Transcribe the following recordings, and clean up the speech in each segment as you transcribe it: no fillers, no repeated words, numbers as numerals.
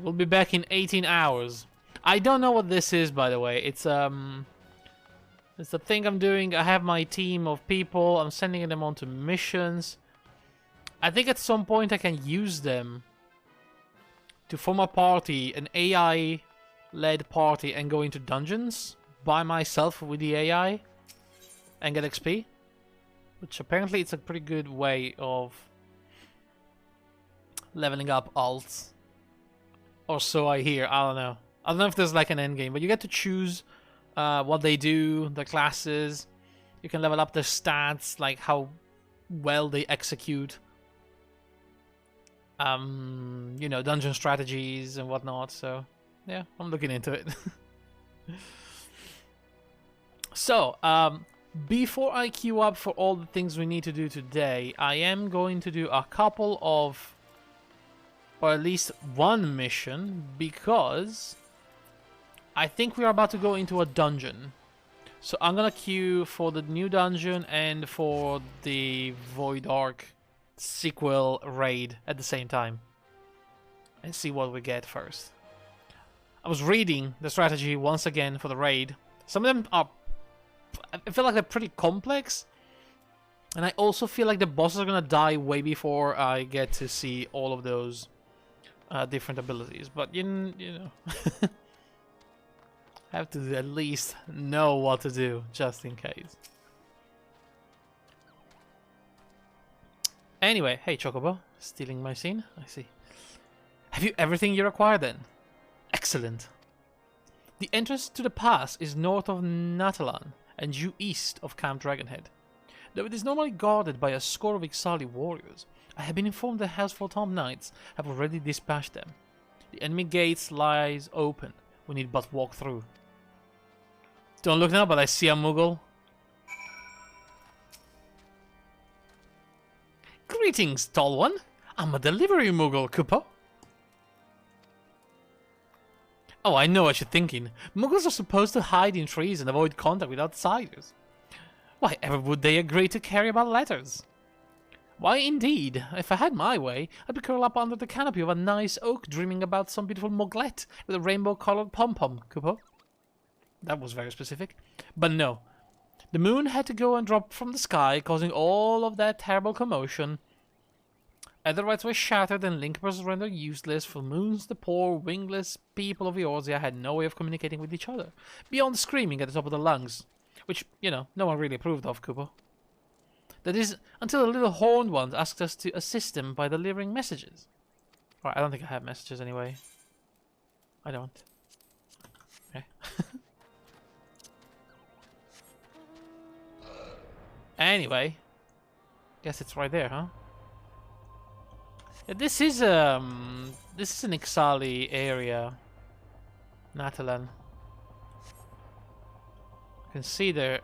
We'll be back in 18 hours. I don't know what this is, by the way. It's a thing I'm doing. I have my team of people. I'm sending them on to missions. I think at some point I can use them to form a party, an AI-led party, and go into dungeons by myself with the AI and get XP. Which apparently it's a pretty good way of leveling up alts. Or so I hear, I don't know. I don't know if there's like an end game, but you get to choose what they do, the classes. You can level up their stats, like how well they execute. You know, dungeon strategies and whatnot. So, yeah, I'm looking into it. So, before I queue up for all the things we need to do today, I am going to do a couple of, or at least one mission, because I think we are about to go into a dungeon. So I'm gonna queue for the new dungeon and for the Void Ark sequel raid at the same time. And see what we get first. I was reading the strategy once again for the raid. Some of them are, I feel like they're pretty complex. And I also feel like the bosses are gonna die way before I get to see all of those different abilities. But you know, I have to at least know what to do just in case. Anyway, hey Chocobo, stealing my scene, I see. Have you everything you require then? Excellent. The entrance to the pass is north of Natalan and due east of Camp Dragonhead. Though it is normally guarded by a score of XIV warriors, I have been informed the Heavensward Knights have already dispatched them. The enemy gates lies open. We need but walk through. Don't look now, but I see a Moogle. Greetings, tall one. I'm a delivery Moogle, Kupo. Oh, I know what you're thinking. Muggles are supposed to hide in trees and avoid contact with outsiders. Why ever would they agree to carry about letters? Why indeed, if I had my way, I'd be curled up under the canopy of a nice oak dreaming about some beautiful muglet with a rainbow-coloured pom-pom, Kupo. That was very specific. But no. The moon had to go and drop from the sky, causing all of that terrible commotion. Other rights were shattered and link-purposes rendered useless. For moons, the poor, wingless people of Eorzea had no way of communicating with each other, beyond screaming at the top of their lungs. Which, you know, no one really approved of, Kupo. That is, until the little horned ones asked us to assist them by delivering messages. Alright, I don't think I have messages anyway. I don't. Okay. Anyway. Guess it's right there, huh? Yeah, this is an Ixali area. Natalan. You can see they're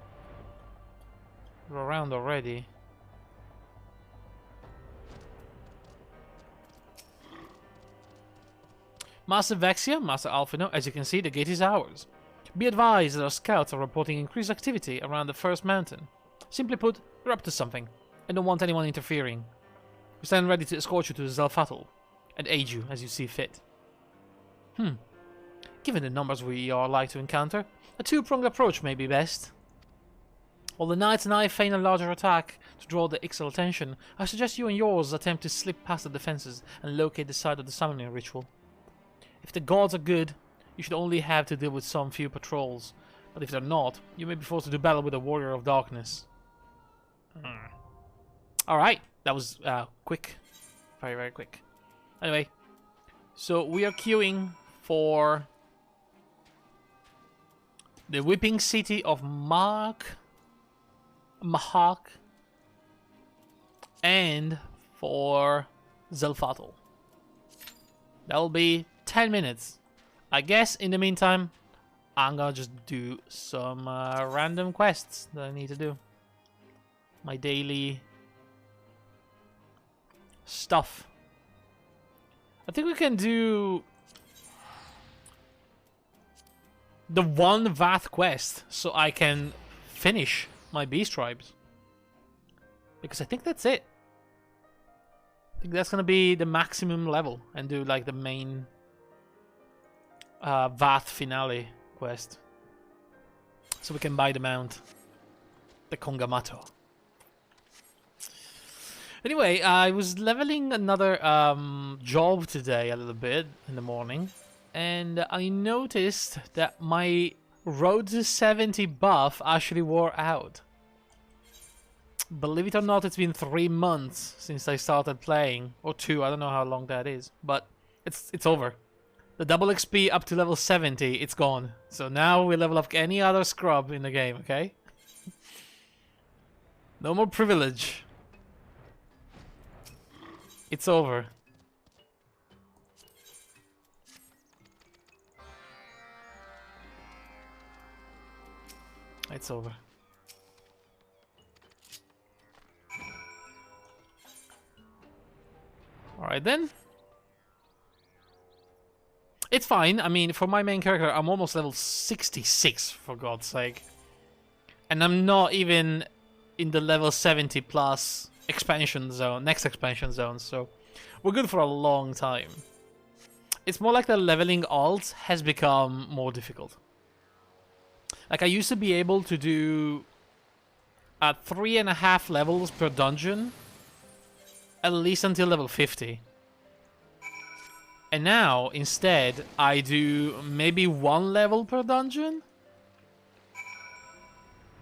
around already. Master Vexia, Master Alphino, as you can see, the gate is ours. Be advised that our scouts are reporting increased activity around the first mountain. Simply put, we're up to something, and don't want anyone interfering. We stand ready to escort you to Zelfatl, and aid you as you see fit. Given the numbers we are like to encounter, a two-pronged approach may be best. While the knights and I feign a larger attack to draw the Ixal attention, I suggest you and yours attempt to slip past the defenses and locate the site of the summoning ritual. If the gods are good, you should only have to deal with some few patrols, but if they're not, you may be forced to do battle with a warrior of darkness. Alright, that was quick. Very, very quick. Anyway, so we are queuing for the whipping city of Mahak, and for Zelfatl. That'll be 10 minutes. I guess in the meantime, I'm gonna just do some random quests that I need to do. My daily stuff. I think we can do the one Vath quest so I can finish my beast tribes. Because I think that's it. I think that's gonna be the maximum level and do like the main Vath finale quest. So we can buy the mount. The Kongamato. Anyway, I was leveling another job today a little bit in the morning. And I noticed that my Road to 70 buff actually wore out. Believe it or not, it's been 3 months since I started playing. Or 2, I don't know how long that is. But it's over. The double XP up to level 70, it's gone. So now we level up any other scrub in the game, okay? No more privilege. It's over. It's over. Alright then. It's fine. I mean, for my main character, I'm almost level 66, for God's sake. And I'm not even in the level 70 plus expansion zone, next expansion zone, so we're good for a long time. It's more like the leveling alt has become more difficult. Like, I used to be able to do 3.5 levels per dungeon, at least until level 50. And now, instead, I do maybe 1 level per dungeon,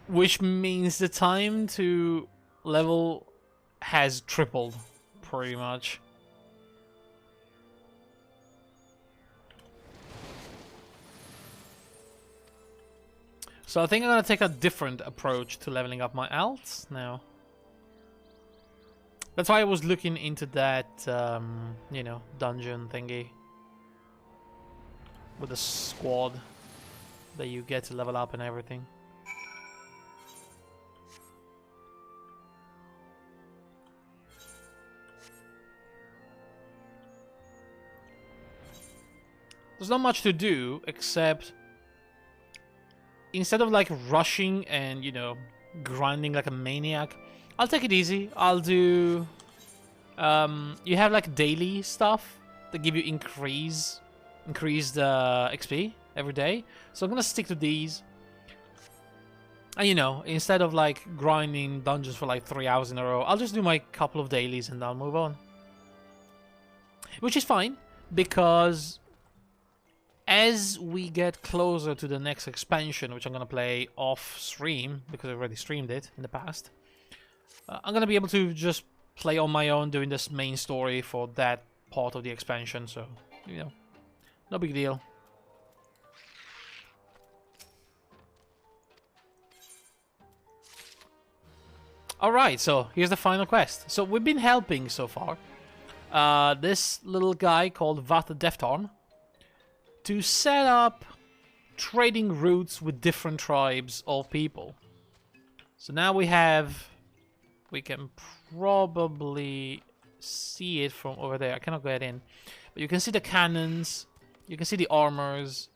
which means the time to level has tripled, pretty much. So I think I'm gonna take a different approach to leveling up my alts now. That's why I was looking into that, you know, dungeon thingy. With the squad that you get to level up and everything. There's not much to do except instead of like rushing and, you know, grinding like a maniac, I'll take it easy. I'll do you have like daily stuff that give you increased XP every day. So I'm gonna stick to these. And you know, instead of like grinding dungeons for like 3 hours in a row, I'll just do my couple of dailies and I'll move on. Which is fine, because as we get closer to the next expansion, which I'm going to play off stream, because I already streamed it in the past, I'm going to be able to just play on my own doing this main story for that part of the expansion, so, you know, no big deal. Alright, so here's the final quest. So we've been helping so far this little guy called Vath Deftarn to set up trading routes with different tribes of people. So now we can probably see it from over there. I cannot get in. But you can see the cannons, you can see the armors,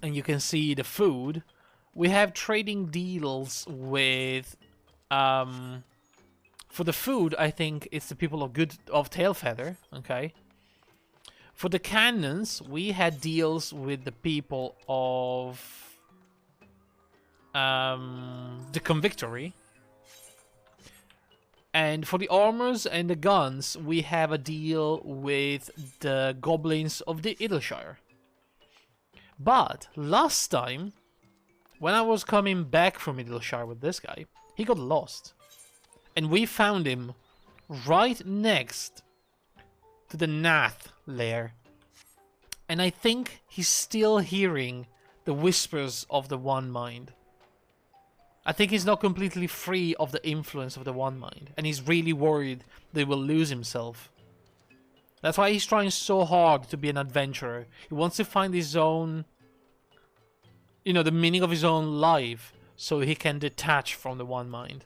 and you can see the food. We have trading deals with, for the food, I think it's the people of Tailfeather, okay? For the cannons, we had deals with the people of the Convictory. And for the armors and the guns, we have a deal with the goblins of the Idleshire. But last time, when I was coming back from Idleshire with this guy, he got lost. And we found him right next to the Nath lair. And I think he's still hearing the whispers of the One Mind. I think he's not completely free of the influence of the One Mind. And he's really worried that he will lose himself. That's why he's trying so hard to be an adventurer. He wants to find his own, you know, the meaning of his own life, so he can detach from the One Mind.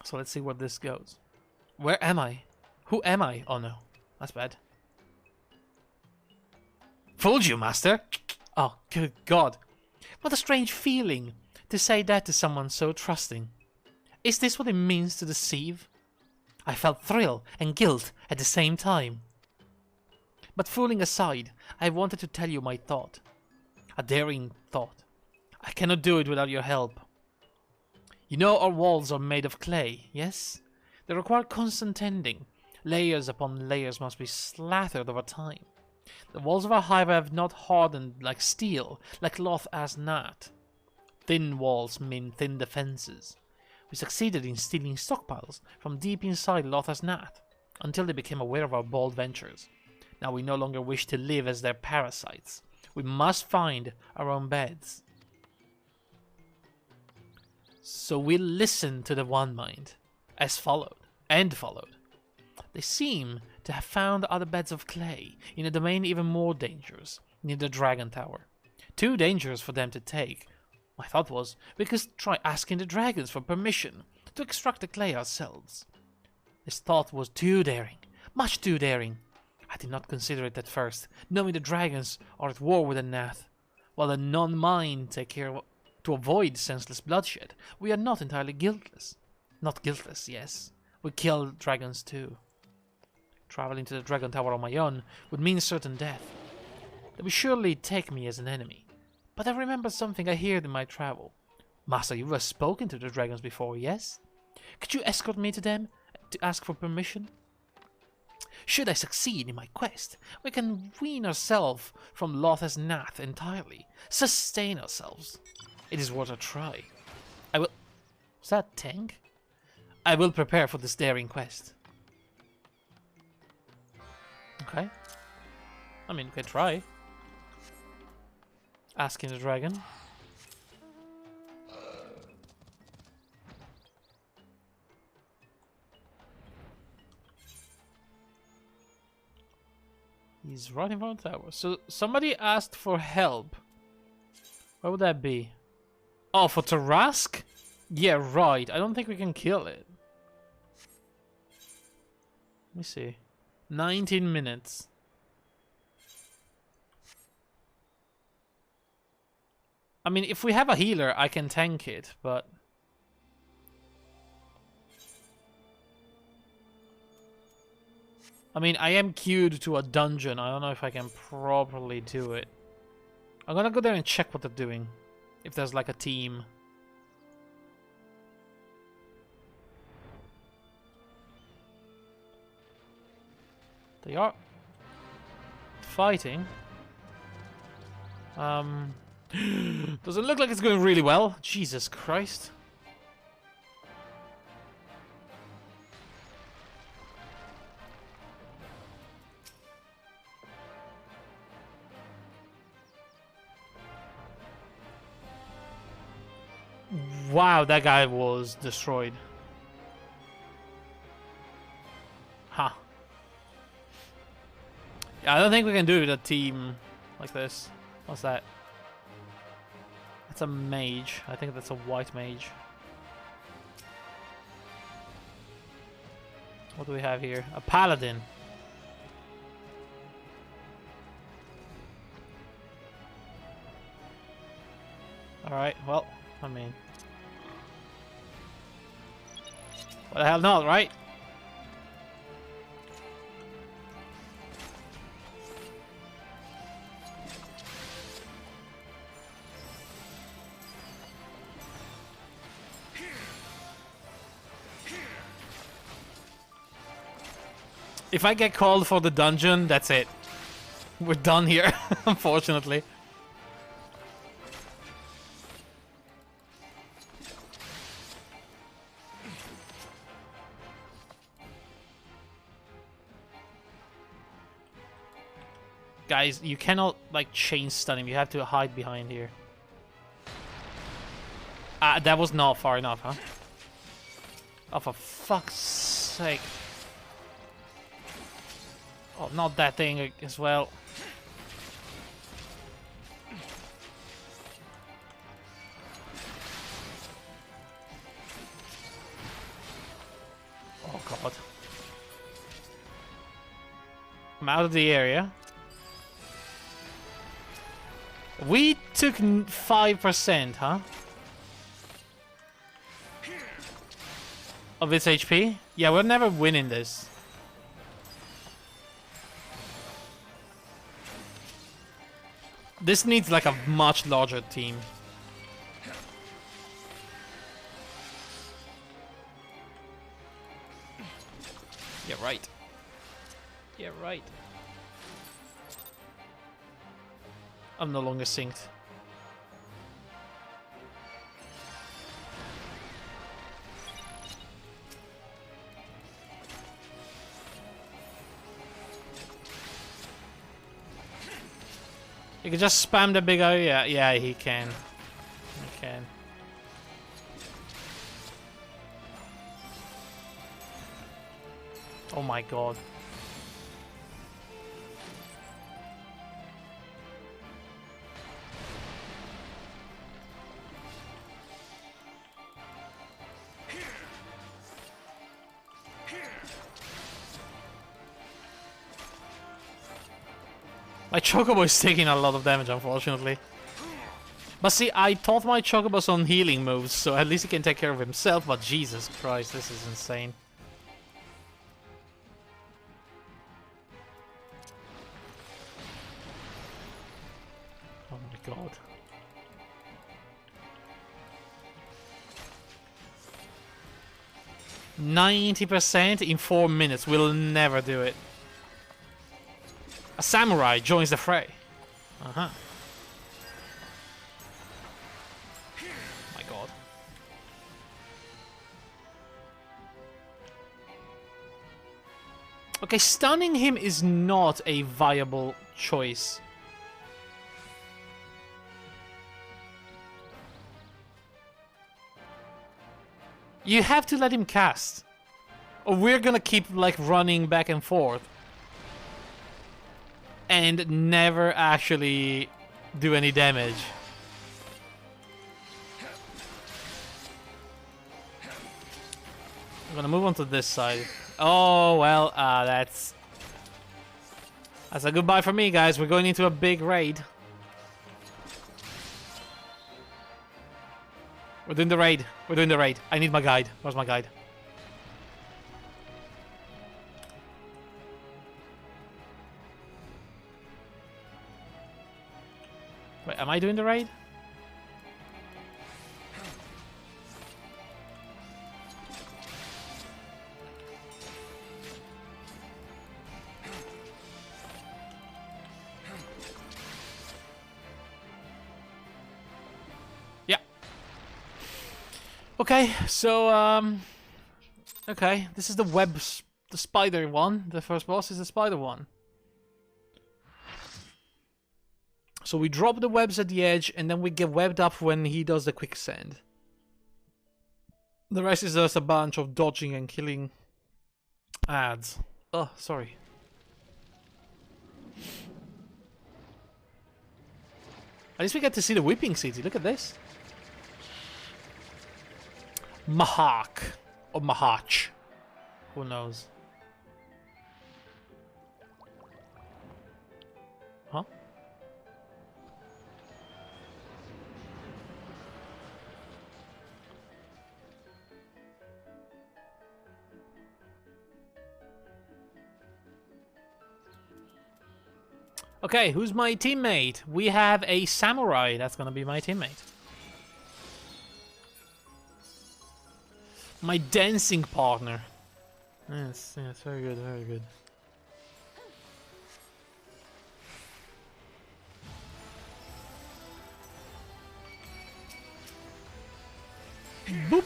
So let's see where this goes. Where am I? Who am I? Oh no, that's bad. Fooled you, master? Oh, good God. What a strange feeling to say that to someone so trusting. Is this what it means to deceive? I felt thrill and guilt at the same time. But fooling aside, I wanted to tell you my thought. A daring thought. I cannot do it without your help. You know our walls are made of clay, yes? They require constant tending. Layers upon layers must be slathered over time. The walls of our hive have not hardened like steel, like Loth as Nat. Thin walls mean thin defenses. We succeeded in stealing stockpiles from deep inside Loth as Nat, until they became aware of our bold ventures. Now we no longer wish to live as their parasites. We must find our own beds. So we listened to the One Mind, as followed. They seem to have found other beds of clay in a domain even more dangerous, near the Dragon Tower. Too dangerous for them to take. My thought was, we could try asking the dragons for permission to extract the clay ourselves. This thought was too daring, much too daring. I did not consider it at first, knowing the dragons are at war with the Nath, while the non-mind take care to avoid senseless bloodshed. We are not entirely guiltless. Not guiltless, yes. We kill dragons too. Traveling to the Dragon Tower on my own would mean certain death. They would surely take me as an enemy. But I remember something I heard in my travel. Master, you have spoken to the dragons before, yes? Could you escort me to them to ask for permission? Should I succeed in my quest, we can wean ourselves from Loth as Nath entirely. Sustain ourselves. It is worth a try. I will... Was that tank? I will prepare for this daring quest. Okay. I mean, we can try. Asking the dragon. He's right in front of the tower. So somebody asked for help. Where would that be? Oh, for Tarask? Yeah, right. I don't think we can kill it. Let me see. 19 minutes. I mean, if we have a healer, I can tank it, but... I mean, I am queued to a dungeon. I don't know if I can properly do it. I'm gonna go there and check what they're doing. If there's like a team. They are fighting. Doesn't look like it's going really well. Jesus Christ. Wow, that guy was destroyed. Huh. Yeah, I don't think we can do it with a team like this. What's that? That's a mage. I think that's a white mage. What do we have here? A paladin. Alright, well, I mean... What the hell not, right? If I get called for the dungeon, that's it. We're done here, unfortunately. Guys, you cannot, like, chain stun him. You have to hide behind here. That was not far enough, huh? Oh, for fuck's sake. Oh, not that thing as well. Oh, God. I'm out of the area. We took 5%, huh? Of its HP? Yeah, we're never winning this. This needs like a much larger team. Yeah, right. Yeah, right. I'm no longer synced. He can just spam the big O. Yeah, yeah, he can. He can. Oh my god. My Chocobo is taking a lot of damage, unfortunately. But see, I taught my Chocobos on healing moves, so at least he can take care of himself, but Jesus Christ, this is insane. Oh my god. %90% in 4 minutes. We'll never do it. A samurai joins the fray. Uh-huh. My god. Okay, stunning him is not a viable choice. You have to let him cast. Or we're gonna keep like running back and forth. And never actually do any damage. I'm gonna move on to this side. Oh, well, that's a goodbye for me, guys. We're going into a big raid. We're doing the raid. We're doing the raid. I need my guide. Where's my guide? Wait, am I doing the raid? Yeah. Okay, so okay, this is the the spider one. The first boss is the spider one. So we drop the webs at the edge, and then we get webbed up when he does the quicksand. The rest is just a bunch of dodging and killing ads. Oh, sorry. At least we get to see the whipping city. Look at this. Mahak. Or Mahach. Who knows? Huh? Okay, who's my teammate? We have a samurai. That's gonna be my teammate. My dancing partner. Yes, yes, very good, very good. Boop.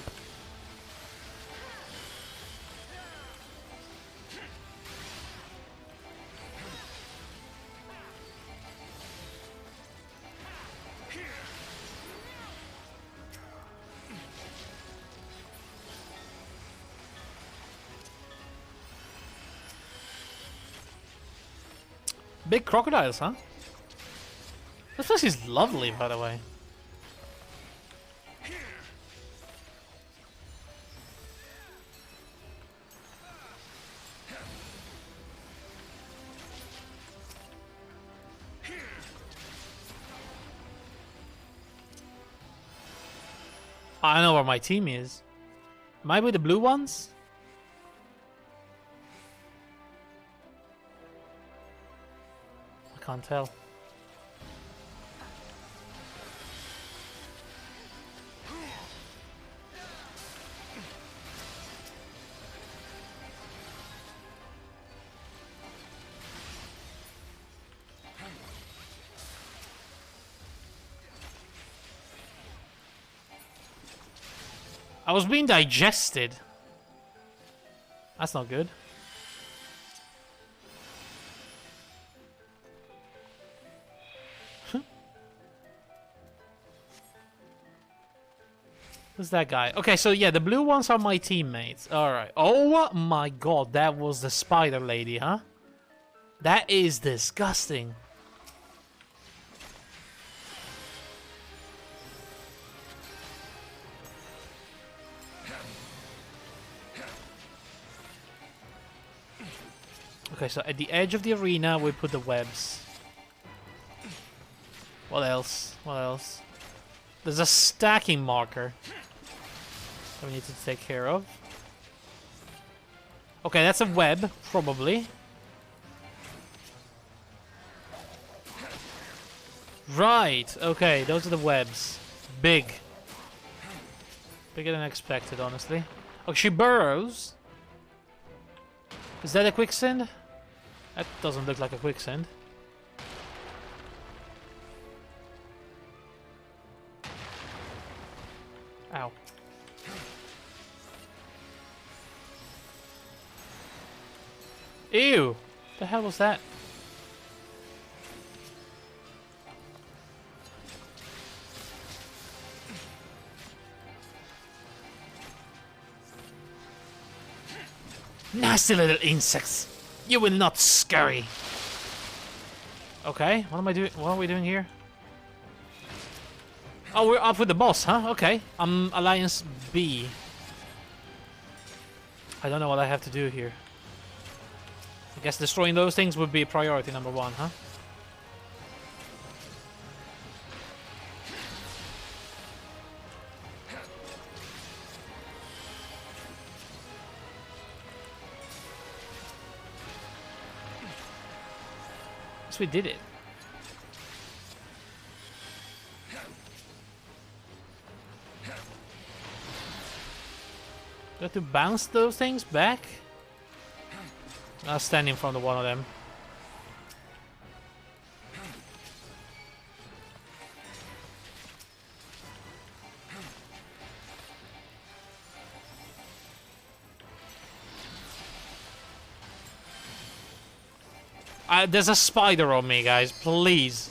Big crocodiles, huh? This place is lovely, by the way. I know where my team is. Am I with the blue ones? I can't tell. I was being digested. That's not good. Who's that guy? Okay, so yeah, the blue ones are my teammates. Alright. Oh my god, that was the spider lady, huh? That is disgusting. Okay, so at the edge of the arena, we put the webs. What else? What else? There's a stacking marker that we need to take care of. Okay, that's a web, probably. Right, okay, those are the webs. Big. Bigger than expected, honestly. Oh, she burrows. Is that a quicksand? That doesn't look like a quicksand. Ow. Ew! The hell was that? Nasty little insects! You will not scurry! Okay, what am I doing? What are we doing here? Oh, we're up with the boss, huh? Okay. I'm Alliance B. I don't know what I have to do here. I guess destroying those things would be priority number 1, huh? Yes, we did it. Do I have to bounce those things back? I'll stand in front of one of them. There's a spider on me, guys. Please.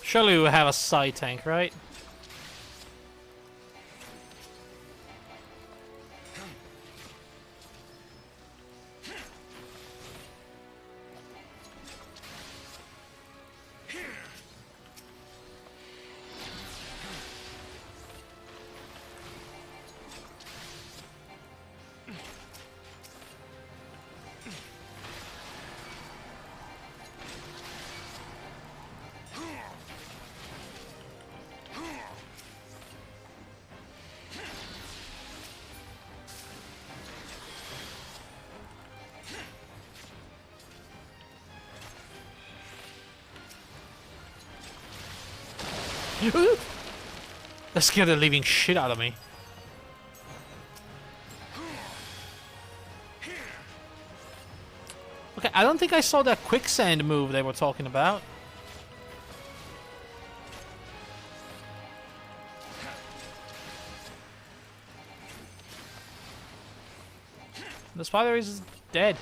Surely we have a side tank, right? That scared the living shit out of me. Okay, I don't think I saw that quicksand move they were talking about. The spider is dead.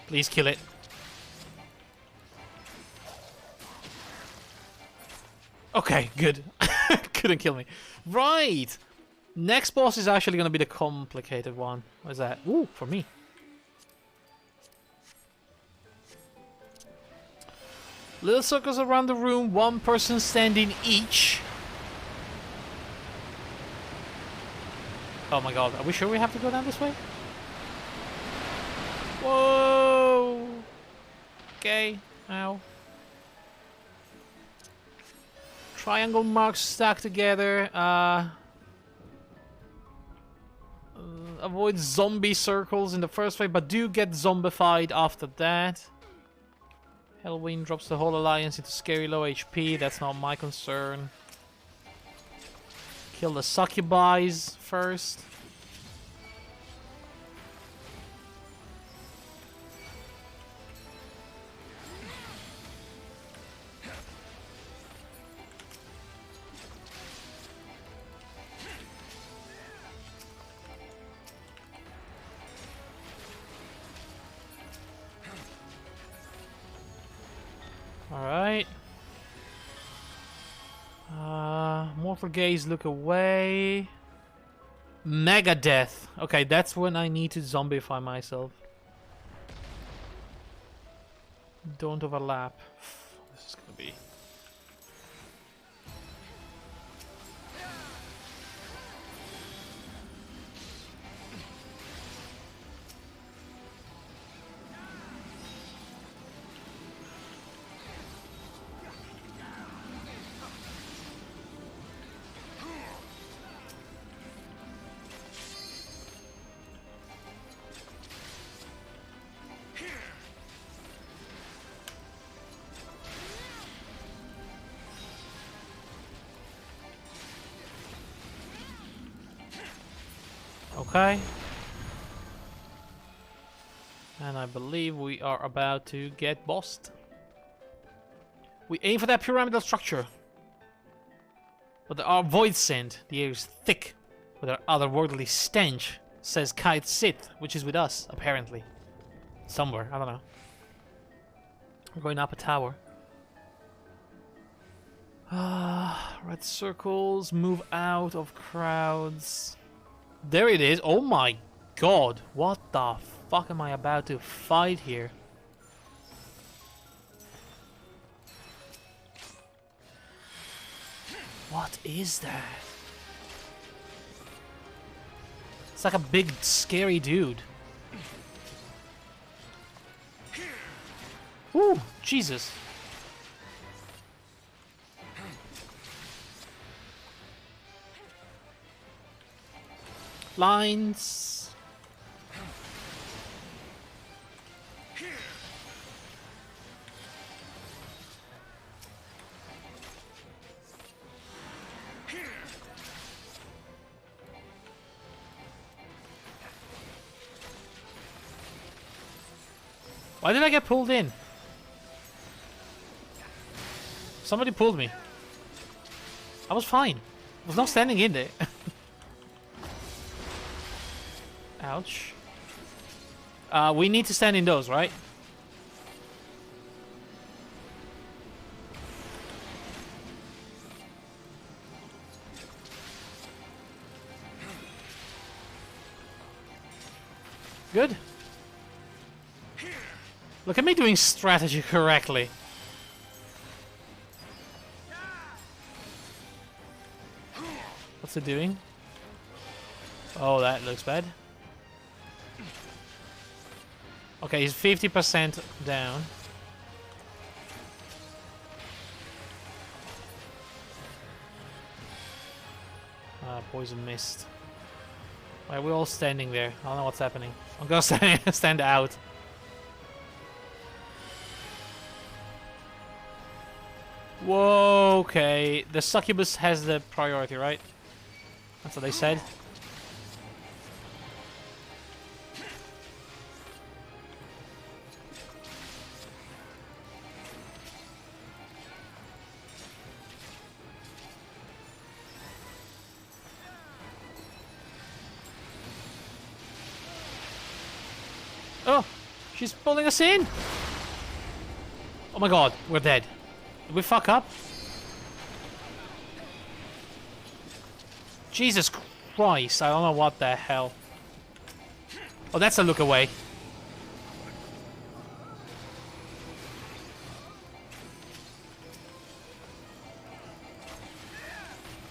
Please kill it. Okay, good. Couldn't kill me. Right! Next boss is actually going to be the complicated one. What is that? Ooh, for me. Little circles around the room, one person standing each. Oh my god, are we sure we have to go down this way? Whoa! Okay, ow. Triangle marks stacked together. avoid zombie circles in the first wave, but do get zombified after that. Hellwind drops the whole alliance into scary low HP. That's not my concern. Kill the succubis first. Alright. Mortal Gaze, look away. Mega Death. Okay, that's when I need to zombify myself. Don't overlap. This is gonna be... Okay. And I believe we are about to get bossed. We aim for that pyramidal structure. But there are void sand. The air is thick with our otherworldly stench, says Kite Sith, which is with us, apparently. Somewhere, I don't know. We're going up a tower. Red circles, move out of crowds. There it is. Oh my god. What the fuck am I about to fight here? What is that? It's like a big scary dude. Ooh, Jesus. Lines. Why did I get pulled in? Somebody pulled me. I was fine. I was not standing in there. Ouch. We need to stand in those, right? Good. Look at me doing strategy correctly. What's it doing? Oh, that looks bad. Okay, he's 50% down. Poison mist. Why are we all standing there? I don't know what's happening. I'm gonna stand out. Whoa, okay. The succubus has the priority, right? That's what they said. Oh, she's pulling us in. Oh my god, we're dead. Did we fuck up? Jesus Christ, I don't know what the hell. Oh, that's a look away.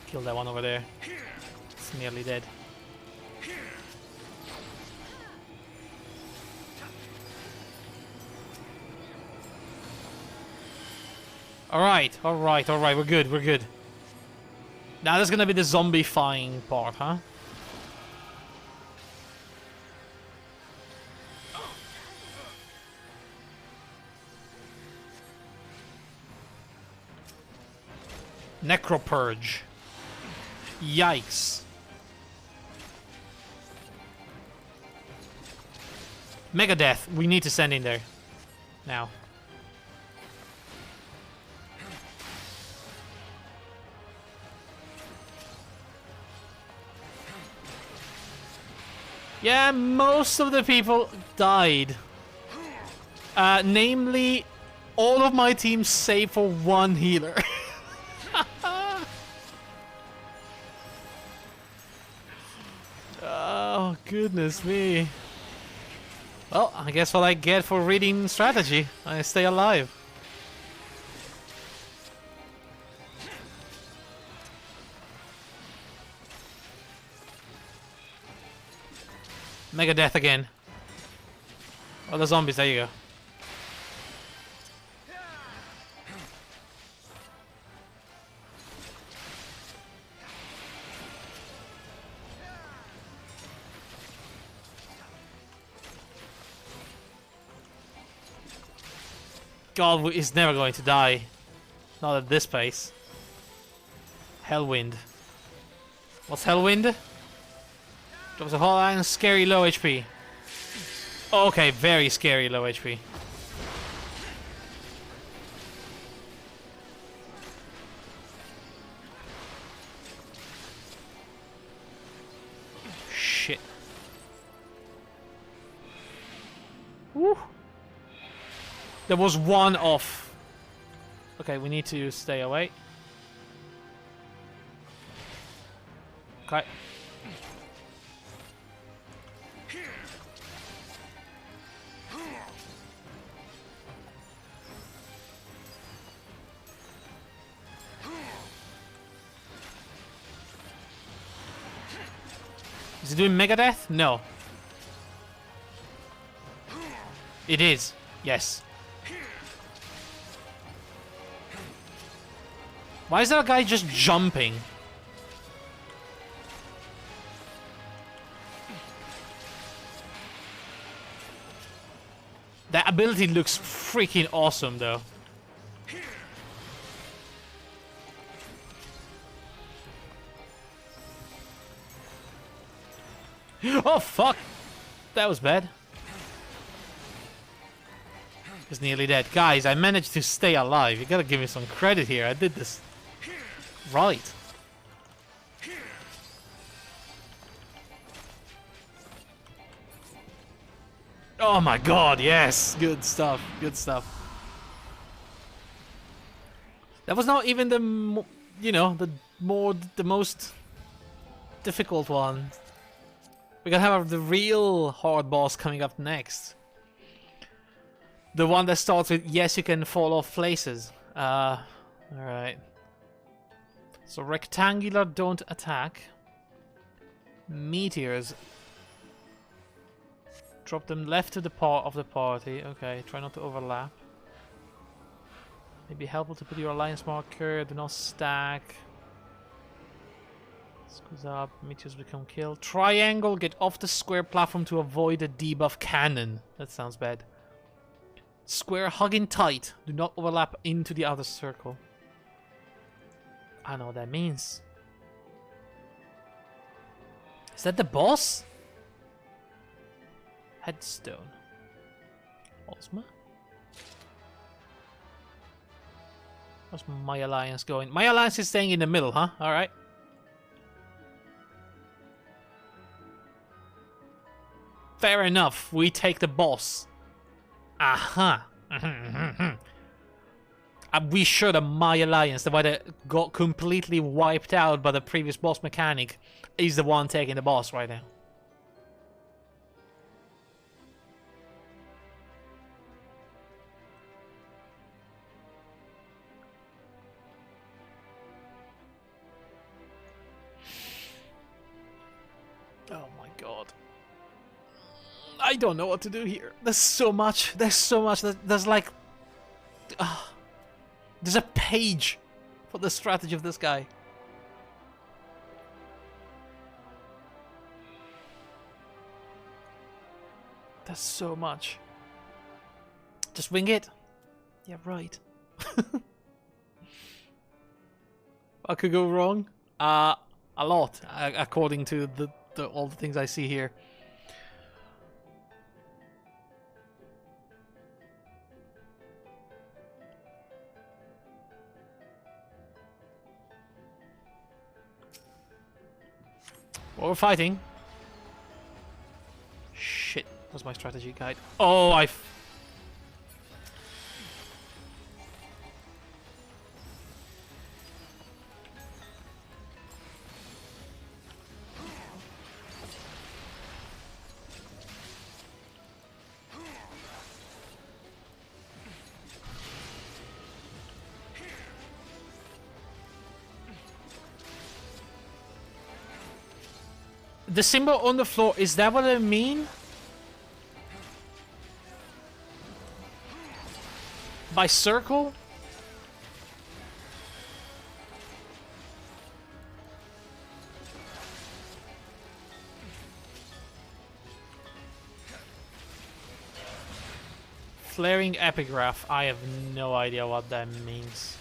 Kill that one over there. It's nearly dead. Alright, alright, alright, we're good, we're good. Now there's gonna be the zombifying part, huh? Necropurge. Yikes. Megadeth. We need to send in there. Now. Yeah, most of the people died. Namely, all of my team save for one healer. Oh, goodness me. Well, I guess what I get for reading strategy. I stay alive. Megadeth again. Oh, the zombies, there you go. God is never going to die. Not at this pace. Hellwind. What's Hellwind? Drops a whole line, scary low HP. Okay, very scary low HP. Shit. Woo. There was one off. Okay, we need to stay away. Okay. Is it doing Megadeth? No. It is. Yes. Why is that guy just jumping? That ability looks freaking awesome, though. Oh, fuck! That was bad. He's nearly dead. Guys, I managed to stay alive. You gotta give me some credit here. I did this right. Oh my god, yes! Good stuff, good stuff. That was not even the, you know, the most difficult one. We're gonna have the real hard boss coming up next. The one that starts with, yes, you can fall off places. Alright. So rectangular don't attack. Meteors. Drop them left to the part of the party. Okay, try not to overlap. Maybe helpful to put your alliance marker. Do not stack. Squeeze up. Meteors become kill. Triangle. Get off the square platform to avoid a debuff cannon. That sounds bad. Square hugging tight. Do not overlap into the outer circle. I know what that means. Is that the boss? Headstone. Ozma? How's my alliance going? My alliance is staying in the middle, huh? Alright. Fair enough. We take the boss. Aha. We should have my alliance, the one that got completely wiped out by the previous boss mechanic, is the one taking the boss right now. Oh my god. I don't know what to do here. There's so much. There's so much. There's like... there's a page for the strategy of this guy. There's so much. Just wing it. Yeah, right. What could go wrong? A lot, according to all the things I see here. Well, we're fighting. Shit, what's my strategy guide? Oh, the symbol on the floor, is that what I mean? By circle? Flaring epigraph. I have no idea what that means.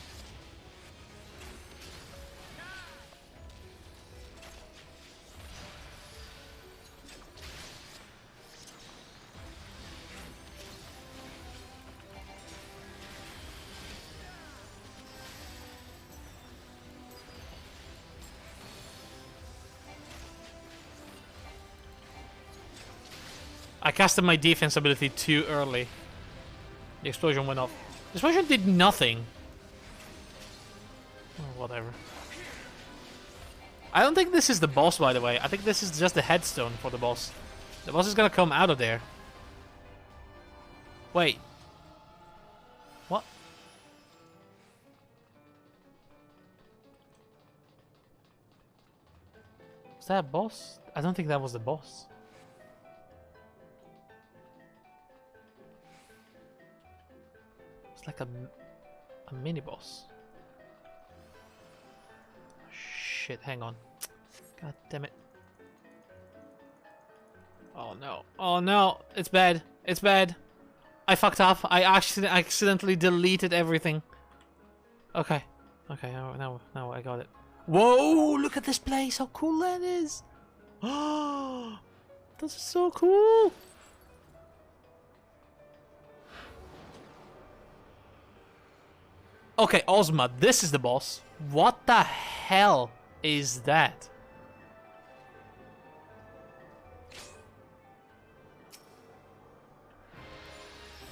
I casted my defense ability too early. The explosion went off. The explosion did nothing. Oh, whatever. I don't think this is the boss, by the way. I think this is just the headstone for the boss. The boss is gonna come out of there. Wait. What? Was that a boss? I don't think that was the boss. Like a mini boss. Shit, hang on. God damn it. Oh no. Oh no. It's bad. It's bad. I fucked up. I accidentally deleted everything. Okay. Okay, now I got it. Whoa, look at this place. How cool that is. Oh, this is so cool. Okay, Ozma, this is the boss. What the hell is that?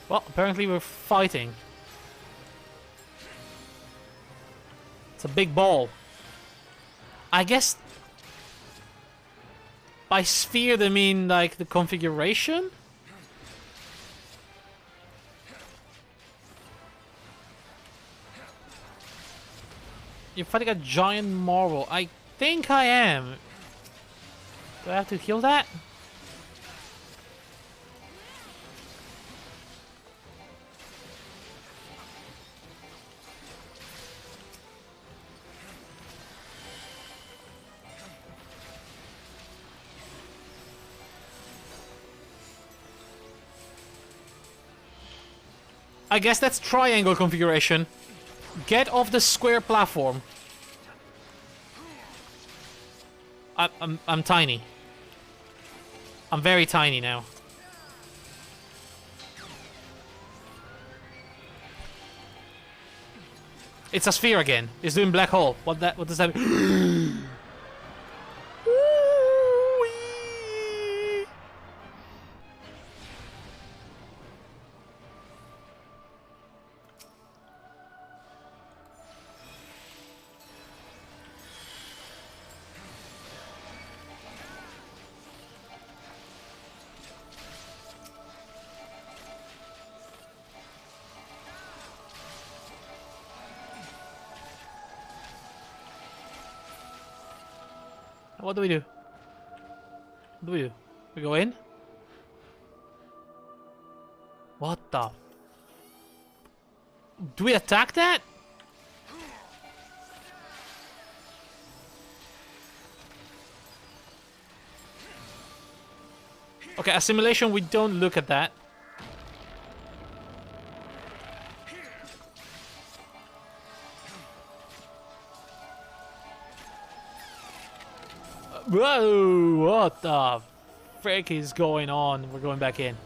Well, apparently we're fighting. It's a big ball. I guess by sphere they mean like the configuration? You're fighting a giant marble. I think I am. Do I have to heal that? I guess that's triangle configuration. Get off the square platform. I'm tiny. I'm very tiny now. It's a sphere again. It's doing black hole. What does that mean? What do we do? What do we do? We go in? What the? Do we attack that? Okay, assimilation, we don't look at that. Whoa! What the frick is going on? We're going back in.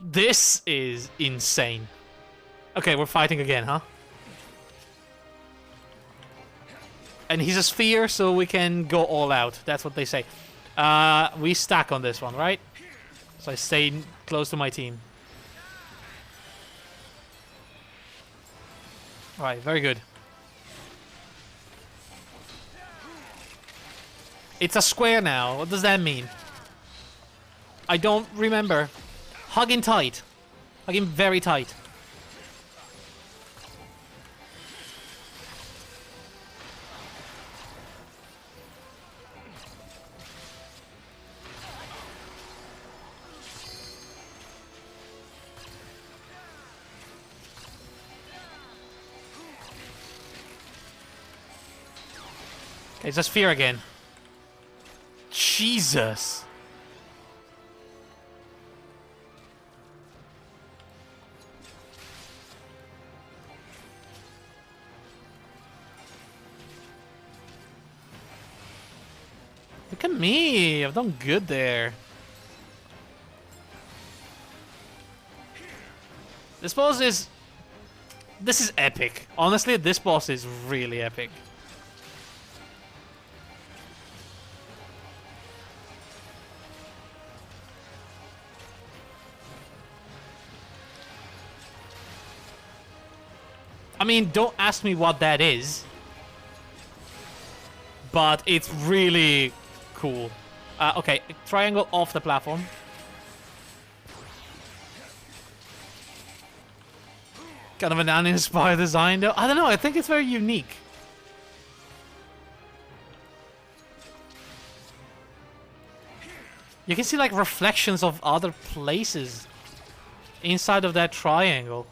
This is insane. Okay, we're fighting again, huh? And he's a sphere, so we can go all out. That's what they say. We stack on this one, right? So I stay close to my team. Alright, very good. It's a square now. What does that mean? I don't remember. Hug him tight. Hug him very tight. Okay, it's a sphere again. Jesus. Look at me. I've done good there. This boss is... This is epic. Honestly, this boss is really epic. I mean, don't ask me what that is. But it's really cool. Okay, triangle off the platform. Kind of an uninspired design though. I don't know, I think it's very unique. You can see like reflections of other places inside of that triangle.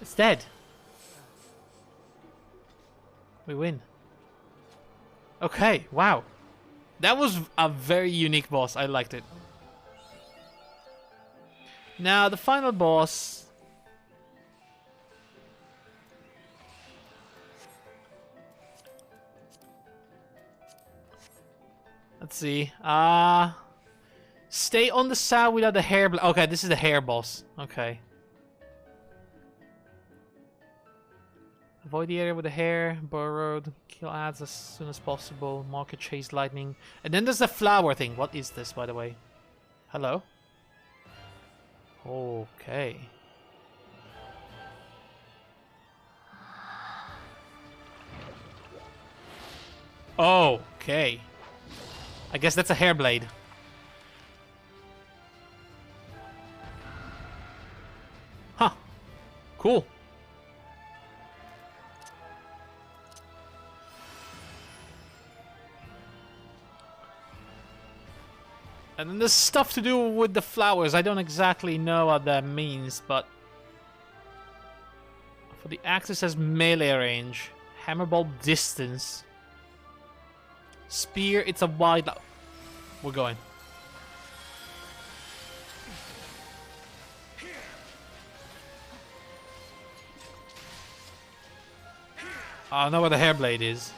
It's dead. We win. Okay, wow. That was a very unique boss. I liked it. Now, the final boss... Let's see. Stay on the side without the hair... Okay, this is the hair boss. Okay. Avoid the area with the hair, burrowed, kill ads as soon as possible, market chase lightning. And then there's the flower thing. What is this, by the way? Hello? Okay. Okay. I guess that's a hair blade. Huh. Cool. And then there's stuff to do with the flowers. I don't exactly know what that means, but... For the axe it says melee range. Hammerball distance. Spear, it's a wide... We're going. I know where the hair blade is.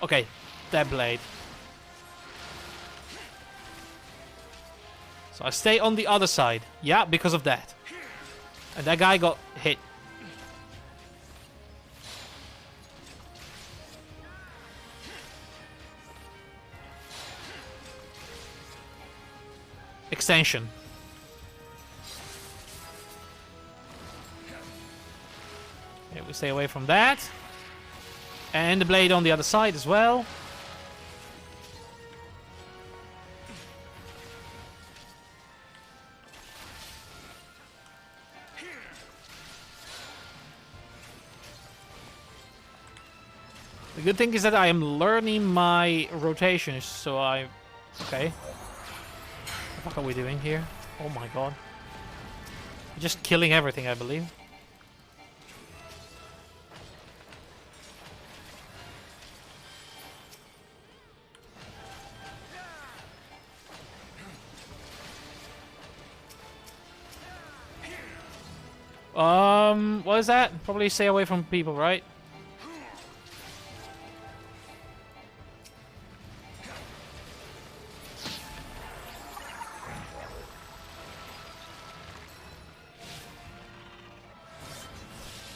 Okay, that blade. So I stay on the other side. Yeah, because of that. And that guy got hit. Extension. Okay, we stay away from that. And the blade on the other side as well. The good thing is that I am learning my rotations, so I... Okay. What the fuck are we doing here? Oh my god. We're just killing everything, I believe. What is that? Probably stay away from people, right?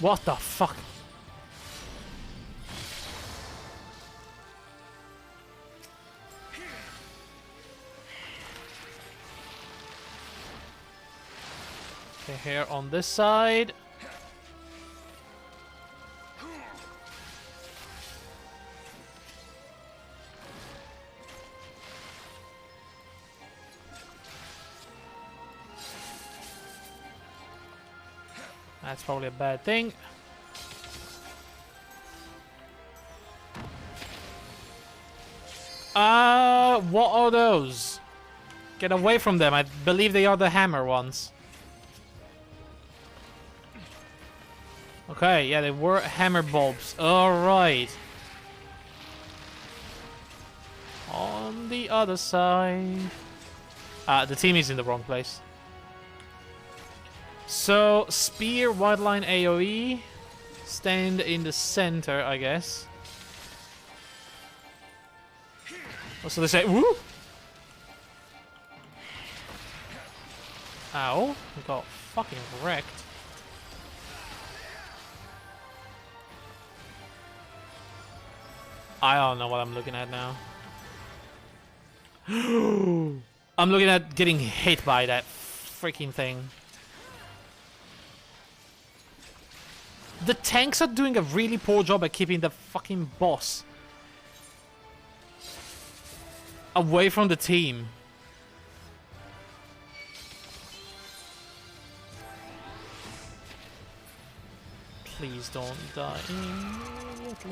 What the fuck? Okay, here on this side. That's probably a bad thing. What are those? Get away from them. I believe they are the hammer ones. Okay, yeah, they were hammer bulbs. Alright. On the other side. The team is in the wrong place. So, spear, wide line AoE. Stand in the center, I guess. So they say, woo! Ow, we got fucking wrecked. I don't know what I'm looking at now. I'm looking at getting hit by that freaking thing. The tanks are doing a really poor job at keeping the fucking boss away from the team. Please don't die immediately.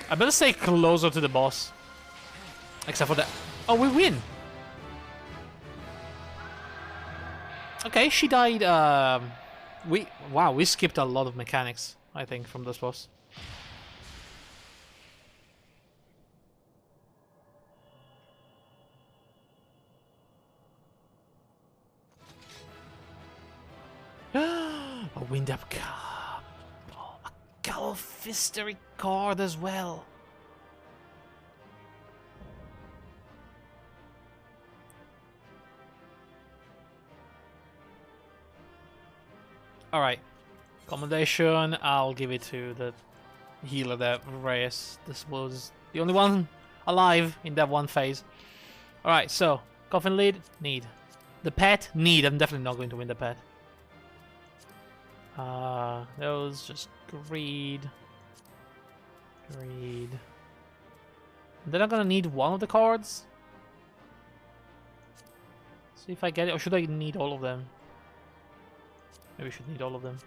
I better stay closer to the boss. Except for that. Oh, we win! Okay, she died. Wow, we skipped a lot of mechanics, I think, from this boss. A wind-up card. Oh, a Galfistery card as well. Alright. Commendation, I'll give it to the healer there, Reyes. This was the only one alive in that one phase. Alright, so, coffin lead, need. The pet, need. I'm definitely not going to win the pet. Those just greed. Greed. Then I'm gonna need one of the cards. See if I get it, or should I need all of them? Maybe we should need all of them.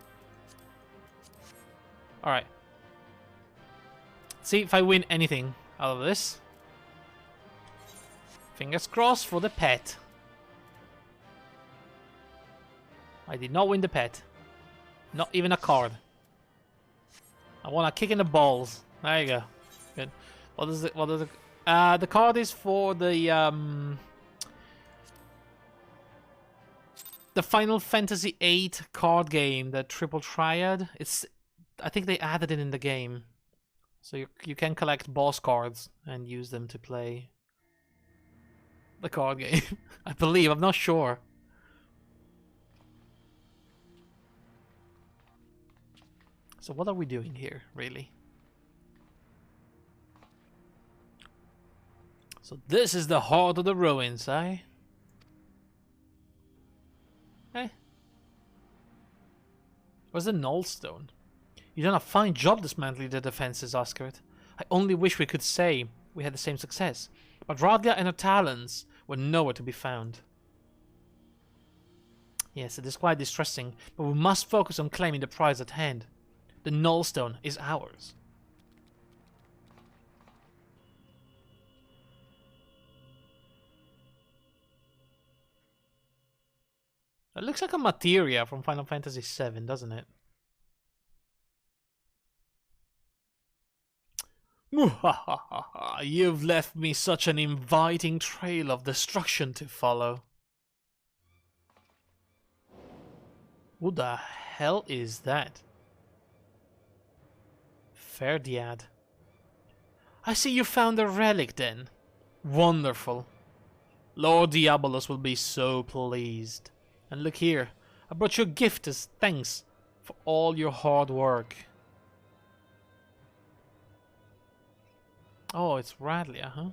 Alright. See if I win anything out of this. Fingers crossed for the pet. I did not win the pet. Not even a card. I want a kick in the balls. There you go. Good. What is it? What is it? The card is for the Final Fantasy VIII card game, the Triple Triad. I think they added it in the game, so you can collect boss cards and use them to play the card game. I believe. I'm not sure. So what are we doing here, really? So this is the heart of the ruins, eh? Eh? Where's the Nullstone? You've done a fine job dismantling the defenses, Oscart. I only wish we could say we had the same success, but Radlia and her talons were nowhere to be found. Yes, it is quite distressing, but we must focus on claiming the prize at hand. The Nullstone is ours. It looks like a materia from Final Fantasy VII, doesn't it? You've left me such an inviting trail of destruction to follow. Who the hell is that? Ferdiad. I see you found a relic then. Wonderful. Lord Diabolos will be so pleased. And look here, I brought you a gift as thanks for all your hard work. Oh, it's Radley, huh?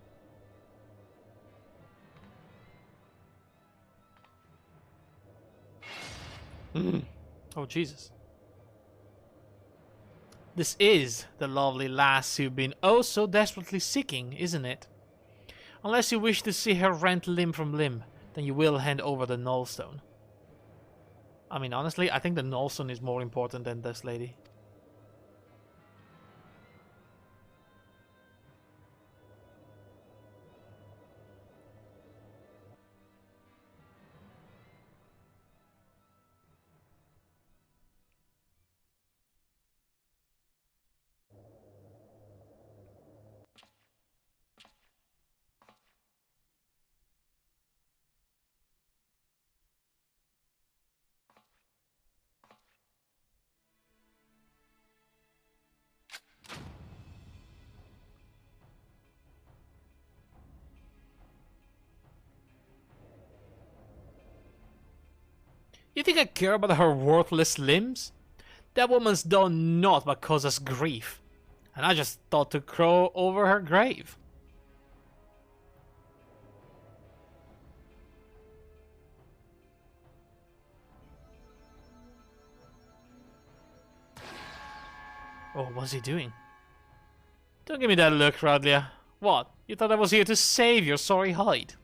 Oh, Jesus. This is the lovely lass you've been oh so desperately seeking, isn't it? Unless you wish to see her rent limb from limb, then you will hand over the Nullstone. I mean, honestly, I think the Nullstone is more important than this lady. You think I care about her worthless limbs? That woman's done naught but cause us grief. And I just thought to crow over her grave. Oh, what's he doing? Don't give me that look, Radlia. What? You thought I was here to save your sorry hide?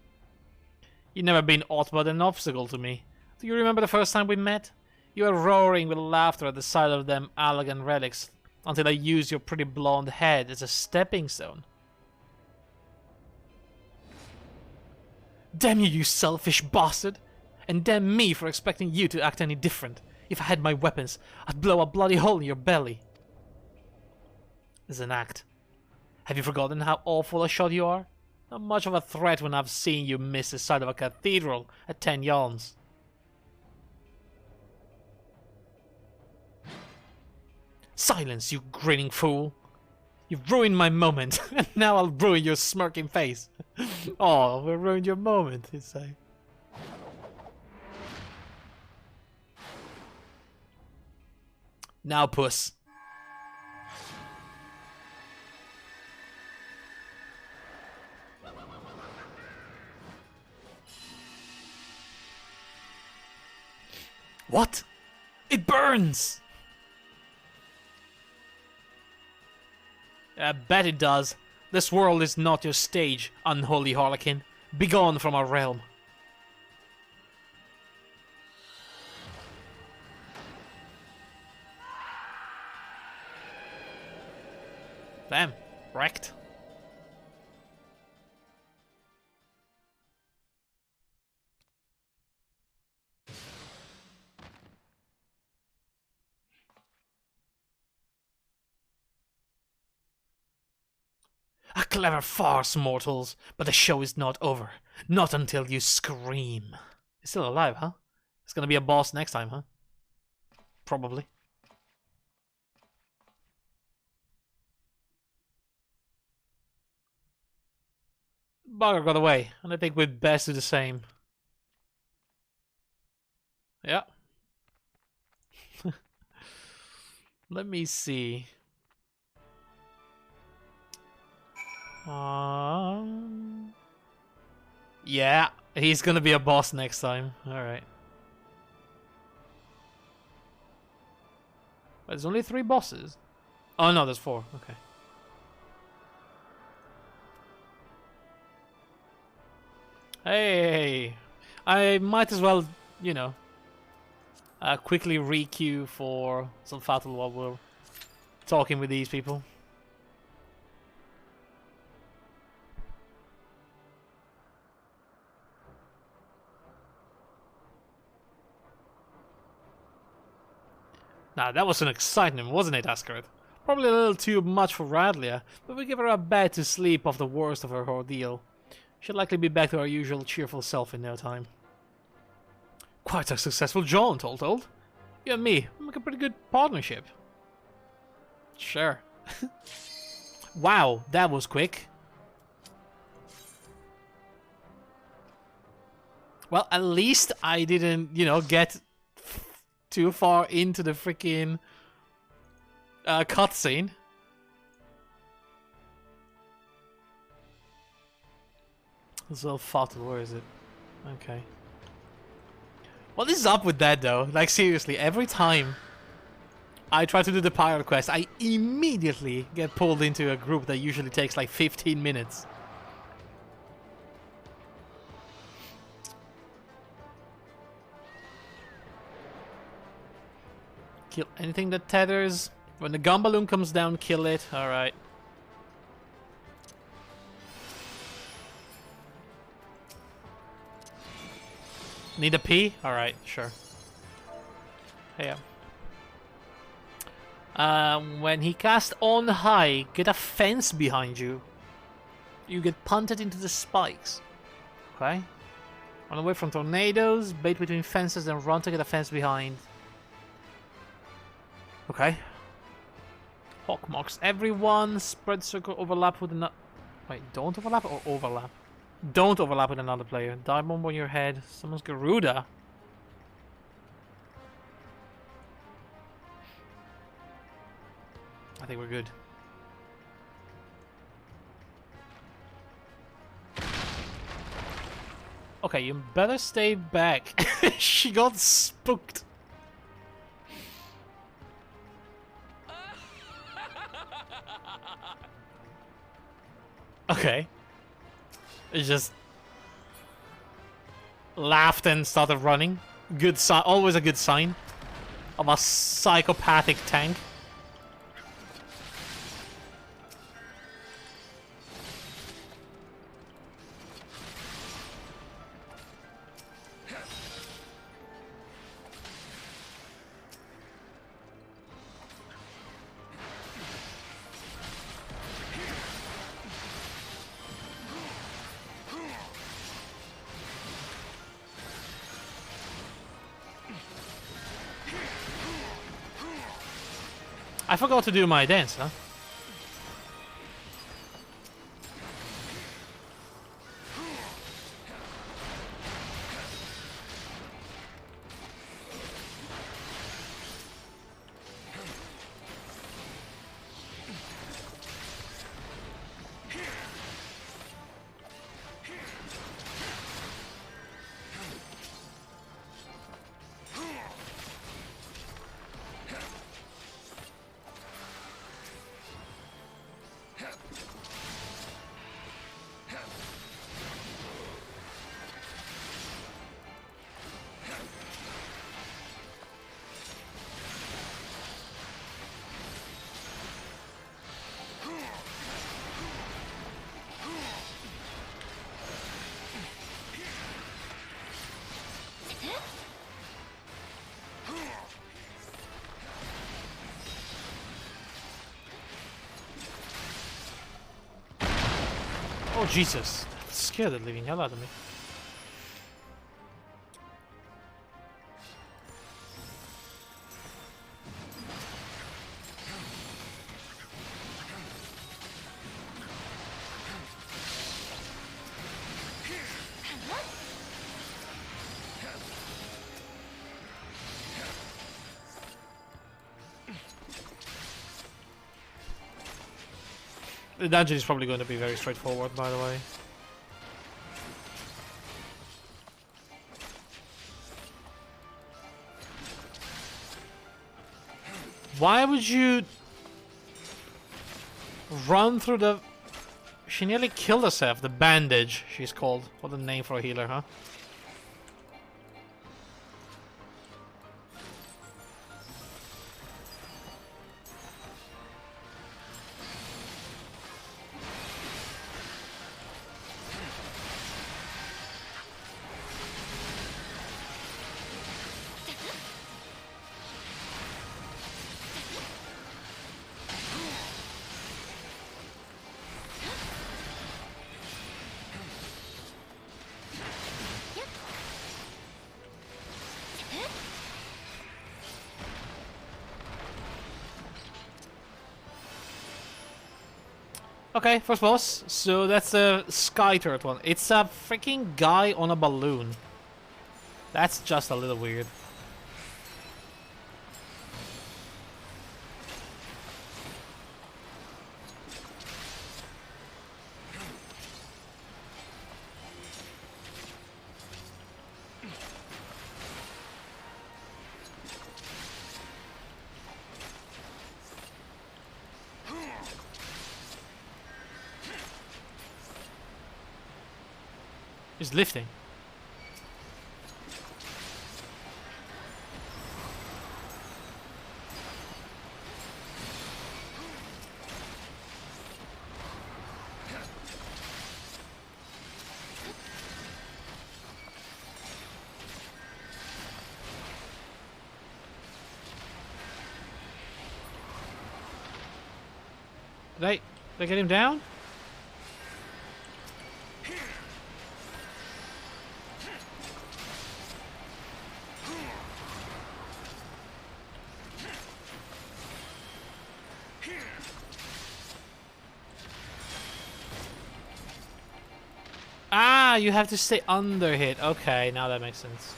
You've never been aught but an obstacle to me. Do you remember the first time we met? You were roaring with laughter at the sight of them elegant relics, until I used your pretty blonde head as a stepping stone. Damn you, you selfish bastard! And damn me for expecting you to act any different. If I had my weapons, I'd blow a bloody hole in your belly. As an act. Have you forgotten how awful a shot you are? Not much of a threat when I've seen you miss the side of a cathedral at 10 yalms. Silence, you grinning fool! You've ruined my moment, and now I'll ruin your smirking face. Oh, we ruined your moment, he'd say. Now, puss. What? It burns! I bet it does. This world is not your stage, unholy harlequin. Begone from our realm. Damn, wrecked. A clever farce, mortals, but the show is not over. Not until you scream. He's still alive, huh? It's gonna be a boss next time, huh? Probably. Bugger got away, and I think we'd best do the same. Yeah. Let me see. Yeah, he's gonna be a boss next time. Alright. There's only 3 bosses? Oh no, there's 4. Okay. Hey! I might as well, you know, quickly re-queue for some Fatal while we're talking with these people. Now, that was an excitement, wasn't it, Asgard? Probably a little too much for Radlia, but we give her a bed to sleep off the worst of her ordeal. She'll likely be back to her usual cheerful self in no time. Quite a successful jaunt, all told. You and me make a pretty good partnership. Sure. Wow, that was quick. Well, at least I didn't, you know, get too far into the freaking cutscene. So fatal, where is it? Okay. What is up with that though? Like seriously, every time I try to do the pirate quest, I immediately get pulled into a group that usually takes like 15 minutes. Kill anything that tethers. When the gun balloon comes down, kill it. Alright. Need a pee? Alright, sure. Yeah. When he casts on high, get a fence behind you. You get punted into the spikes. Okay. Run away from tornadoes, bait between fences, then run to get a fence behind. Okay. Hawk marks everyone. Spread circle, overlap with another. Wait, don't overlap or overlap? Don't overlap with another player. Dive bomb on your head. Summons Garuda. I think we're good. Okay, you better stay back. She got spooked. Okay. It just laughed and started running. Good sign, always a good sign of a psychopathic tank. I forgot to do my dance, huh? Oh Jesus, that scared the living hell out of me. The dungeon is probably going to be very straightforward, by the way. Why would you run through the... She nearly killed herself. The bandage, she's called. What a name for a healer, huh? Okay, first boss. So that's a sky turret one. It's a freaking guy on a balloon. That's just a little weird. He's lifting. Did I get him down? Ah, you have to stay under hit. Okay, now that makes sense.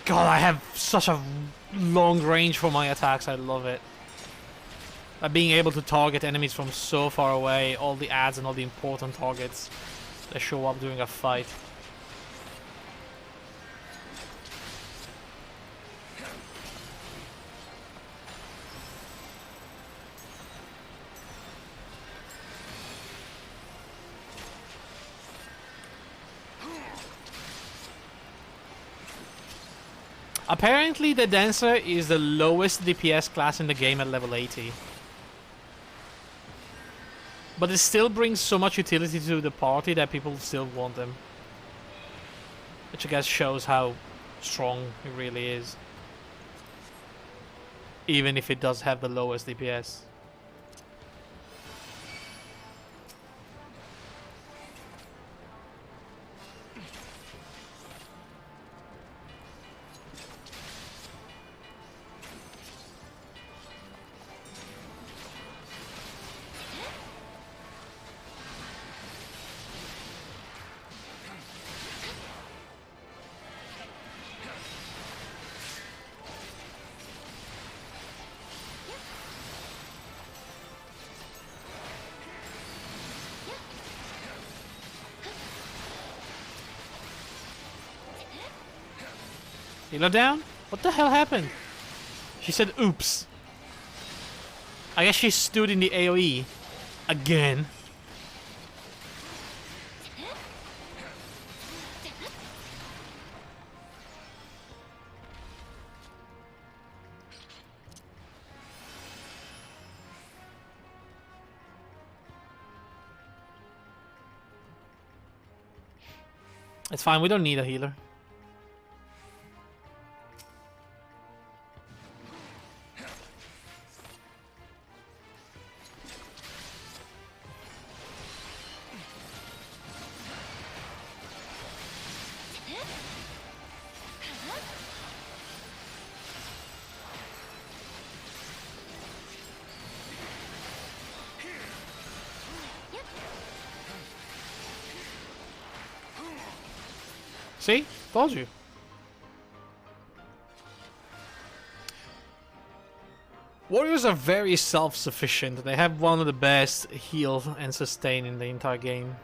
God, I have such a long range for my attacks. I love it. Being able to target enemies from so far away, all the ads and all the important targets that show up during a fight. Apparently the Dancer is the lowest DPS class in the game at level 80. But it still brings so much utility to the party that people still want them. Which I guess shows how strong it really is. Even if it does have the lowest DPS. Healer down? What the hell happened? She said oops. I guess she stood in the AoE. Again. It's fine, we don't need a healer. See? Told you. Warriors are very self-sufficient. They have one of the best heal and sustain in the entire game.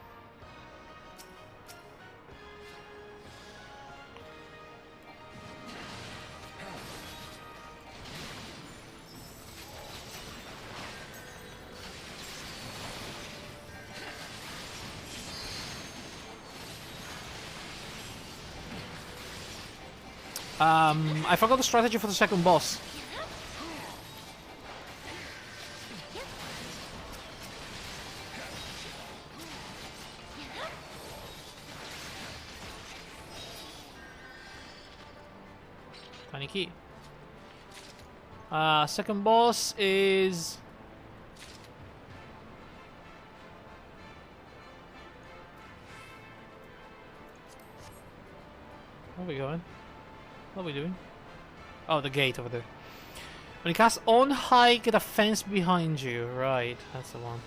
I forgot the strategy for the second boss. Tiny key. Second boss is Where are we going? What are we doing? Oh, the gate over there. When you cast on high, get a fence behind you. Right, that's the one.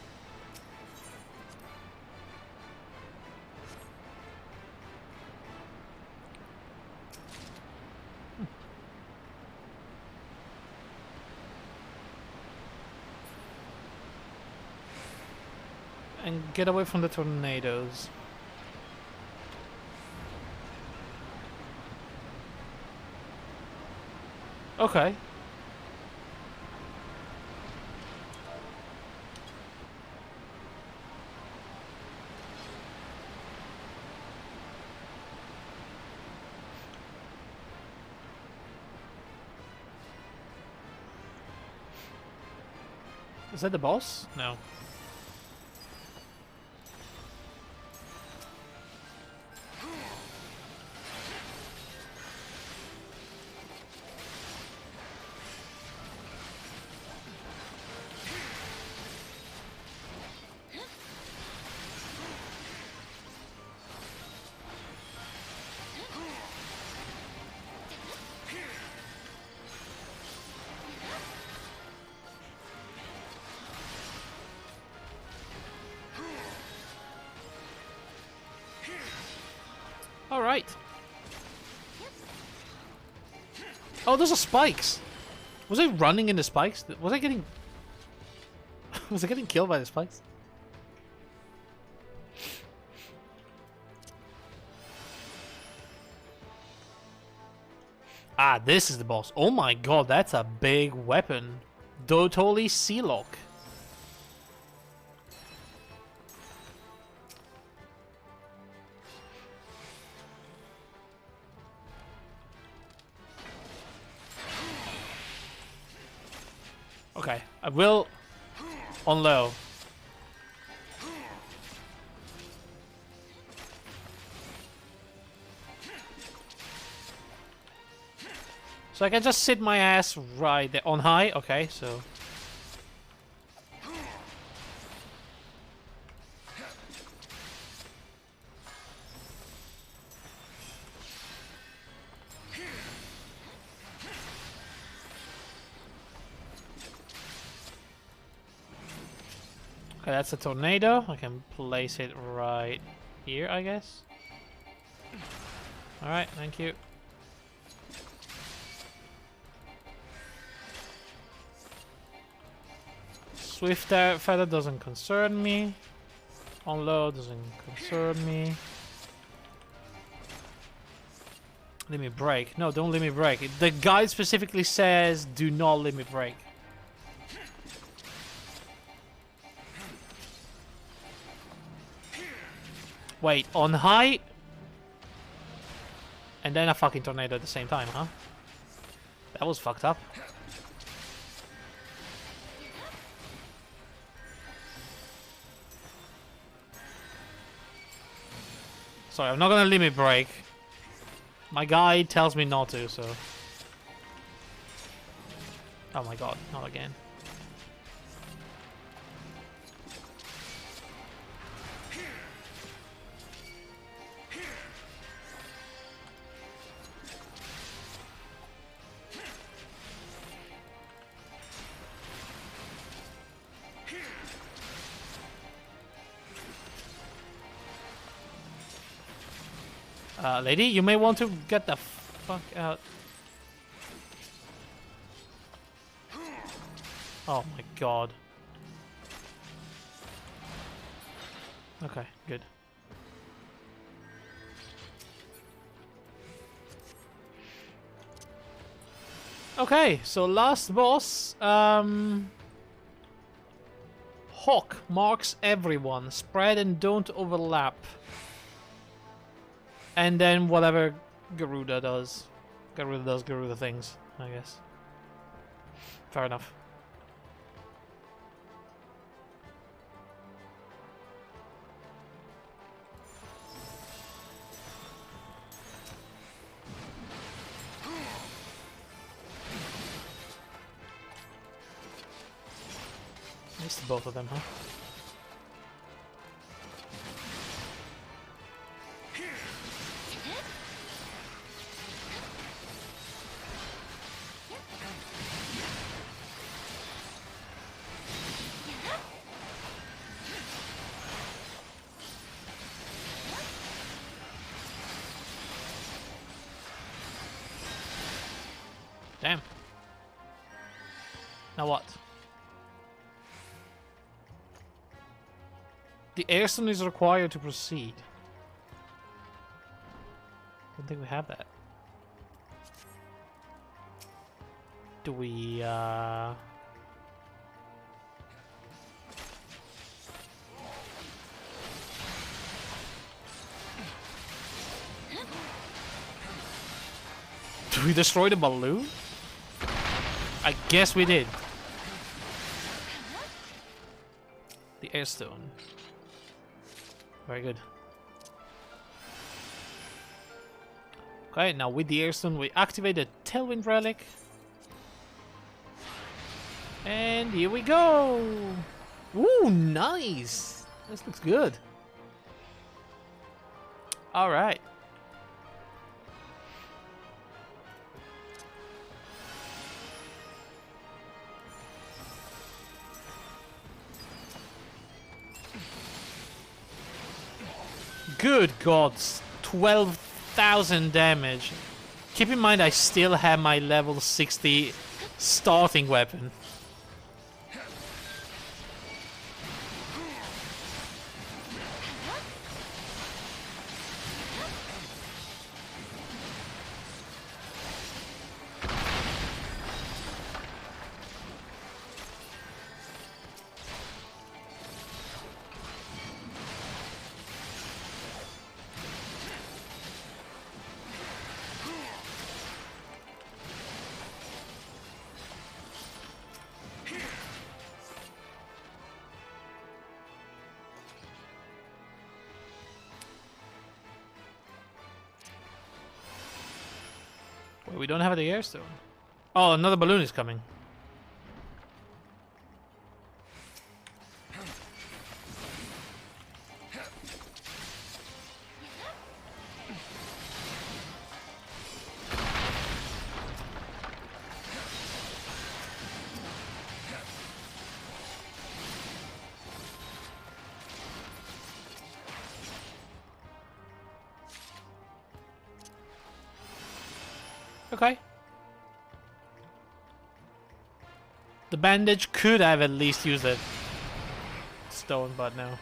And get away from the tornadoes. Okay. Is that the boss? No. All right. Oh, those are spikes. Was I running into spikes? Was I getting... was I getting killed by the spikes? Ah, this is the boss. Oh my god, that's a big weapon. Totally Sea-Lock. Okay, I will on low. So I can just sit my ass right there on high. Okay, so okay, that's a tornado. I can place it right here, I guess. All right, thank you. Swift feather doesn't concern me. On low doesn't concern me. Let me break. No, don't let me break. The guide specifically says do not let me break. Wait, on high? And then a fucking tornado at the same time, huh? That was fucked up. Sorry, I'm not gonna limit break. My guide tells me not to, so... Oh my god, not again. Lady, you may want to get the fuck out. Oh my god. Okay, good. Okay, so last boss. Hawk marks everyone. Spread and don't overlap. And then whatever Garuda does. Garuda does Garuda things, I guess. Fair enough. Missed both of them, huh? Damn. Now what? The airstone is required to proceed. Don't think we have that. Do we, Did we destroy the balloon? I guess we did. The airstone. Very good. Okay, now with the airstone we activate the Tailwind Relic. And here we go! Ooh, nice! This looks good. Alright. Good gods, 12,000 damage. Keep in mind I still have my level 60 starting weapon. Wait, we don't have the airstone. Oh, another balloon is coming. Okay. The bandage could have at least used it. Stone, but no.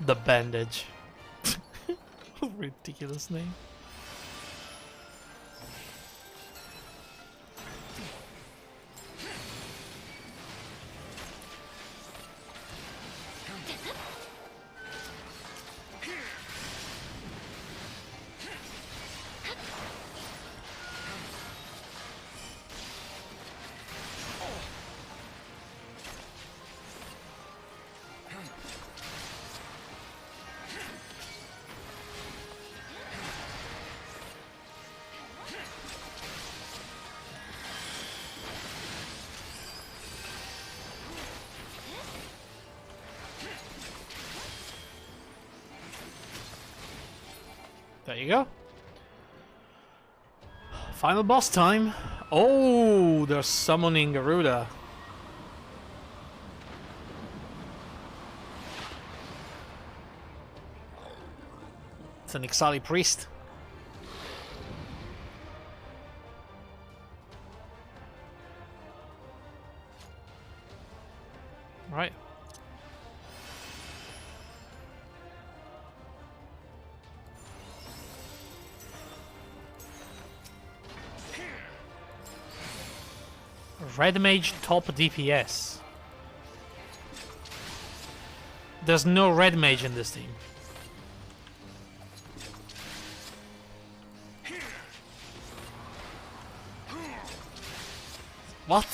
The bandage. Ridiculous name. There you go. Final boss time. Oh, they're summoning Garuda. It's an XIV priest. Right. Red Mage top DPS. There's no Red Mage in this team. What?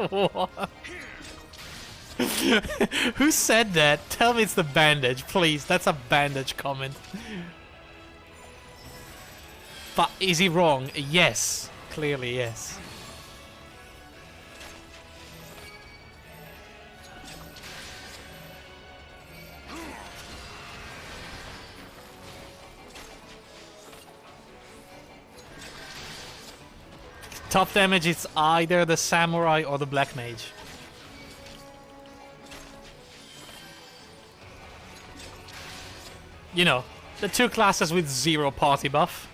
What? Who said that? Tell me it's the bandage, please. That's a bandage comment. But is he wrong? Yes. Clearly, yes. Top damage is either the samurai or the black mage. You know, the two classes with 0 party buff.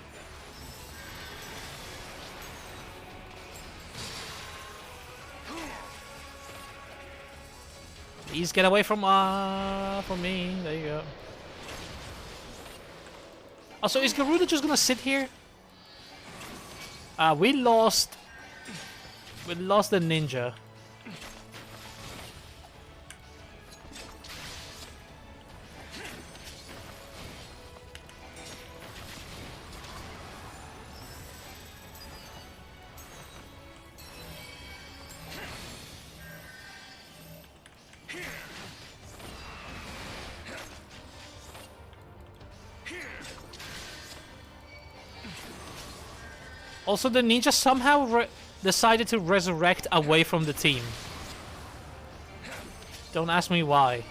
Please get away from me. There you go. Also, is Garuda just gonna sit here? We lost the ninja. Also, the ninja somehow decided to resurrect away from the team. Don't ask me why.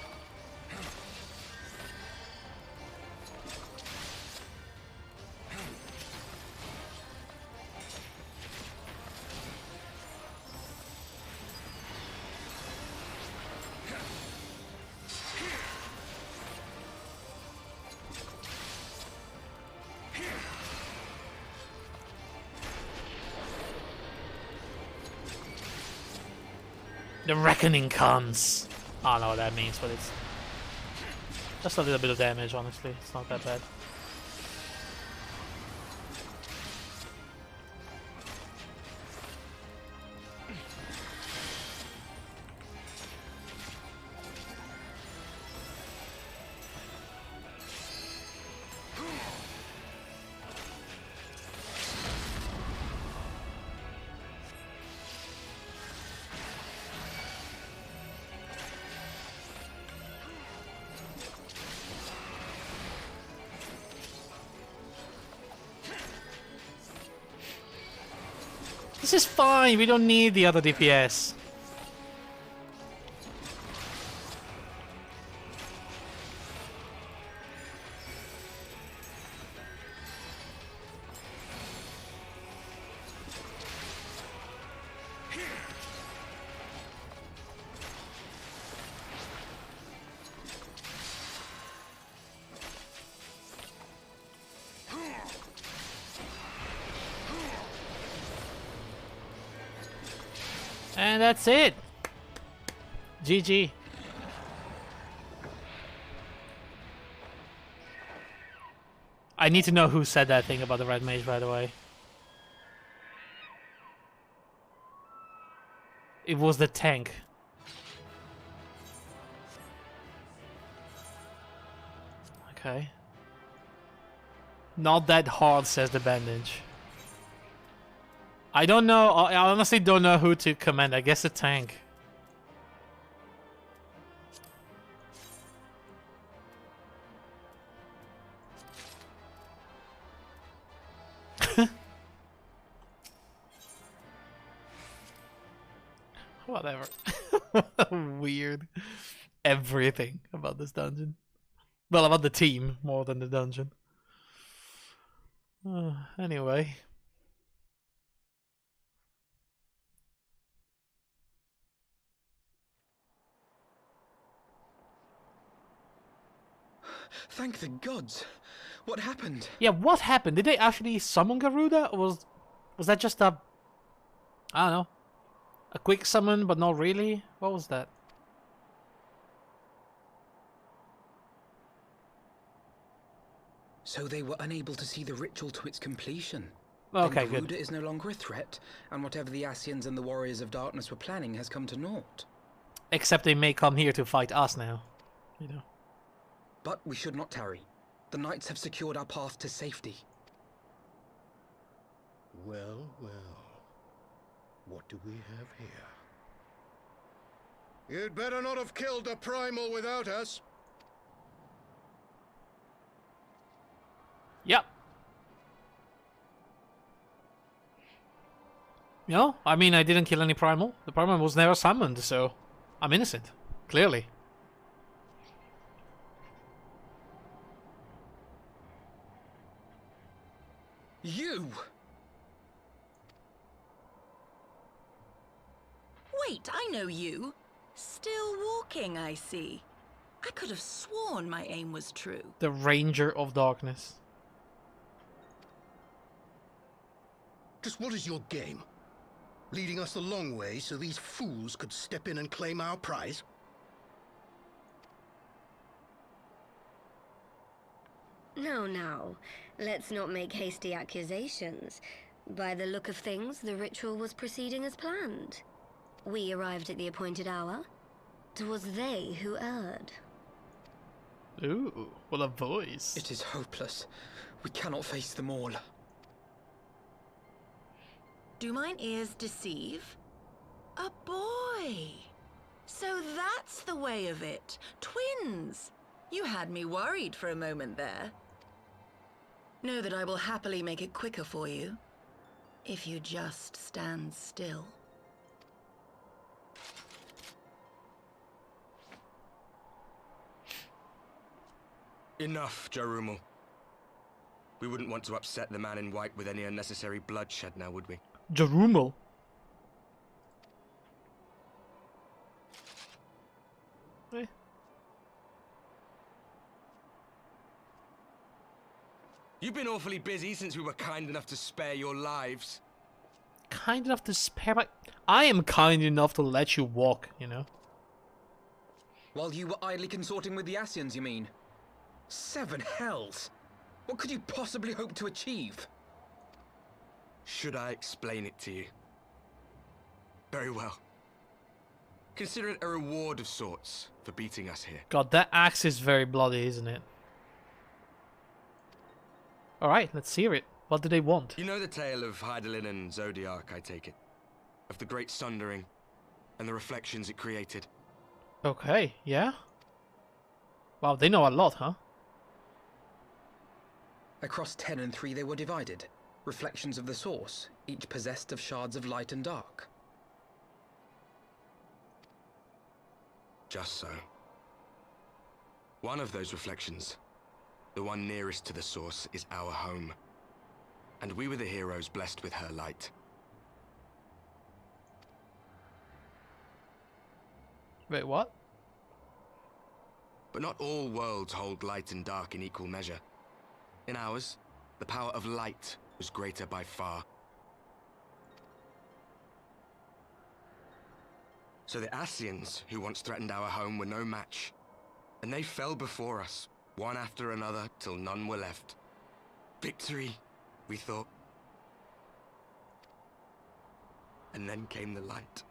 The reckoning comes. I don't know what that means, but it's just a little bit of damage, honestly. It's not that bad. This is fine, we don't need the other DPS. And that's it. GG. I need to know who said that thing about the red mage, by the way. It was the tank. Okay. Not that hard, says the bandage. I don't know. I honestly don't know who to commend. I guess the tank. Whatever. Weird. Everything about this dungeon. Well, about the team more than the dungeon. Anyway. Thank the gods. What happened? Yeah, what happened? Did they actually summon Garuda? Or was that just a... I don't know. A quick summon, but not really? What was that? So they were unable to see the ritual to its completion. Okay, then good. Garuda is no longer a threat, and whatever the Ascians and the Warriors of Darkness were planning has come to naught. Except they may come here to fight us now. You know. But we should not tarry. The knights have secured our path to safety. Well, well. What do we have here? You'd better not have killed the primal without us. Yep. No, I mean, I didn't kill any primal. The primal was never summoned, so I'm innocent. Clearly. You! Wait, I know you. Still walking, I see. I could have sworn my aim was true. The Ranger of Darkness. Just what is your game? Leading us the long way so these fools could step in and claim our prize? No, no. Let's not make hasty accusations. By the look of things, the ritual was proceeding as planned. We arrived at the appointed hour. 'Twas they who erred. Ooh, what a voice. It is hopeless. We cannot face them all. Do mine ears deceive? A boy! So that's the way of it. Twins! You had me worried for a moment there. Know that I will happily make it quicker for you, if you just stand still. Enough, Jarumul. We wouldn't want to upset the man in white with any unnecessary bloodshed now, would we? Jarumul. Eh. You've been awfully busy since we were kind enough to spare your lives. Kind enough to spare my... I am kind enough to let you walk, you know? While you were idly consorting with the Ascians, you mean? 7 hells! What could you possibly hope to achieve? Should I explain it to you? Very well. Consider it a reward of sorts for beating us here. God, that axe is very bloody, isn't it? Alright, let's hear it. What do they want? You know the tale of Hydaelyn and Zodiac, I take it? Of the Great Sundering and the reflections it created. Okay, yeah? Wow, they know a lot, huh? Across 10 and 3 they were divided. Reflections of the source, each possessed of shards of light and dark. Just so. One of those reflections, the one nearest to the source, is our home. And we were the heroes blessed with her light. Wait, what? But not all worlds hold light and dark in equal measure. In ours, the power of light was greater by far. So the Ascians, who once threatened our home, were no match. And they fell before us, one after another, till none were left. Victory, we thought. And then came the light.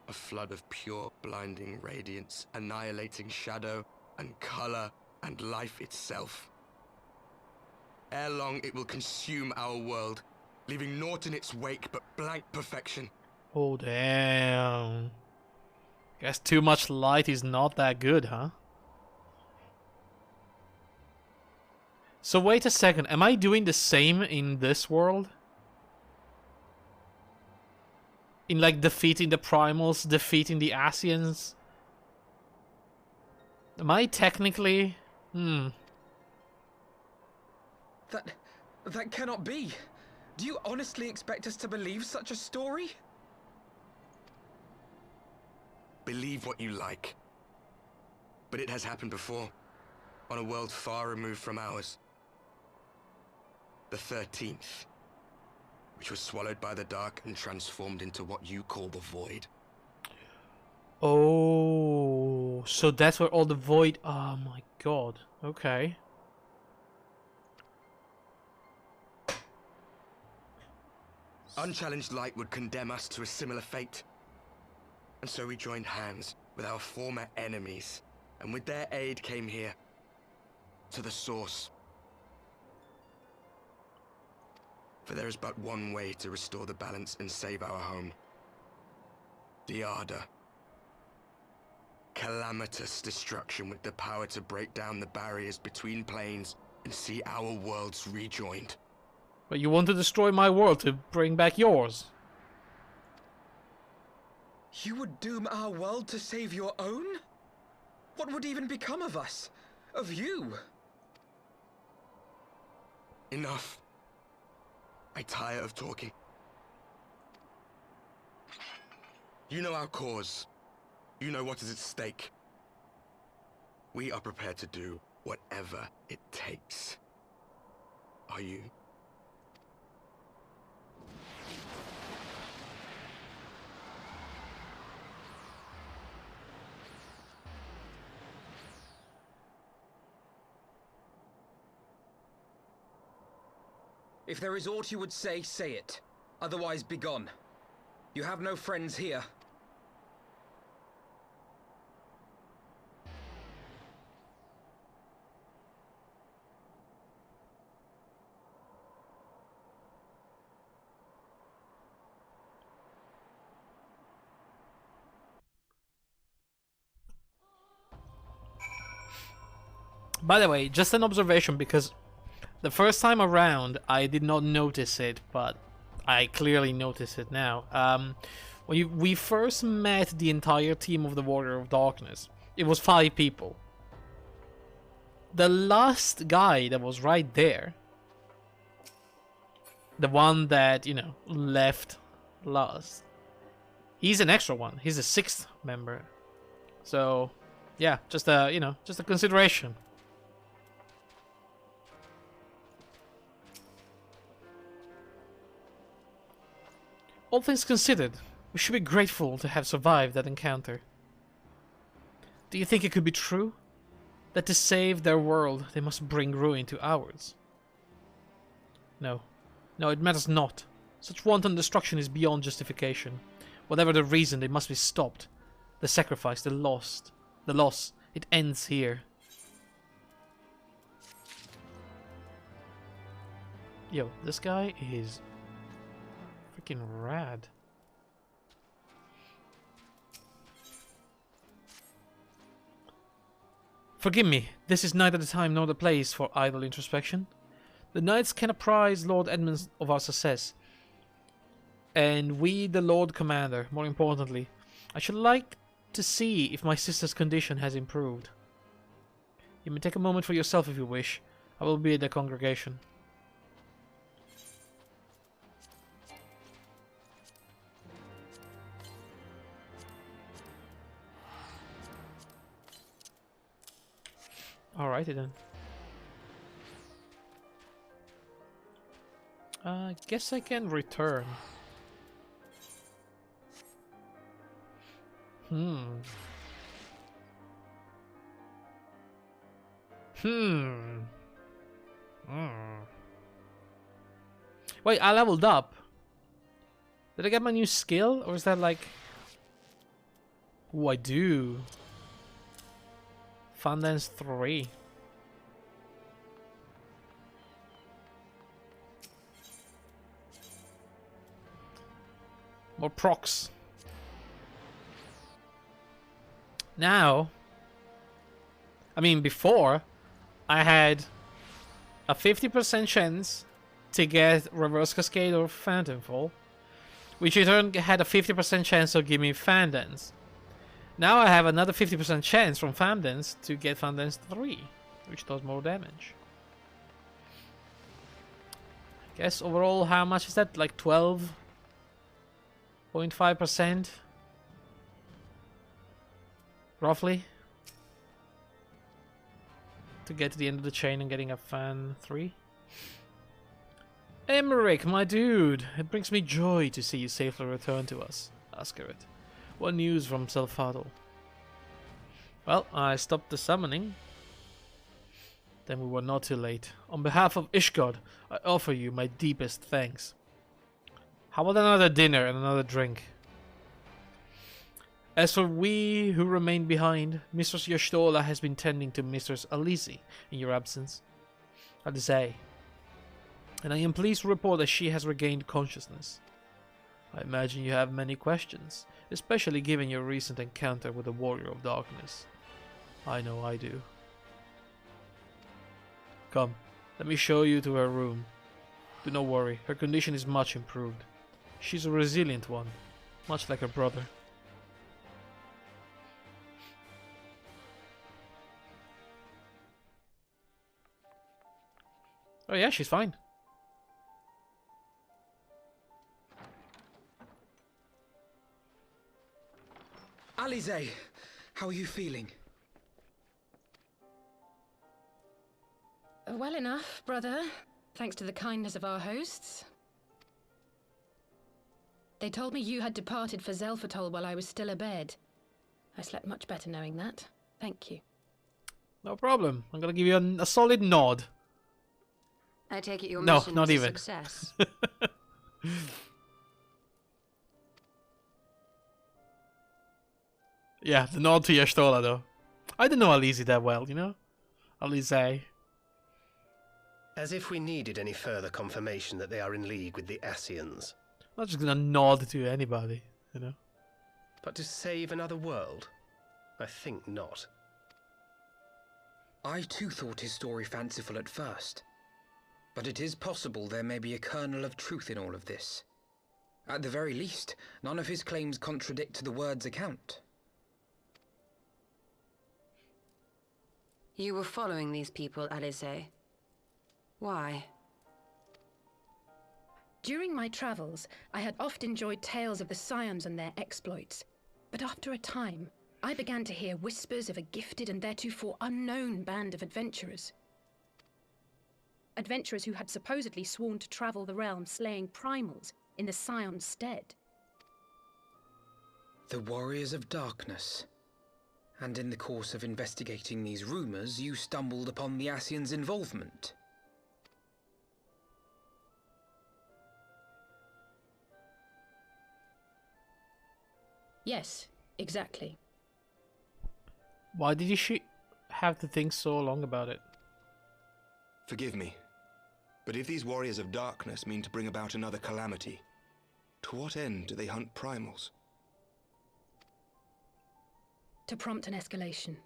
A flood of pure, blinding radiance, annihilating shadow and color and life itself. Ere long, it will consume our world, leaving naught in its wake but blank perfection. Oh, damn. Guess too much light is not that good, huh? So wait a second, am I doing the same in this world? In like defeating the primals, defeating the Ascians? Am I technically... That cannot be. Do you honestly expect us to believe such a story? Believe what you like. But it has happened before, on a world far removed from ours. The 13th, which was swallowed by the dark and transformed into what you call the Void. Oh, so that's where all the void... Oh my god, okay. Unchallenged light would condemn us to a similar fate. And so we joined hands with our former enemies, and with their aid came here, to the source. For there is but one way to restore the balance and save our home. The Ardor. Calamitous destruction with the power to break down the barriers between planes and see our worlds rejoined. But you want to destroy my world to bring back yours. You would doom our world to save your own? What would even become of us? Of you? Enough. I tire of talking. You know our cause. You know what is at stake. We are prepared to do whatever it takes. Are you? If there is aught you would say, say it. Otherwise, begone. You have no friends here. By the way, just an observation, because the first time around I did not notice it, but I clearly notice it now. When we first met the entire team of the Warrior of Darkness, it was 5 people. The last guy that was right there, the one that, you know, left last, he's an extra one. He's a 6th member. So, yeah, just a, you know, just a consideration. All things considered, we should be grateful to have survived that encounter. Do you think it could be true? That to save their world, they must bring ruin to ours? No. No, it matters not. Such wanton destruction is beyond justification. Whatever the reason, they must be stopped. The sacrifice, the loss, it ends here. Yo, this guy is freaking rad. Forgive me, this is neither the time nor the place for idle introspection. The knights can apprise Lord Edmund of our success, and we the Lord Commander, more importantly. I should like to see if my sister's condition has improved. You may take a moment for yourself if you wish. I will be at the congregation. Alrighty then. I guess I can return. Wait, I leveled up. Did I get my new skill? Or is that like... Ooh, I do. Fun Dance 3. More procs. Now, I mean, before, I had a 50% chance to get Reverse Cascade or Phantom Fall, which in turn had a 50% chance to give me Fan Dance. Now I have another 50% chance from Fan Dance to get Fan Dance 3, which does more damage. I guess overall, how much is that? Like 12.5%? Roughly? To get to the end of the chain and getting a Fan 3? Emmerich, my dude! It brings me joy to see you safely return to us, Ascaret. What news from Selfadal? Well, I stopped the summoning. Then we were not too late. On behalf of Ishgard, I offer you my deepest thanks. How about another dinner and another drink? As for we who remained behind, Mistress Yashtola has been tending to Mistress Alisi in your absence. Alizé. And I am pleased to report that she has regained consciousness. I imagine you have many questions, especially given your recent encounter with the Warrior of Darkness. I know I do. Come, let me show you to her room. Do not worry, her condition is much improved. She's a resilient one, much like her brother. Oh yeah, she's fine. Alizé, how are you feeling? Well enough, brother. Thanks to the kindness of our hosts. They told me you had departed for Zelfatol while I was still abed. I slept much better knowing that. Thank you. No problem. I'm gonna give you a solid nod. I take it your No, mission not was a even. success. Yeah, the nod to Y'shtola, though. I don't know Alizi that well, you know? Alize. As if we needed any further confirmation that they are in league with the Ascians. Not just gonna nod to anybody, you know? But to save another world? I think not. I too thought his story fanciful at first. But it is possible there may be a kernel of truth in all of this. At the very least, none of his claims contradict the word's account. You were following these people, Alize. Why? During my travels, I had oft enjoyed tales of the Scions and their exploits. But after a time, I began to hear whispers of a gifted and theretofore unknown band of adventurers. Adventurers who had supposedly sworn to travel the realm slaying primals in the Scion's stead. The Warriors of Darkness. And in the course of investigating these rumors, you stumbled upon the Ascians' involvement. Yes, exactly. Why did you have to think so long about it? Forgive me, but if these Warriors of Darkness mean to bring about another calamity, to what end do they hunt primals? To prompt an escalation.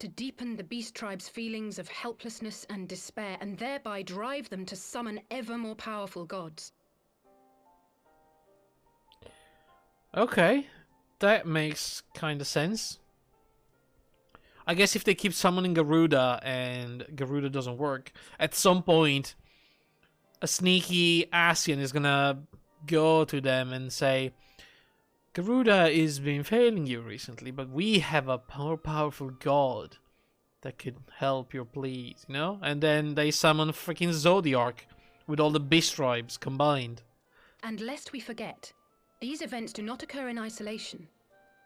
To deepen the beast tribe's feelings of helplessness and despair, and thereby drive them to summon ever more powerful gods. Okay, that makes kind of sense. I guess if they keep summoning Garuda and Garuda doesn't work, at some point a sneaky Ascian is gonna go to them and say, Garuda has been failing you recently, but we have a more powerful god that could help your pleas, you know? And then they summon freaking Zodiark with all the beast tribes combined. And lest we forget, these events do not occur in isolation.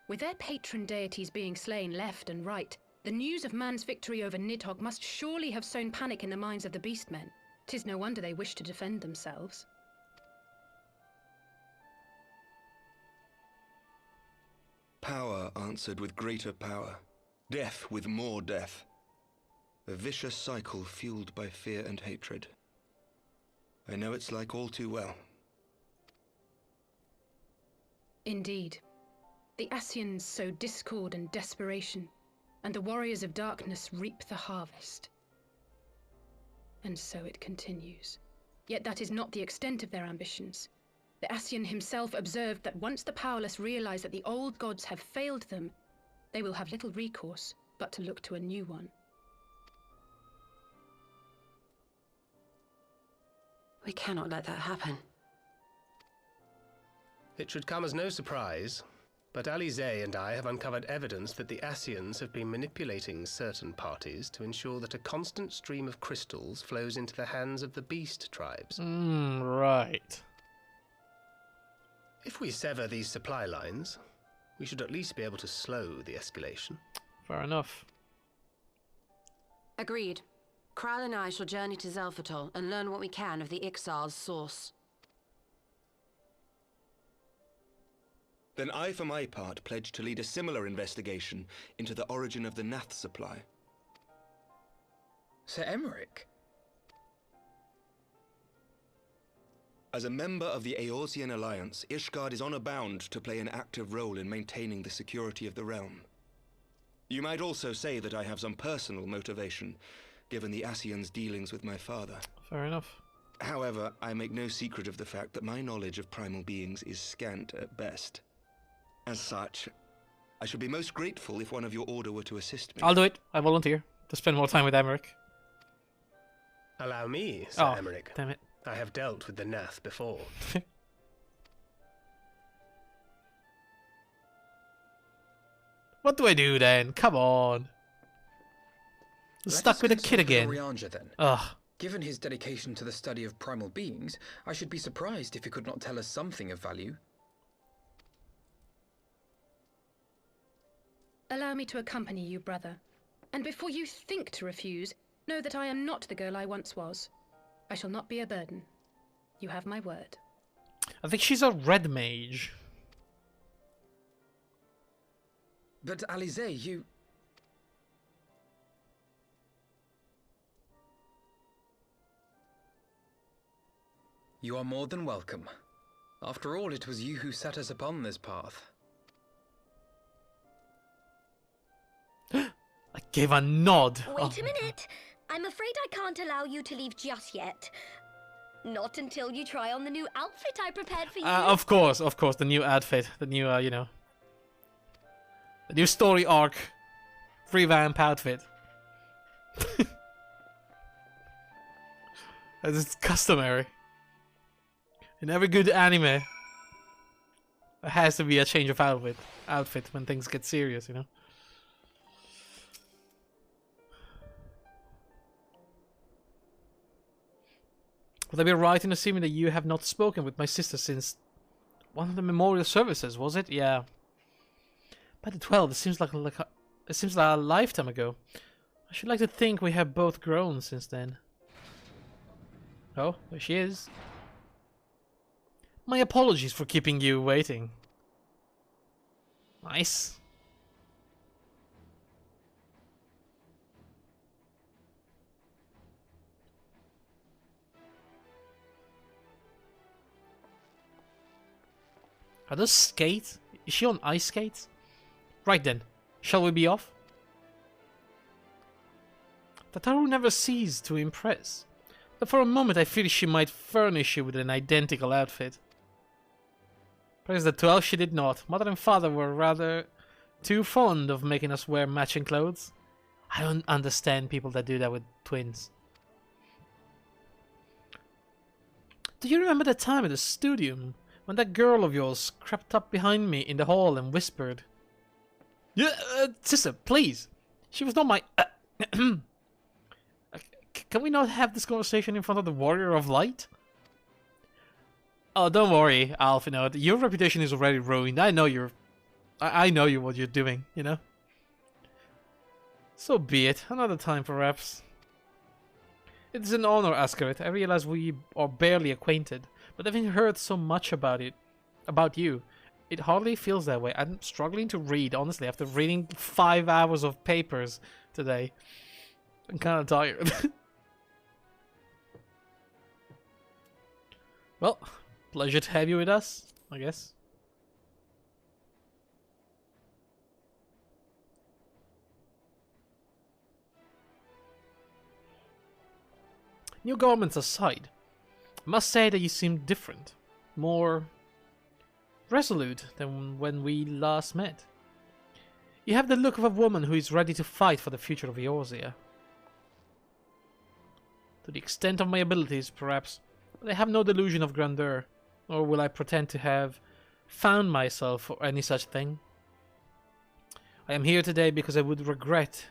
With their patron deities being slain left and right, the news of man's victory over Nidhogg must surely have sown panic in the minds of the beastmen. 'Tis no wonder they wish to defend themselves. Power answered with greater power, death with more death. A vicious cycle fueled by fear and hatred. I know it's like all too well. Indeed. The Ascians sow discord and desperation, and the Warriors of Darkness reap the harvest. And so it continues. Yet that is not the extent of their ambitions. The Ascian himself observed that once the powerless realize that the old gods have failed them, they will have little recourse but to look to a new one. We cannot let that happen. It should come as no surprise, but Alize and I have uncovered evidence that the Ascians have been manipulating certain parties to ensure that a constant stream of crystals flows into the hands of the beast tribes. Right. If we sever these supply lines, we should at least be able to slow the escalation. Fair enough. Agreed. Kral and I shall journey to Zelfatol and learn what we can of the XIV's source. Then I, for my part, pledge to lead a similar investigation into the origin of the Nath supply. Sir Emmerich? As a member of the Eorzean Alliance, Ishgard is honor-bound to play an active role in maintaining the security of the realm. You might also say that I have some personal motivation, given the Ascians' dealings with my father. Fair enough. However, I make no secret of the fact that my knowledge of primal beings is scant at best. As such, I should be most grateful if one of your order were to assist me. I'll do it. I volunteer to spend more time with Emmerich. Allow me, Sir Emmerich. Damn it. I have dealt with the Nath before. What do I do then? Come on. Stuck with a kid again. Urianger, then. Ugh. Given his dedication to the study of primal beings, I should be surprised if he could not tell us something of value. Allow me to accompany you, brother. And before you think to refuse, know that I am not the girl I once was. I shall not be a burden. You have my word. I think she's a red mage. But Alize, you... You are more than welcome. After all, it was you who set us upon this path. I gave a nod. Wait a minute. I'm afraid I can't allow you to leave just yet. Not until you try on the new outfit I prepared for you. Of course, the new outfit, the new, you know, the new story arc, revamp outfit. As is customary in every good anime. There has to be a change of outfit when things get serious, you know. Would I be right in assuming that you have not spoken with my sister since one of the memorial services, was it? Yeah. By the 12, it seems like a lifetime ago. I should like to think we have both grown since then. Oh, there she is. My apologies for keeping you waiting. Nice. Are those skates? Is she on ice skates? Right then, shall we be off? Tataru never ceased to impress, but for a moment I feared she might furnish you with an identical outfit. Praise the 12, she did not. Mother and father were rather too fond of making us wear matching clothes. I don't understand people that do that with twins. Do you remember that time at the studio when that girl of yours crept up behind me in the hall and whispered, "Yeah, sister, please. She was not my... Can we not have this conversation in front of the Warrior of Light?" Oh, don't worry, Alf, you know, your reputation is already ruined. I know you're... I know what you're doing, you know? So be it. Another time, perhaps. It is an honor, Ascarit. I realize we are barely acquainted, but having heard so much about you, it hardly feels that way. I'm struggling to read, honestly, after reading 5 hours of papers today. I'm kind of tired. Well, pleasure to have you with us, I guess. New garments aside, I must say that you seem different, more resolute than when we last met. You have the look of a woman who is ready to fight for the future of Eorzea. To the extent of my abilities, perhaps, but I have no delusion of grandeur, nor will I pretend to have found myself or any such thing. I am here today because I would regret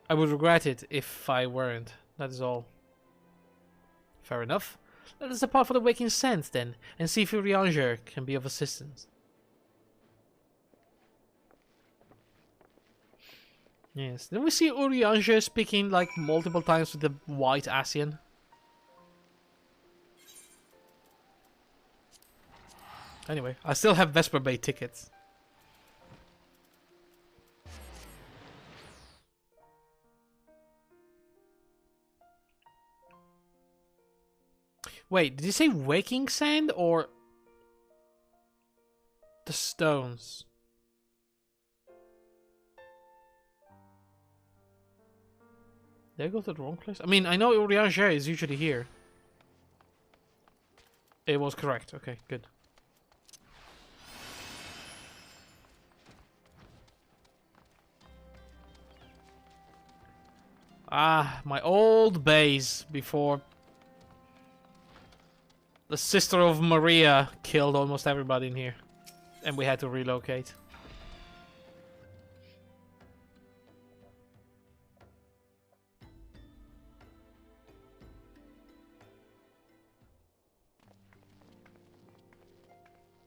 it if I weren't, that is all. Fair enough. Let us depart for the Waking Sands then, and see if Urianger can be of assistance. Yes, didn't we see Urianger speaking like multiple times with the white Ascian? Anyway, I still have Vesper Bay tickets. Wait, did you say Waking Sand or the stones? Did I go to the wrong place? I mean, I know Urianger is usually here. It was correct. Okay, good. Ah, my old base before the sister of Maria killed almost everybody in here. And we had to relocate.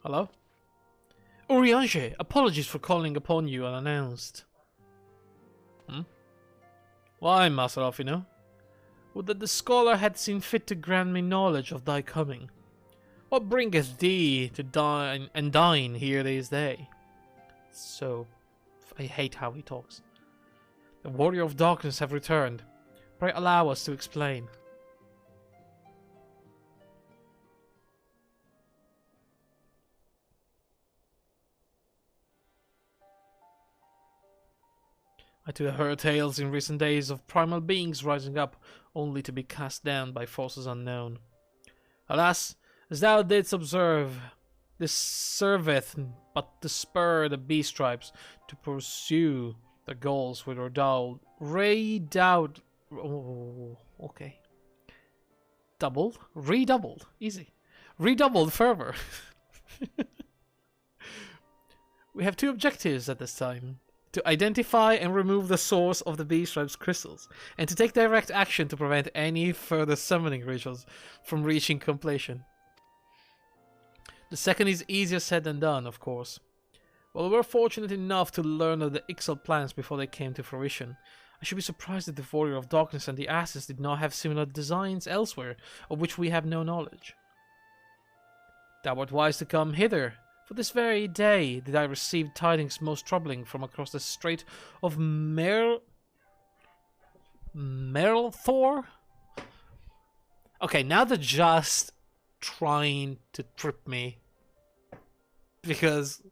Hello? Urianger, apologies for calling upon you unannounced. Why, Master Alfino? Would that the scholar had seen fit to grant me knowledge of thy coming. What bringeth thee to dine here this day? So, I hate how he talks. The warrior of darkness have returned. Pray allow us to explain. I too have heard tales in recent days of primal beings rising up, only to be cast down by forces unknown. Alas, as thou didst observe, this serveth but to spur the beast tribes to pursue their goals with redoubled fervor. We have two objectives at this time: to identify and remove the source of the beast tribe's crystals, and to take direct action to prevent any further summoning rituals from reaching completion. The second is easier said than done, of course. While we were fortunate enough to learn of the XIV plans before they came to fruition, I should be surprised if the Warrior of Darkness and the Assassins did not have similar designs elsewhere, of which we have no knowledge. Thou wert wise to come hither, for this very day did I receive tidings most troubling from across the Strait of Merlthor? Okay, now they're just trying to trip me. Because...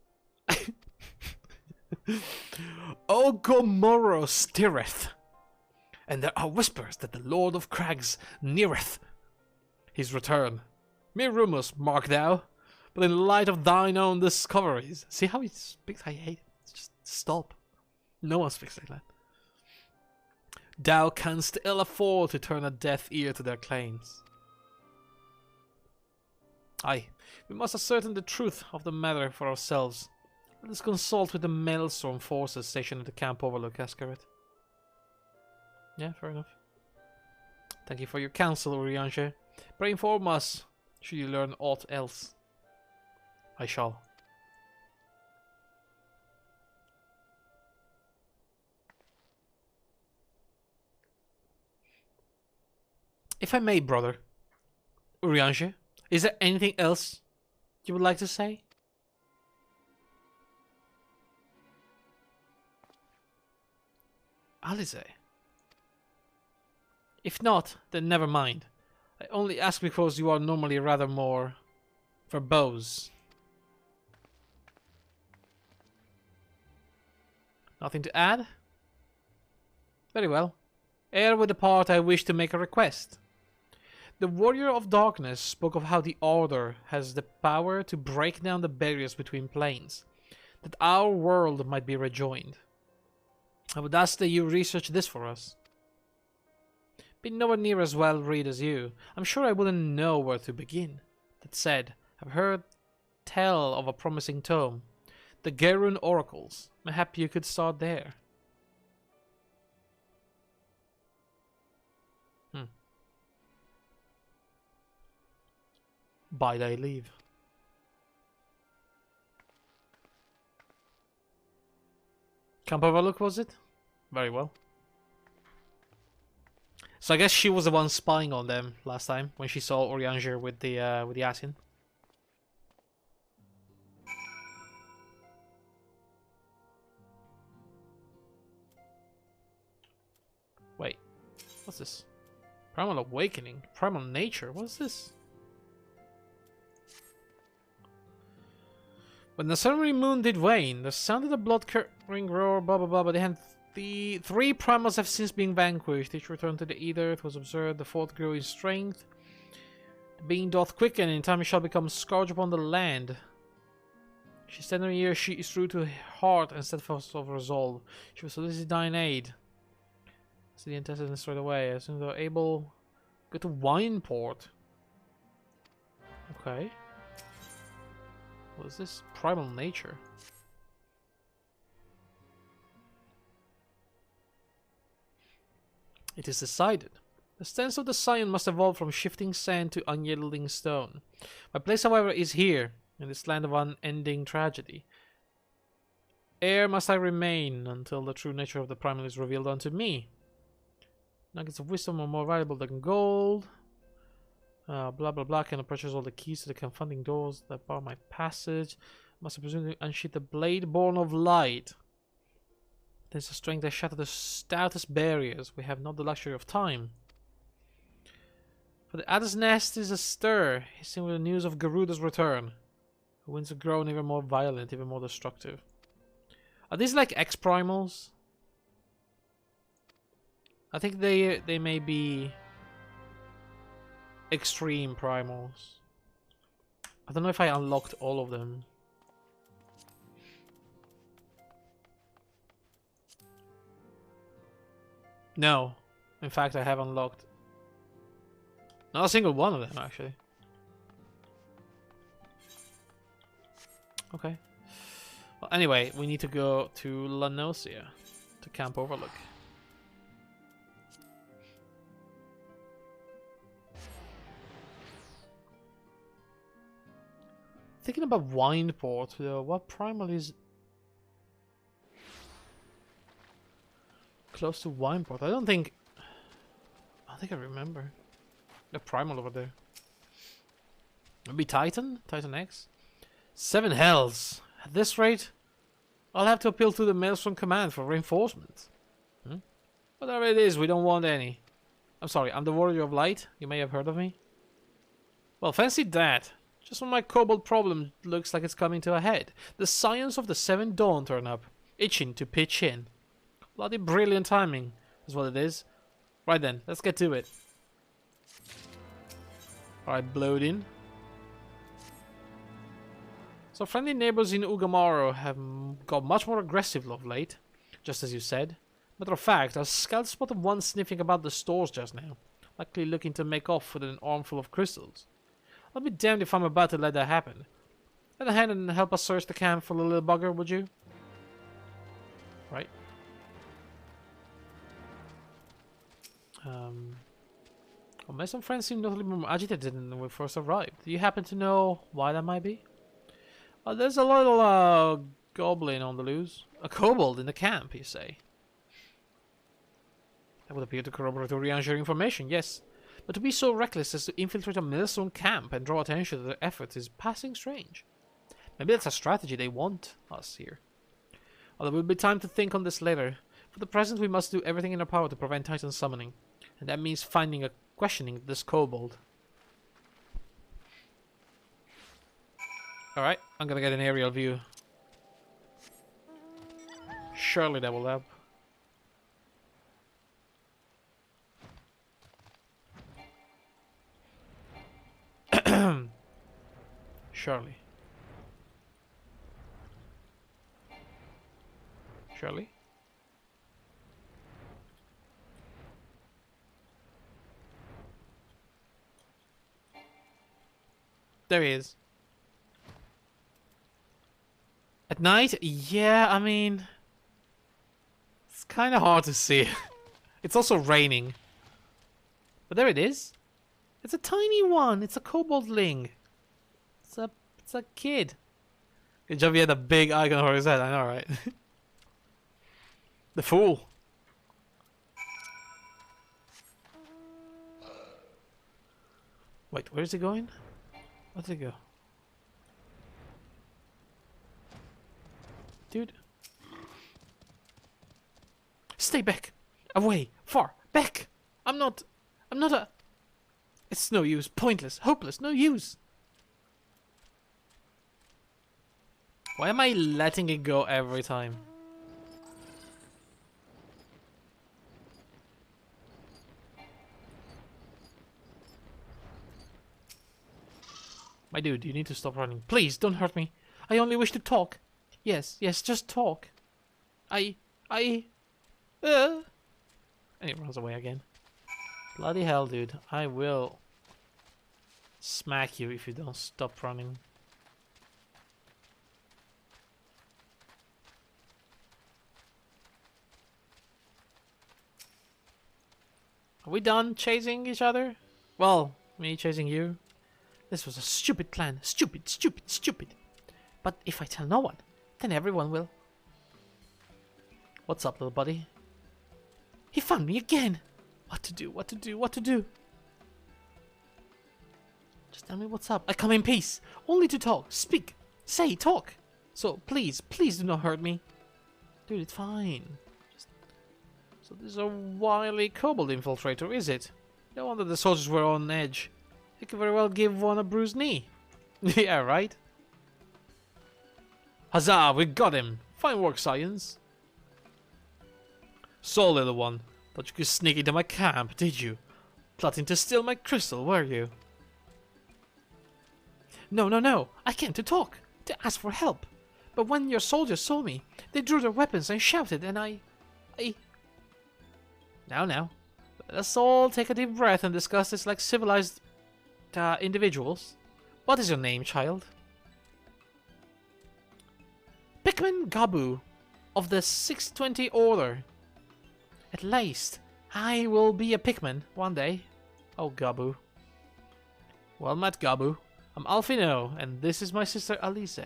Ogomoro stirreth, and there are whispers that the Lord of Crags neareth his return. Mere rumours, mark thou, but in light of thine own discoveries. See how he speaks? I hate it. Just stop. No one speaks like that. Thou canst ill afford to turn a deaf ear to their claims. Aye, we must ascertain the truth of the matter for ourselves. Let us consult with the Maelstrom forces stationed at the camp overlook, Ascaret. Yeah, fair enough. Thank you for your counsel, Urianger. Pray inform us, should you learn aught else. I shall. If I may, brother, Urianger, is there anything else you would like to say? Alize? If not, then never mind. I only ask because you are normally rather more verbose. Nothing to add? Very well. Ere we depart, I wish to make a request. The Warrior of Darkness spoke of how the Order has the power to break down the barriers between planes, that our world might be rejoined. I would ask that you research this for us. Being nowhere near as well read as you, I'm sure I wouldn't know where to begin. That said, I've heard tell of a promising tome, the Gerun Oracles. Mayhap you could start there. By thy leave. Camp Overlook, was it? Very well. So I guess she was the one spying on them last time when she saw Urianger with the Asien. Wait, what's this? Primal Awakening, Primal Nature. What's this? When the summery moon did wane, the sound of the blood-curdling roar, blah blah blah, but the three primals have since been vanquished. Each returned to the Ether. It was observed the fourth grew in strength. The being doth quicken, and in time it shall become scourge upon the land. She standing here, she is true to heart and steadfast of resolve. She will solicit thine aid. See the intestines straight away. As soon as they're able, go to Wineport. Okay. What is this? Primal Nature. It is decided. The stance of the Scion must evolve from shifting sand to unyielding stone. My place, however, is here. in this land of unending tragedy. Ere must I remain until the true nature of the primal is revealed unto me. Nuggets of wisdom are more valuable than gold. Blah blah blah. Can I purchase all the keys to the confounding doors that bar my passage? Must I presumably unsheath the blade born of light. There's a strength that shatters the stoutest barriers. We have not the luxury of time. For the adder's nest is astir, hissing with the news of Garuda's return. The winds have grown even more violent, even more destructive. Are these like X-primals? I think they may be extreme primals. I don't know if I unlocked all of them. No. In fact, I have unlocked not a single one of them, actually. Okay. Well, anyway, we need to go to Lanosia to Camp Overlook. Thinking about Wineport, though, what primal is close to Wineport? I don't think I remember the primal over there. Maybe Titan? Titan X? 7 hells. At this rate, I'll have to appeal to the Maelstrom Command for reinforcements. Whatever it is, we don't want any. I'm sorry, I'm the Warrior of Light. You may have heard of me. Well, fancy that. Just when my kobold problem looks like it's coming to a head, the Scions of the Seven Dawn turn up, itching to pitch in. Bloody brilliant timing is what it is. Right then, let's get to it. Alright, Blodin. So friendly neighbors in Ugamaro have got much more aggressive of late, just as you said. Matter of fact, I spotted one sniffing about the stores just now, likely looking to make off with an armful of crystals. I'll be damned if I'm about to let that happen. Lend a hand and help us search the camp for the little bugger, would you? Right. Well, my some friends seem notably more agitated than when we first arrived. Do you happen to know why that might be? There's a little goblin on the loose. A kobold in the camp, you say? That would appear to corroborate your information, yes. But to be so reckless as to infiltrate a Maelstrom camp and draw attention to their efforts is passing strange. Maybe that's a strategy they want us here. Well, there will be time to think on this later. For the present, we must do everything in our power to prevent Titan summoning. And that means finding a questioning this kobold. Alright, I'm gonna get an aerial view. Surely that will help. Surely. Surely. There he is. At night? Yeah, I mean... It's kind of hard to see. It's also raining. But there it is. It's a tiny one. It's a koboldling. It's a kid. Good job he had a big icon for his head. I know, right? The fool. Wait, where is he going? Where did he go? Dude. Stay back. Away. Far. Back. I'm not a... It's no use. Pointless. Hopeless. No use. Why am I letting it go every time? My dude, you need to stop running. Please, don't hurt me. I only wish to talk. Yes, just talk. And he runs away again. Bloody hell, dude. I will smack you if you don't stop running. Are we done chasing each other? Well, me chasing you. This was a stupid plan. Stupid, stupid, stupid. But if I tell no one, then everyone will. What's up, little buddy? He found me again! What to do, what to do, what to do? Just tell me what's up. I come in peace. Only to talk. Speak. Say, talk. So, please, please do not hurt me. Dude, it's fine. So this is a wily kobold infiltrator, is it? No wonder the soldiers were on edge. They could very well give one a bruised knee. Yeah, right? Huzzah, we got him! Fine work, science. So, little one, thought you could sneak into my camp, did you? Plotting to steal my crystal, were you? No, no, no, I came to talk, to ask for help. But when your soldiers saw me, they drew their weapons and shouted, and I... Now, let us all take a deep breath and discuss this like civilized individuals. What is your name, child? Pikmin Gabu, of the 620 Order. At least, I will be a Pikmin one day. Oh, Gabu. Well met, Gabu. I'm Alfino, and this is my sister Alice.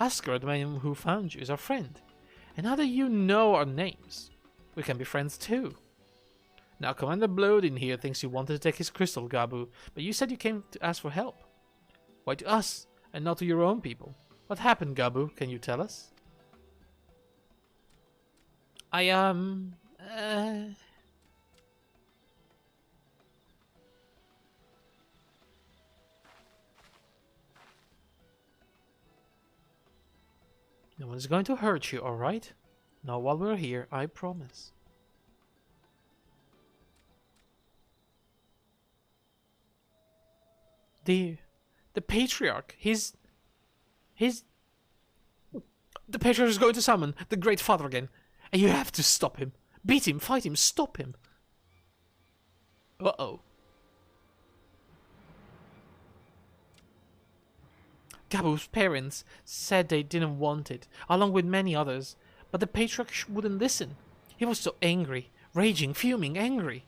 Ask her, the man who found you, is our friend. And now that you know our names, we can be friends too. Now, Commander Blood in here thinks you wanted to take his crystal, Gabu, but you said you came to ask for help. Why to us, and not to your own people? What happened, Gabu? Can you tell us? No one's going to hurt you, alright? Not while we're here, I promise. The Patriarch, the Patriarch is going to summon the Great Father again, and you have to stop him. Beat him, fight him, stop him. Uh-oh. Gabu's parents said they didn't want it, along with many others, but the Patriarch wouldn't listen. He was so angry, raging, fuming, angry.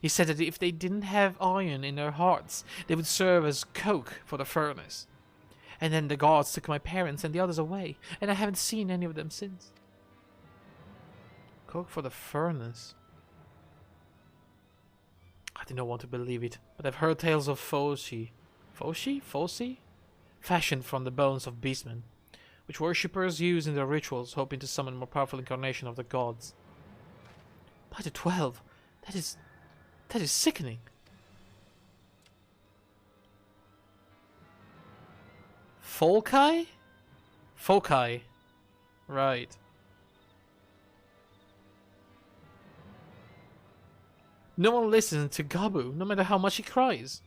He said that if they didn't have iron in their hearts, they would serve as coke for the furnace. And then the gods took my parents and the others away, and I haven't seen any of them since. Coke for the furnace? I did not want to believe it, but I've heard tales of Foshi, fashioned from the bones of beastmen, which worshippers use in their rituals, hoping to summon a more powerful incarnation of the gods. By the 12, that is sickening. Foci? Foci. Right. No one listens to Gabu, no matter how much he cries.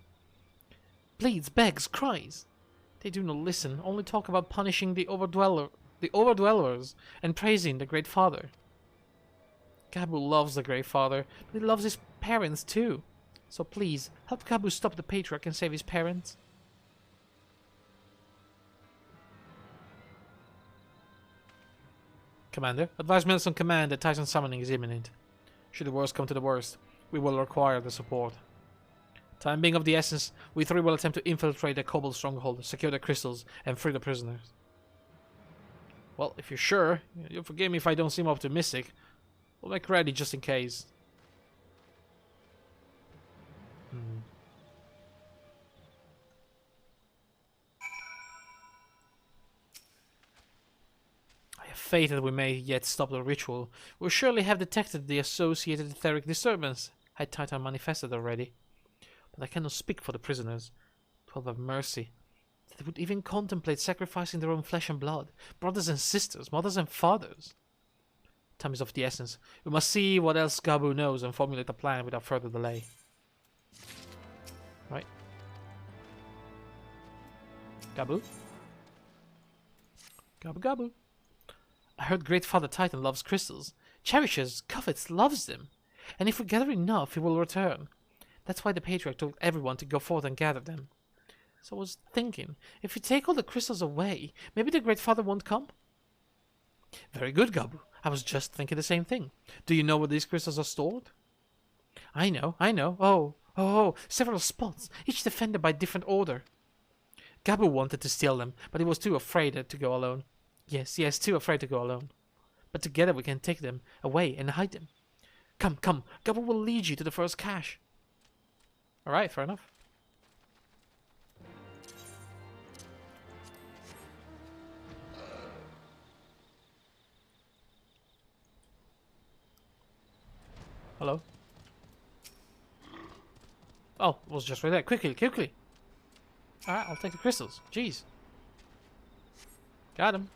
Bleeds, begs, cries. They do not listen, only talk about punishing the overdwellers and praising the Great Father. Gabu loves the Great Father, but he loves his parents too. So please, help Gabu stop the Patriarch and save his parents. Commander, advise Mills on command that Titan summoning is imminent. Should the worst come to the worst, we will require the support. Time being of the essence, we three will attempt to infiltrate the kobold stronghold, secure the crystals, and free the prisoners. Well, if you're sure, you'll forgive me if I don't seem optimistic. We'll make ready just in case. I have faith that we may yet stop the ritual. We'll surely have detected the associated etheric disturbance, had Titan manifested already. But I cannot speak for the prisoners. 12 have mercy. They would even contemplate sacrificing their own flesh and blood, brothers and sisters, mothers and fathers. Time is of the essence. We must see what else Gabu knows and formulate a plan without further delay. Right. Gabu? Gabu Gabu. I heard Great Father Titan loves crystals. Cherishes, covets, loves them. And if we gather enough, he will return. That's why the Patriarch told everyone to go forth and gather them. So I was thinking, if we take all the crystals away, maybe the Great Father won't come? Very good, Gabu. I was just thinking the same thing. Do you know where these crystals are stored? I know. Oh, several spots, each defended by different order. Gabu wanted to steal them, but he was too afraid to go alone. Yes, too afraid to go alone. But together we can take them away and hide them. Come, Gabu will lead you to the first cache. Alright, fair enough. Hello? Oh, it was just right there. Quickly! Alright, I'll take the crystals. Jeez. Got him.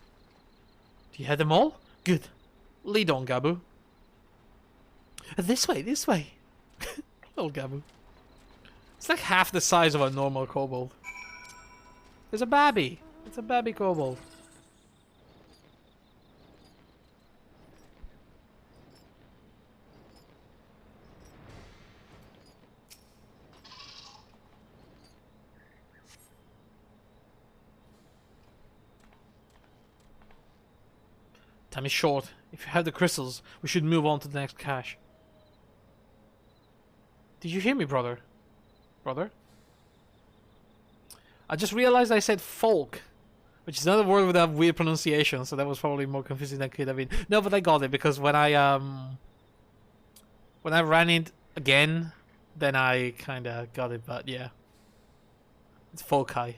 Do you have them all? Good. Lead on, Gabu. This way! Little Gabu. It's like half the size of a normal kobold. There's a babby! It's a babby kobold. Time is short. If you have the crystals, we should move on to the next cache. Did you hear me, brother? Brother? I just realized I said folk, which is another word with a weird pronunciation, so that was probably more confusing than it could have been. No, but I got it, because when I ran it again, then I kinda got it, but yeah. It's folkai.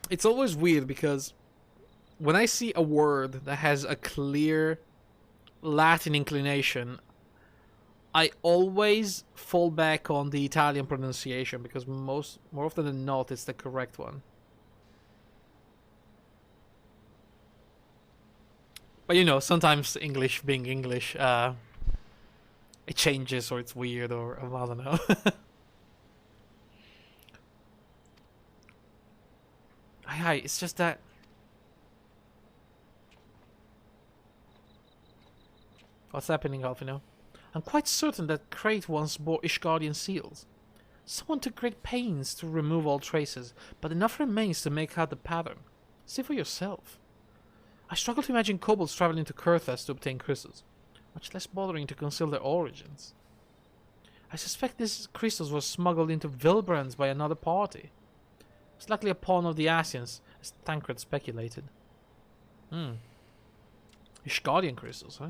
It's always weird because when I see a word that has a clear Latin inclination, I always fall back on the Italian pronunciation because more often than not it's the correct one. But you know, sometimes English being English, it changes or it's weird or I don't know. Hi, it's just that... What's happening, Alfino? I'm quite certain that Crate once bore Ishgardian seals. Someone took great pains to remove all traces, but enough remains to make out the pattern. See for yourself. I struggle to imagine kobolds traveling to Kurthas to obtain crystals, much less bothering to conceal their origins. I suspect these crystals were smuggled into Vilbrands by another party. It's likely a pawn of the Asians, as Tancred speculated. Ishgardian crystals, huh?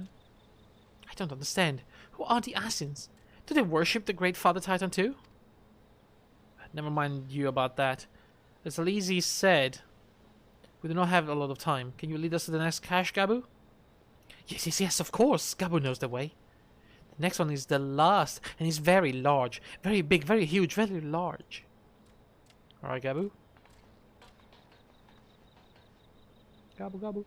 I don't understand. Who are the Asians? Do they worship the Great Father Titan too? Never mind you about that. As Alizi said, we do not have a lot of time. Can you lead us to the next cache, Gabu? Yes, of course. Gabu knows the way. The next one is the last, and it's very large. Very big, very huge, very large. Alright, Gabu. Gabu.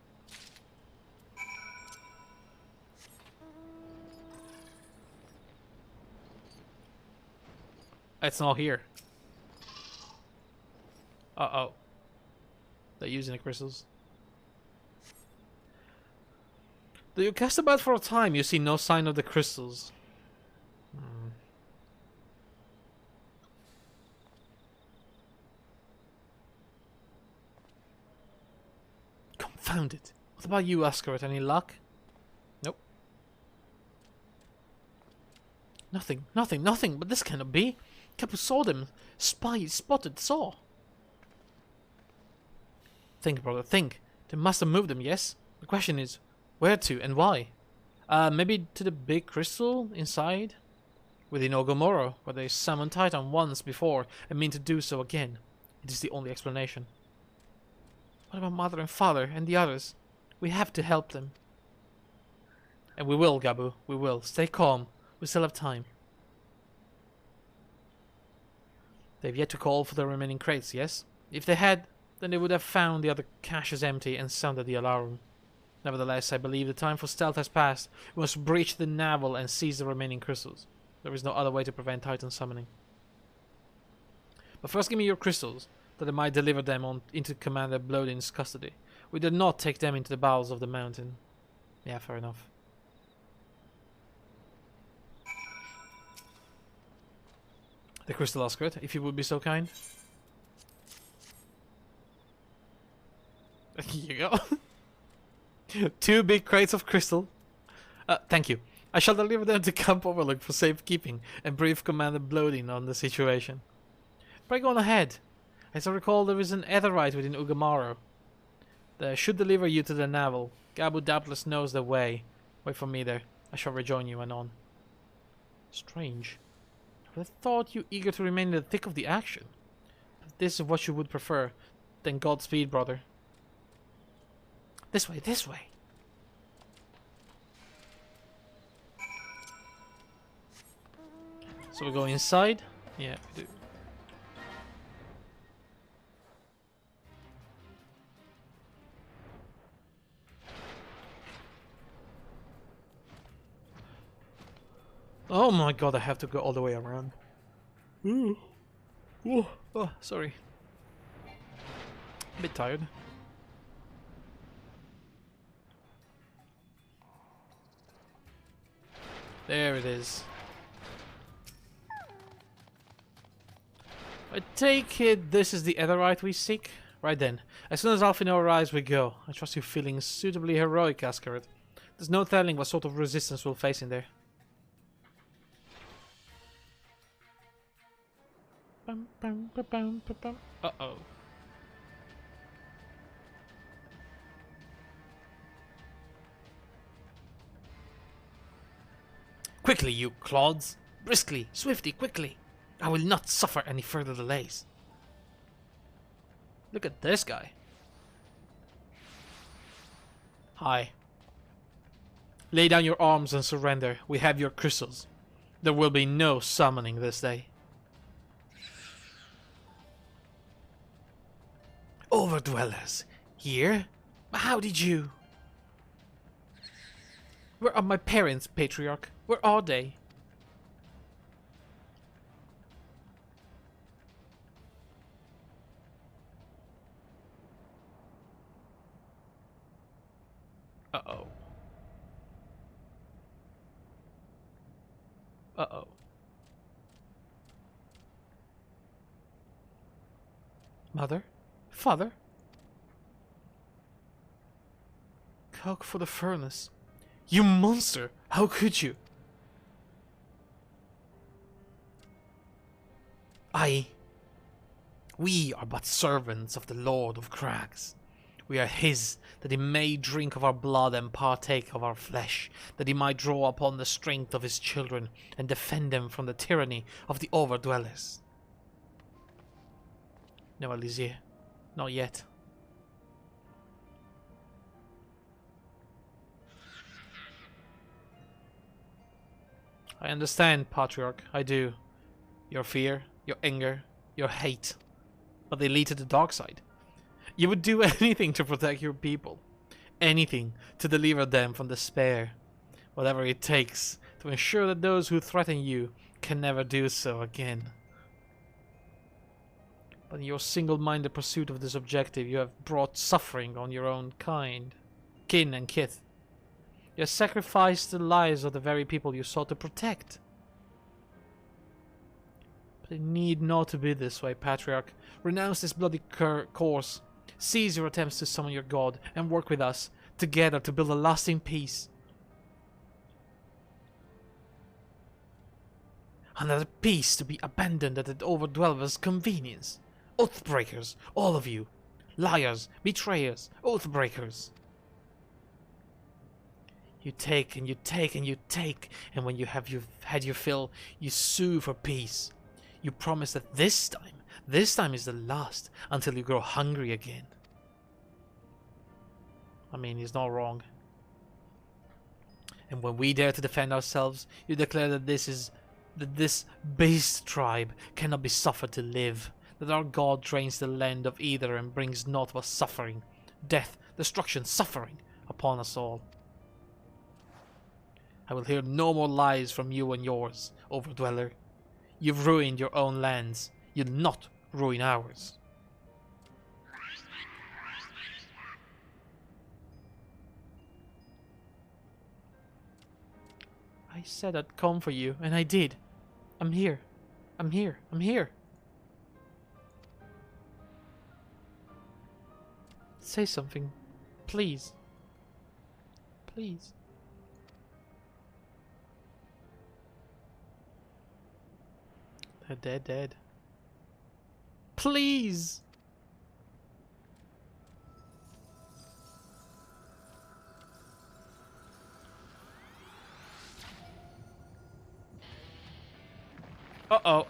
It's not here. Uh-oh. They're using the crystals. Though you cast about for a time, you see no sign of the crystals. Confound it. What about you, Ascaret? Any luck? Nope. Nothing, but this cannot be. Capu saw them. Spotted, saw. Think, brother, think. They must have moved them, yes? The question is, where to and why? Maybe to the big crystal inside? Within Ogomoro, where they summoned Titan once before and mean to do so again. It is the only explanation. What about Mother and Father and the others? We have to help them. And we will, Gabu. We will. Stay calm. We still have time. They've yet to call for the remaining crates, yes? If they had, then they would have found the other caches empty and sounded the alarm. Nevertheless, I believe the time for stealth has passed. We must breach the navel and seize the remaining crystals. There is no other way to prevent Titan summoning. But first give me your crystals, that I might deliver them on into Commander Blodin's custody. We did not take them into the bowels of the mountain. Yeah, fair enough. The crystal Ascaret, if you would be so kind. Here you go. 2 big crates of crystal. Thank you. I shall deliver them to Camp Overlook for safekeeping and brief Commander Bloating on the situation. Pray go on ahead. As I recall, there is an Etherite within Ugamaro. They should deliver you to the navel. Gabu doubtless knows the way. Wait for me there. I shall rejoin you anon. Strange. I would have thought you eager to remain in the thick of the action. If this is what you would prefer, then Godspeed, brother. This way, this way. So we go inside? Yeah, we do. Oh my god, I have to go all the way around. Ooh. Ooh. Oh, sorry. A bit tired. There it is. I take it this is the Etherite we seek? Right then. As soon as Alphino arrives, we go. I trust you feeling suitably heroic, Ascarid. There's no telling what sort of resistance we'll face in there. Uh-oh. Quickly, you clods! Briskly, swiftly, quickly! I will not suffer any further delays. Look at this guy. Hi. Lay down your arms and surrender. We have your crystals. There will be no summoning this day. Overdwellers. Here? How did you? Where are my parents, Patriarch? Where are they? Uh-oh. Uh-oh. Mother? Father? Coke for the furnace. You monster! How could you? We are but servants of the Lord of Crags. We are his, that he may drink of our blood and partake of our flesh, that he might draw upon the strength of his children and defend them from the tyranny of the overdwellers. No, Alizir, not yet. I understand, Patriarch, I do. Your fear, your anger, your hate. But they lead to the dark side. You would do anything to protect your people. Anything to deliver them from despair. Whatever it takes to ensure that those who threaten you can never do so again. But in your single-minded pursuit of this objective, you have brought suffering on your own kind, kin and kith. You have sacrificed the lives of the very people you sought to protect. But it need not to be this way, Patriarch. Renounce this bloody course. Cease your attempts to summon your god, and work with us, together to build a lasting peace. And that peace to be abandoned at the overdwellers' convenience. Oathbreakers, all of you. Liars, betrayers, oathbreakers. You take and you take and you take, and when you have had your fill, you sue for peace. You promise that this time is the last, until you grow hungry again. I mean, he's not wrong. And when we dare to defend ourselves, you declare that this beast tribe cannot be suffered to live, that our God drains the land of either and brings naught but suffering, death, destruction, suffering upon us all. I will hear no more lies from you and yours, overdweller. You've ruined your own lands. You'll not ruin ours. I said I'd come for you, and I did. I'm here. I'm here. I'm here. Say something. Please. Please. They're dead. Please! Uh-oh.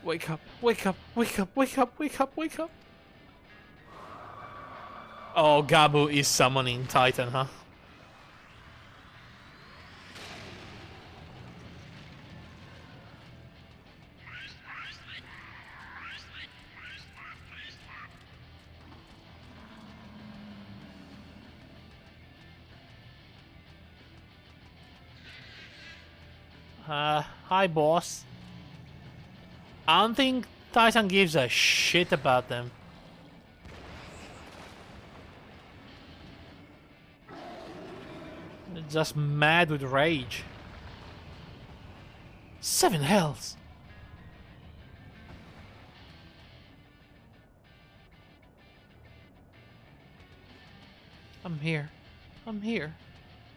Wake up, wake up, wake up, wake up, wake up, wake up. Oh, Gabu is summoning Titan, huh? Hi boss. I don't think Titan gives a shit about them. They're just mad with rage. 7 hells. I'm here. I'm here.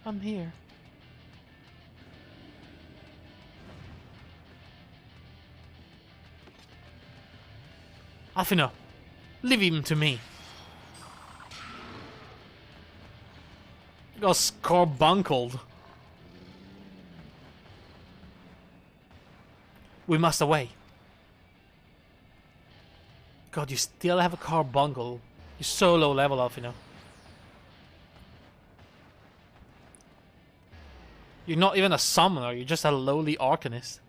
I'm here. Athena, leave him to me. Got scorbunkled. We must away. God, you still have a carbuncle. You're so low level, Athena. You're not even a summoner, you're just a lowly arcanist.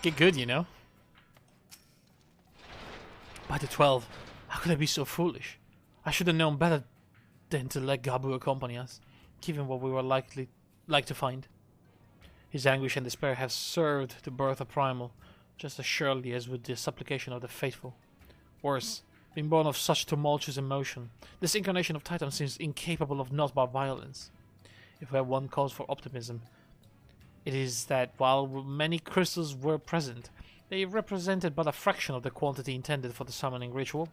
Get good, you know. By the 12, how could I be so foolish? I should have known better than to let Gabu accompany us, given what we were likely to find. His anguish and despair have served to birth a primal, just as surely as with the supplication of the faithful. Worse, being born of such tumultuous emotion, this incarnation of Titan seems incapable of naught but violence. If we have one cause for optimism, it is that while many crystals were present, they represented but a fraction of the quantity intended for the summoning ritual,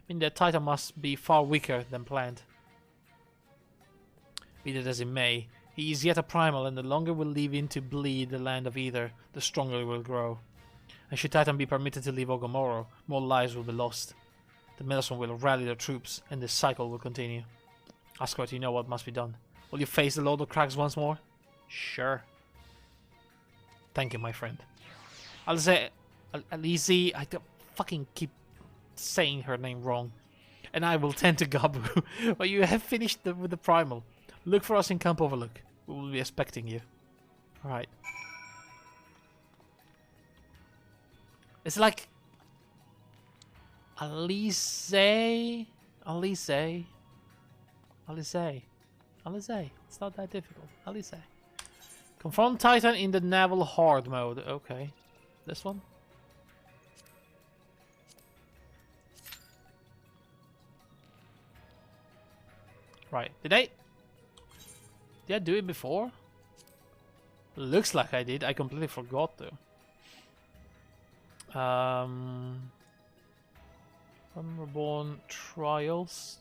meaning that Titan must be far weaker than planned. Be that as it may, he is yet a primal, and the longer we leave him to bleed the land of Ether, the stronger he will grow. And should Titan be permitted to leave Ogomoro, more lives will be lost. The Maelstrom will rally their troops, and this cycle will continue. Asgard, you know what must be done. Will you face the Lord of Crags once more? Sure. Thank you, my friend. I'll say, Alizi, I fucking keep saying her name wrong. And I will tend to Gabu. But you have finished with the primal. Look for us in Camp Overlook. We will be expecting you. Alright. It's like... Alize. It's not that difficult. Alize. Confront Titan in the Naval Horde mode. Okay. This one? Right. Did I do it before? Looks like I did. I completely forgot though. Reborn Trials.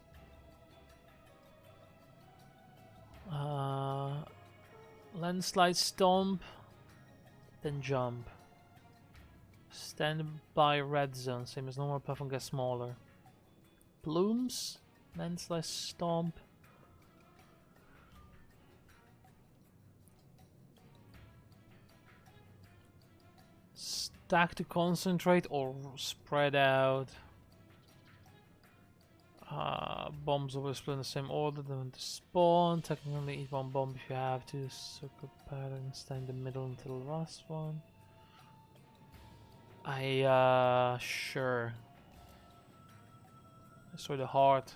Landslide Stomp. Then jump. Stand by red zone. Same as normal, platform gets smaller. Plumes. Landslide Stomp. Stack to concentrate or spread out. Bombs always split in the same order than to spawn. Technically eat one bomb if you have to. Circle pattern, stay in the middle until the last one. Sure. Destroy the heart.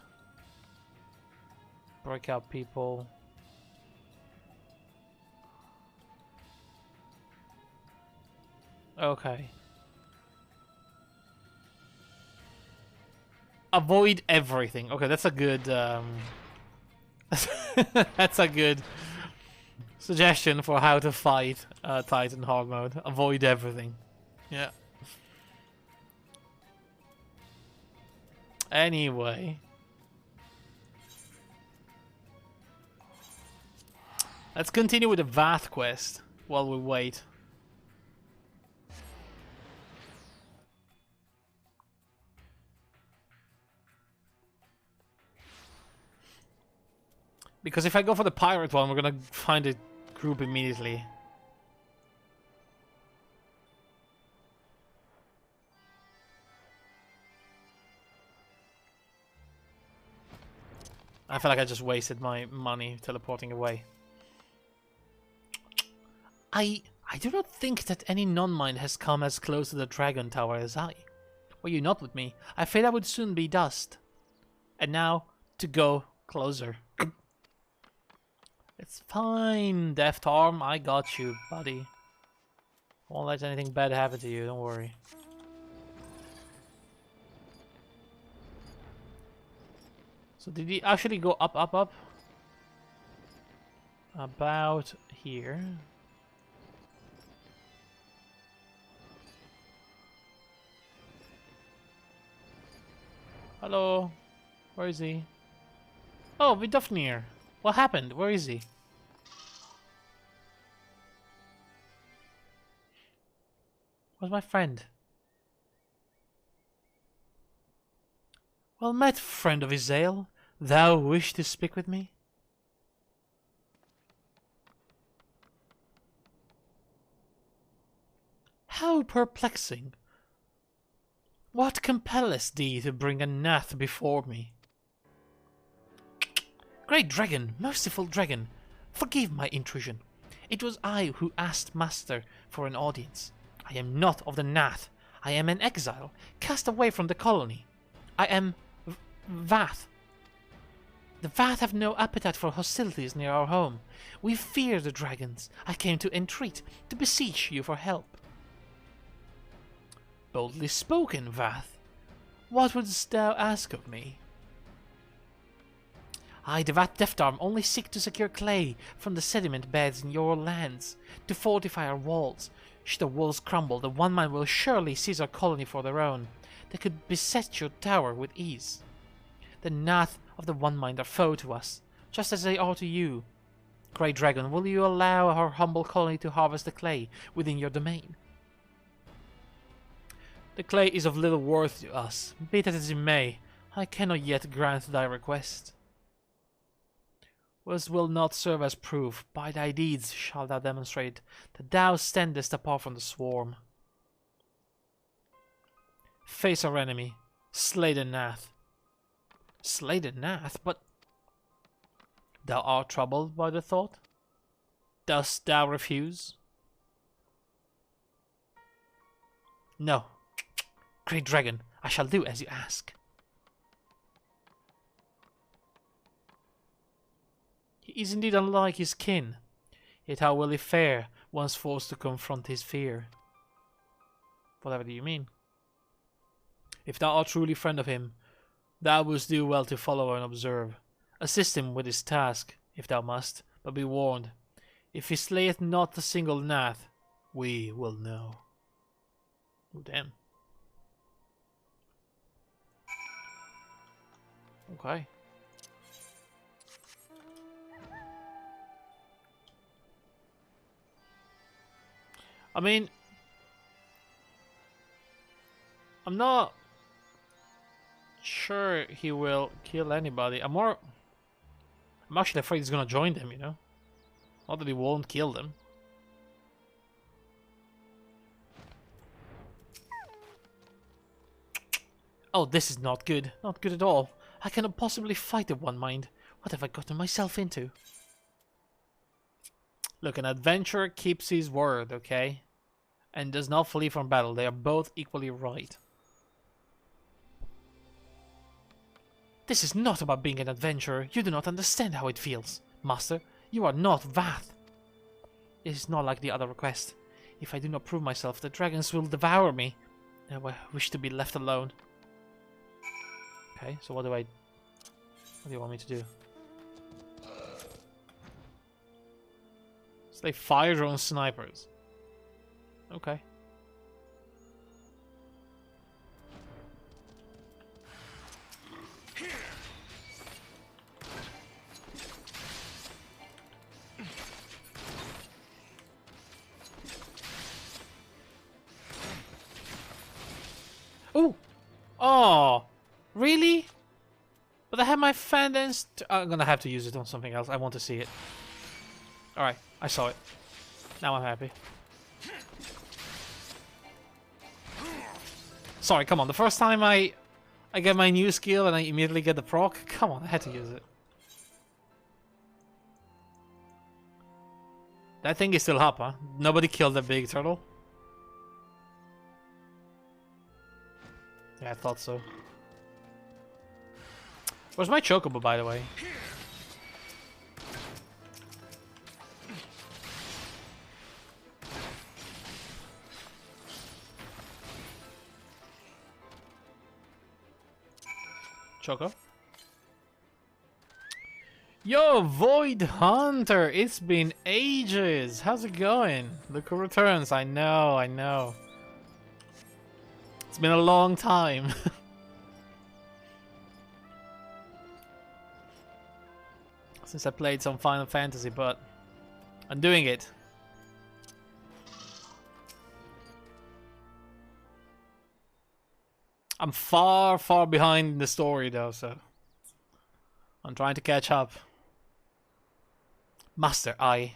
Break out people. Okay. Avoid everything. Okay, that's a good That's a good suggestion for how to fight Titan hard mode. Avoid everything. Yeah. Anyway. Let's continue with the Vath quest while we wait. Because if I go for the pirate one, we're gonna find a group immediately. I feel like I just wasted my money teleporting away. I do not think that any non-mind has come as close to the Dragon Tower as I. Were you not with me, I feared I would soon be dust. And now, to go closer. It's fine, Deft Arm. I got you, buddy. Won't let anything bad happen to you, don't worry. So did he actually go up, up, up? About here. Hello? Where is he? Oh, Vidofnir. What happened? Where is he? Where's my friend? Well met, friend of Isael. Thou wish to speak with me? How perplexing. What compelleth thee to bring a Nath before me? Great dragon, merciful dragon, forgive my intrusion. It was I who asked Master for an audience. I am not of the Nath. I am an exile, cast away from the colony. I am Vath. The Vath have no appetite for hostilities near our home. We fear the dragons. I came to entreat, to beseech you for help. Boldly spoken, Vath. What wouldst thou ask of me? I, the Vath Deftarm, only seek to secure clay from the sediment beds in your lands, to fortify our walls. Should the walls crumble, the One Mind will surely seize our colony for their own. They could beset your tower with ease. The Nath of the One Mind are foe to us, just as they are to you. Great Dragon, will you allow our humble colony to harvest the clay within your domain? The clay is of little worth to us, be that as it may, I cannot yet grant thy request. This will not serve as proof, by thy deeds shalt thou demonstrate that thou standest apart from the swarm. Face our enemy, slay the Nath. Slay the Nath? But thou art troubled by the thought? Dost thou refuse? No. Great Dragon, I shall do as you ask. He is indeed unlike his kin, yet how will he fare once forced to confront his fear? Whatever do you mean? If thou art truly friend of him, thou wouldst do well to follow and observe. Assist him with his task, if thou must, but be warned. If he slayeth not a single Nath, we will know. Oh, damn. Okay. I mean, I'm not sure he will kill anybody. I'm actually afraid he's gonna join them, you know? Not that he won't kill them. Oh, this is not good. Not good at all. I cannot possibly fight the One Mind. What have I gotten myself into? Look, an adventurer keeps his word, okay? And does not flee from battle. They are both equally right. This is not about being an adventurer. You do not understand how it feels. Master, you are not Vath. It is not like the other request. If I do not prove myself, the dragons will devour me. I wish to be left alone. Okay, so what do you want me to do? They fire drone snipers. Okay. Ooh! Oh! Really? But I have my Fandens. I'm gonna have to use it on something else. I want to see it. Alright, I saw it. Now I'm happy. Sorry, come on. The first time I get my new skill and I immediately get the proc. Come on, I had to use it. That thing is still up, huh? Nobody killed the big turtle. Yeah, I thought so. Where's my chocobo, by the way? Choco? Yo, Void Hunter! It's been ages! How's it going? Look who returns. I know, I know. It's been a long time. Since I played some Final Fantasy, but I'm doing it. I'm far, far behind in the story though, so I'm trying to catch up. Master Eye.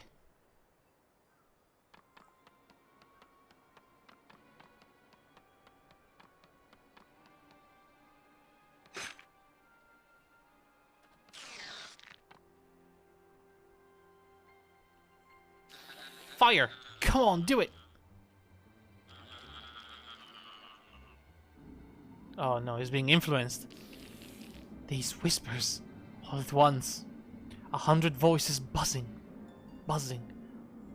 Fire! Come on, do it! Oh no, he's being influenced. These whispers, all at once. 100 voices buzzing. Buzzing.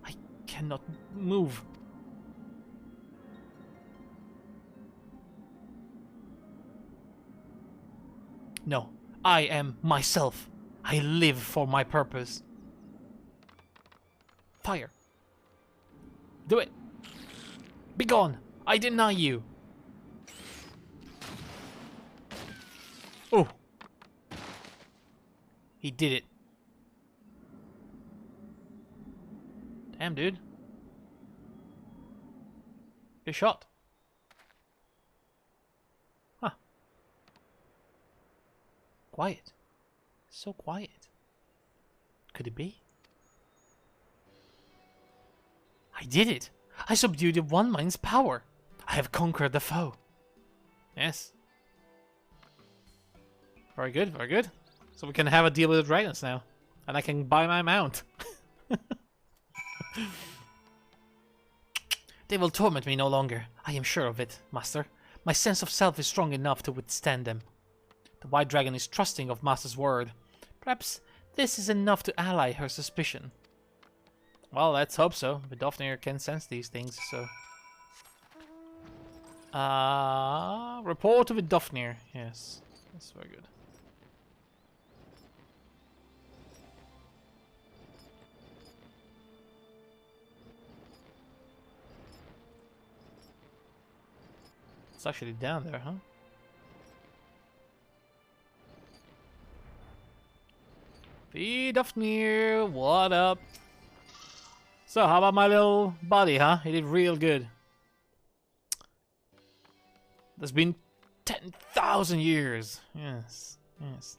I cannot move. No, I am myself. I live for my purpose. Fire. Do it. Be gone. I deny you. Oh. He did it. Damn, dude. Good shot. Huh. Quiet. So quiet. Could it be? I did it! I subdued the One Mind's power! I have conquered the foe! Yes. Very good, very good. So we can have a deal with the dragons now. And I can buy my mount. They will torment me no longer. I am sure of it, Master. My sense of self is strong enough to withstand them. The White Dragon is trusting of Master's word. Perhaps this is enough to allay her suspicion. Well, let's hope so. Vidofnir can sense these things, so... report to Vidofnir. Yes, that's very good. It's actually down there, huh? Vidofnir, what up? So, how about my little buddy, huh? He did real good. There's been 10,000 years. Yes, yes.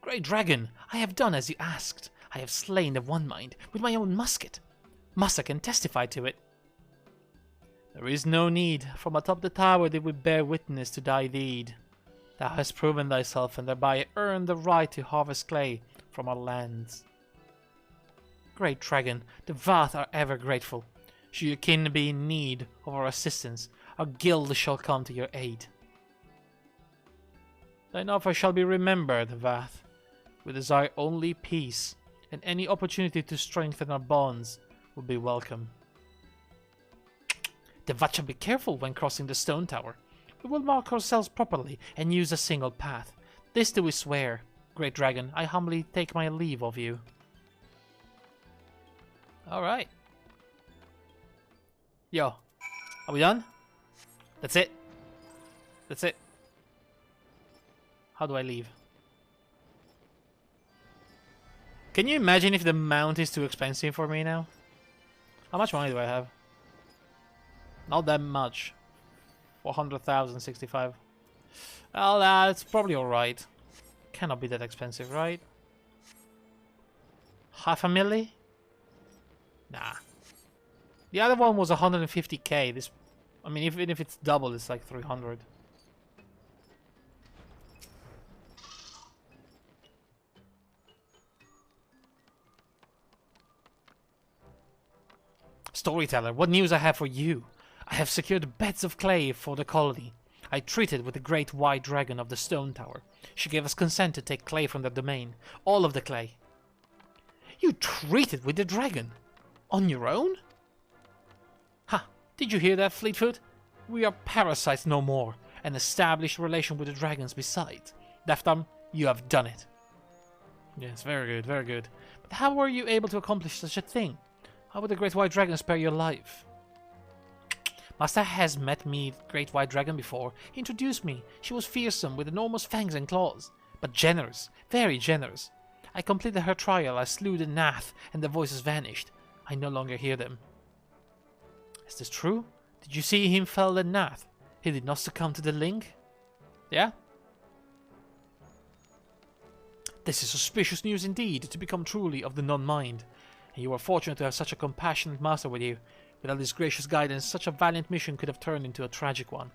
Great Dragon, I have done as you asked. I have slain the One Mind with my own musket. Master can testify to it. There is no need. From atop the tower did we bear witness to thy deed. Thou hast proven thyself and thereby earned the right to harvest clay from our lands. Great Dragon, the Vath are ever grateful. Should your kin be in need of our assistance, our guild shall come to your aid. Thine offer shall be remembered, Vath. We desire only peace, and any opportunity to strengthen our bonds will be welcome. The Vath shall be careful when crossing the stone tower. We will mark ourselves properly and use a single path. This do we swear. Great Dragon, I humbly take my leave of you. Alright. Yo. Are we done? That's it? That's it? How do I leave? Can you imagine if the mount is too expensive for me now? How much money do I have? Not that much. 400,065. Well, it's probably alright. Cannot be that expensive, right? Half a milli? Nah. The other one was 150k. This, I mean, even if it's double, it's like 300. Storyteller, what news I have for you? I have secured beds of clay for the colony. I treated with the great white dragon of the stone tower. She gave us consent to take clay from the domain. All of the clay. You treated with the dragon? On your own? Ha! Did you hear that, Fleetfoot? We are parasites no more, and established relation with the dragons besides. Deftarm, you have done it. Yes, very good, very good. But how were you able to accomplish such a thing? How would the Great White Dragon spare your life? Master has met me, Great White Dragon, before. He introduced me. She was fearsome, with enormous fangs and claws. But generous, very generous. I completed her trial, I slew the Nath, and the voices vanished. I no longer hear them. Is this true? Did you see him fell the Nath? He did not succumb to the link? Yeah? This is suspicious news indeed, to become truly of the non-mind. And you are fortunate to have such a compassionate master with you. Without his gracious guidance, such a valiant mission could have turned into a tragic one.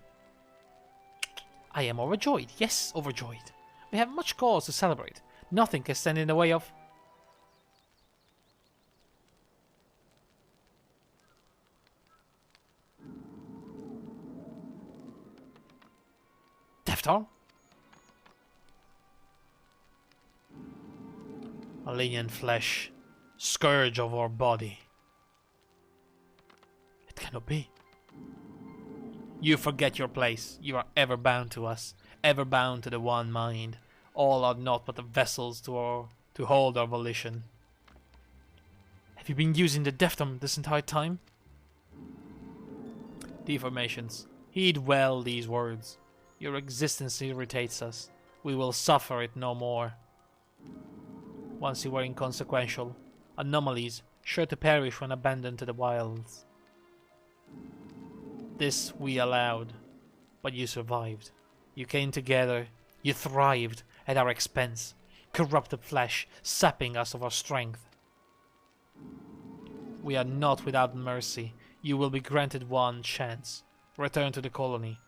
I am overjoyed, yes, overjoyed. We have much cause to celebrate. Nothing can stand in the way of... Deftarm? Alien flesh, scourge of our body. It cannot be. You forget your place. You are ever bound to us, ever bound to the one mind. All are naught but the vessels to hold our volition. Have you been using the Deftarm this entire time? Deformations. Heed well these words. Your existence irritates us. We will suffer it no more. Once you were inconsequential. Anomalies, sure to perish when abandoned to the wilds. This we allowed, but you survived. You came together, you thrived at our expense. Corrupted flesh, sapping us of our strength. We are not without mercy. You will be granted one chance. Return to the colony.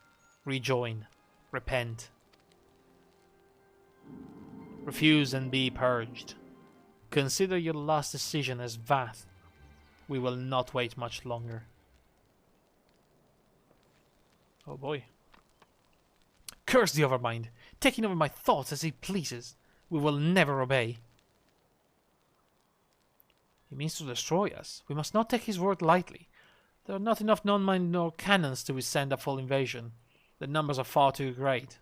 Rejoin. Repent. Refuse and be purged. Consider your last decision as Vath. We will not wait much longer. Oh boy. Curse the Overmind, taking over my thoughts as he pleases. We will never obey. He means to destroy us. We must not take his word lightly. There are not enough non-mind nor cannons to withstand a full invasion. The numbers are far too great.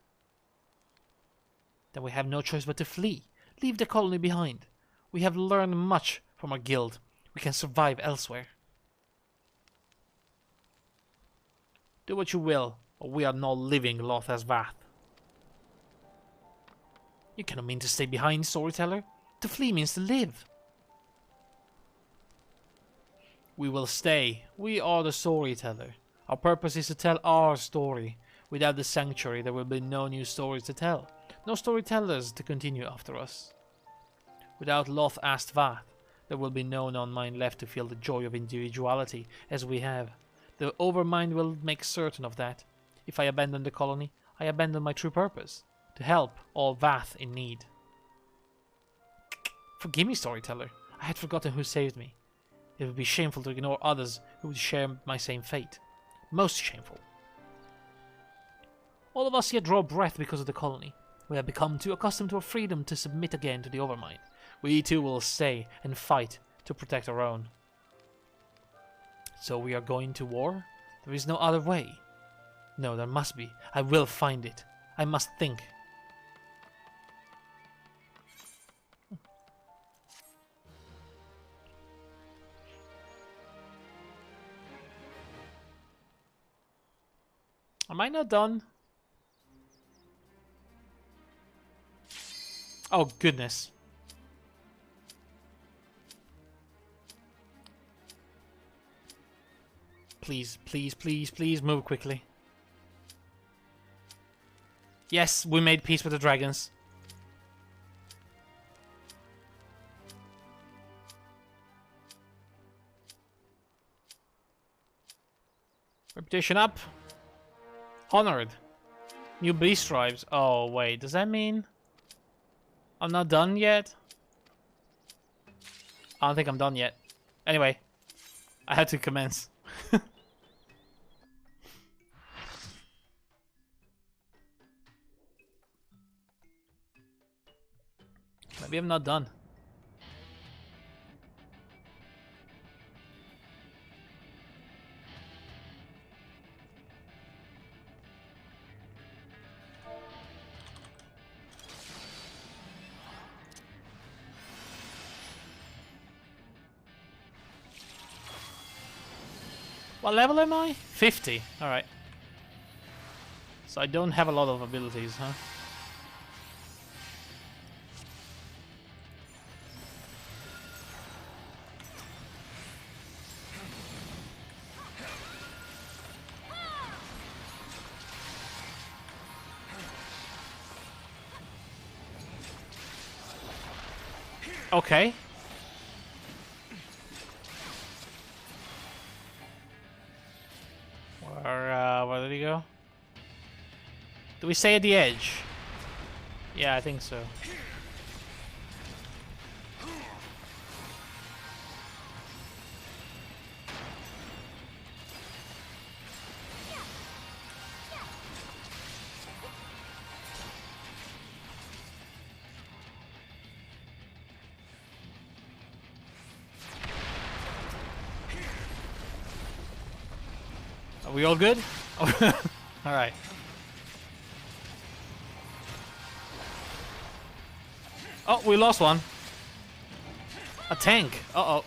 Then we have no choice but to flee. Leave the colony behind. We have learned much from our guild. We can survive elsewhere. Do what you will, or we are not living Lotha's Vath. You cannot mean to stay behind, Storyteller. To flee means to live. We will stay. We are the Storyteller. Our purpose is to tell our story. Without the Sanctuary, there will be no new stories to tell. No storytellers to continue after us. Without Loth Vath, there will be no non-mind left to feel the joy of individuality as we have. The Overmind will make certain of that. If I abandon the colony, I abandon my true purpose, to help all Vath in need. Forgive me, Storyteller. I had forgotten who saved me. It would be shameful to ignore others who would share my same fate. Most shameful. All of us here draw breath because of the colony. We have become too accustomed to our freedom to submit again to the Overmind. We too will stay and fight to protect our own. So we are going to war? There is no other way. No, there must be. I will find it. I must think. Am I not done? Oh, goodness. Please, please, please, please move quickly. Yes, we made peace with the dragons. Reputation up. Honored. New beast tribes. Oh, wait. Does that mean I'm not done yet? I don't think I'm done yet. Anyway, I had to commence. Maybe I'm not done. What level am I? 50. Alright. So I don't have a lot of abilities, huh? Okay. Where did he go? Do we stay at the edge? Yeah, I think so. Are we all good? Alright. Oh, we lost one. A tank. Uh-oh.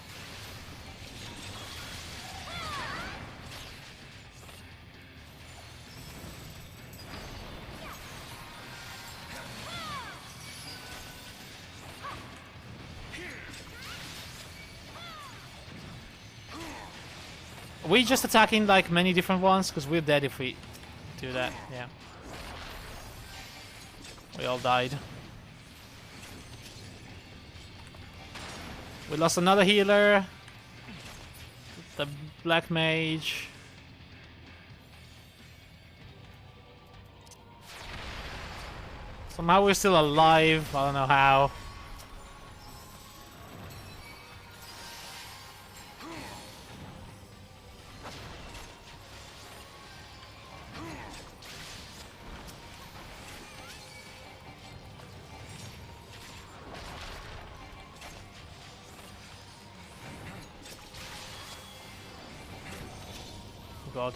Are we just attacking like many different ones? Because we're dead if we do that. Yeah. We all died. We lost another healer. The black mage. Somehow we're still alive. I don't know how. God.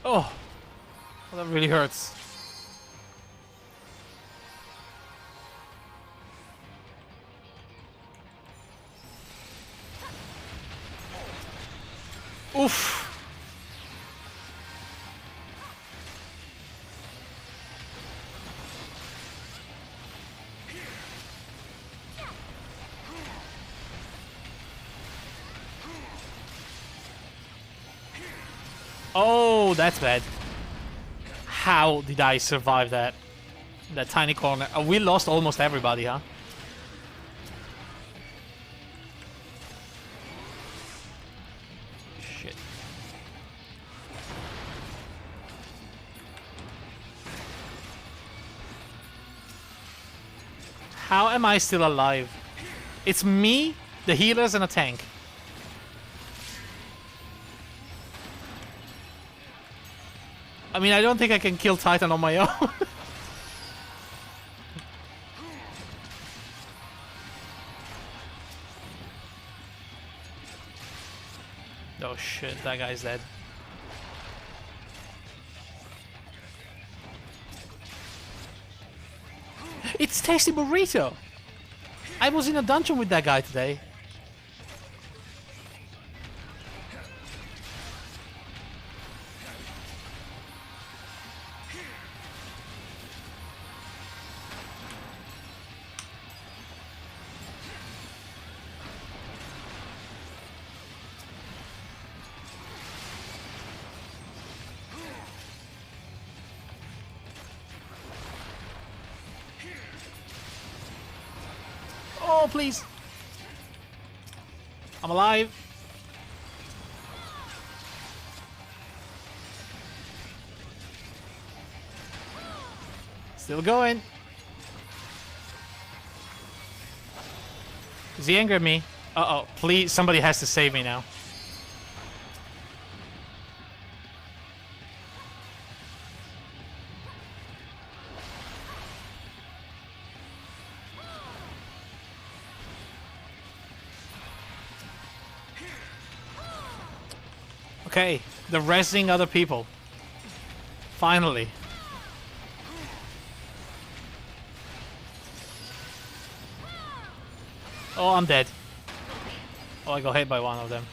Oh, well, that really hurts. Oof. Oh, that's bad. How did I survive that? That tiny corner. We lost almost everybody, huh? Shit. How am I still alive? It's me, the healers, and a tank. I mean, I don't think I can kill Titan on my own. Oh shit, that guy's dead. It's Tasty Burrito! I was in a dungeon with that guy today. Oh, please. I'm alive. Still going. Is he angry at me? Uh-oh. Please, somebody has to save me now. Okay, they're resting other people. Finally. Oh, I'm dead. Oh, I got hit by one of them.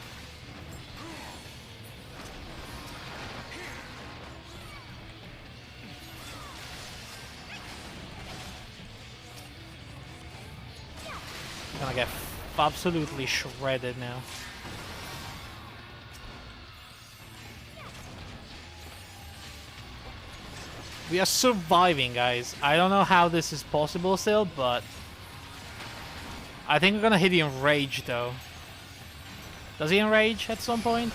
I'm gonna get absolutely shredded now. We are surviving, guys. I don't know how this is possible still, but I think we're gonna hit the enrage though. Does he enrage at some point?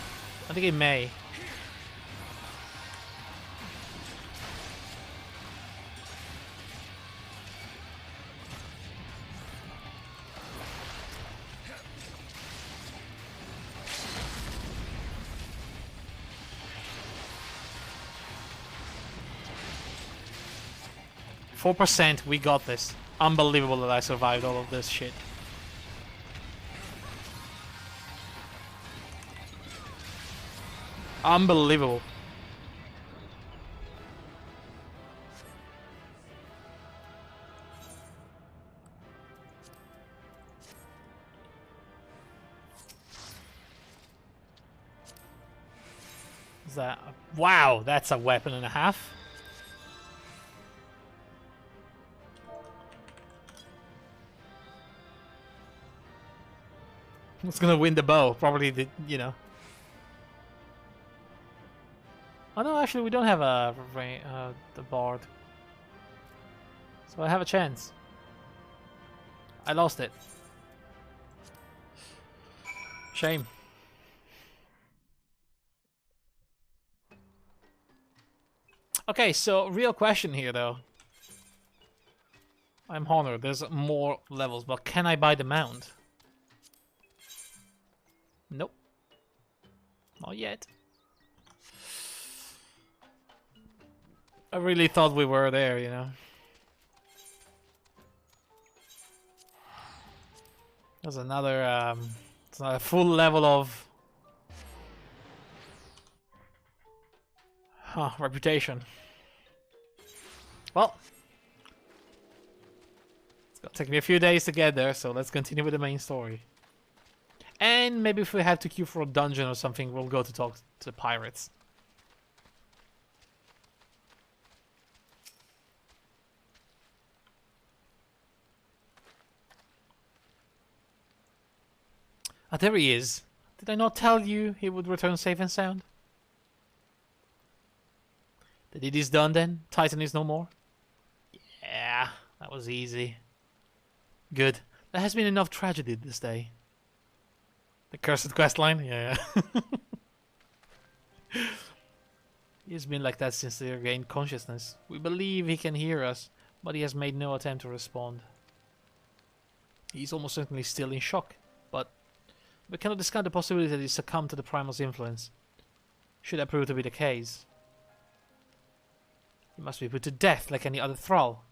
I think he may. %, we got this. Unbelievable that I survived all of this shit. Unbelievable. Is that... Wow, that's a weapon and a half. Who's gonna win the bow? Probably the, you know. Oh no, actually we don't have a the bard. So I have a chance. I lost it. Shame. Okay, so real question here though. I'm honored, there's more levels, but can I buy the mount? Nope. Not yet. I really thought we were there, you know. There's another it's not a full level of reputation. Well, it's gonna take me a few days to get there, so let's continue with the main story. And maybe if we have to queue for a dungeon or something, we'll go to talk to the pirates. Ah, there he is. Did I not tell you he would return safe and sound? The deed is done then? Titan is no more? Yeah, that was easy. Good. There has been enough tragedy this day. The cursed questline? Yeah. He's been like that since he regained consciousness. We believe he can hear us, but he has made no attempt to respond. He's almost certainly still in shock, but we cannot discount the possibility that he succumbed to the Primal's influence. Should that prove to be the case, he must be put to death like any other thrall.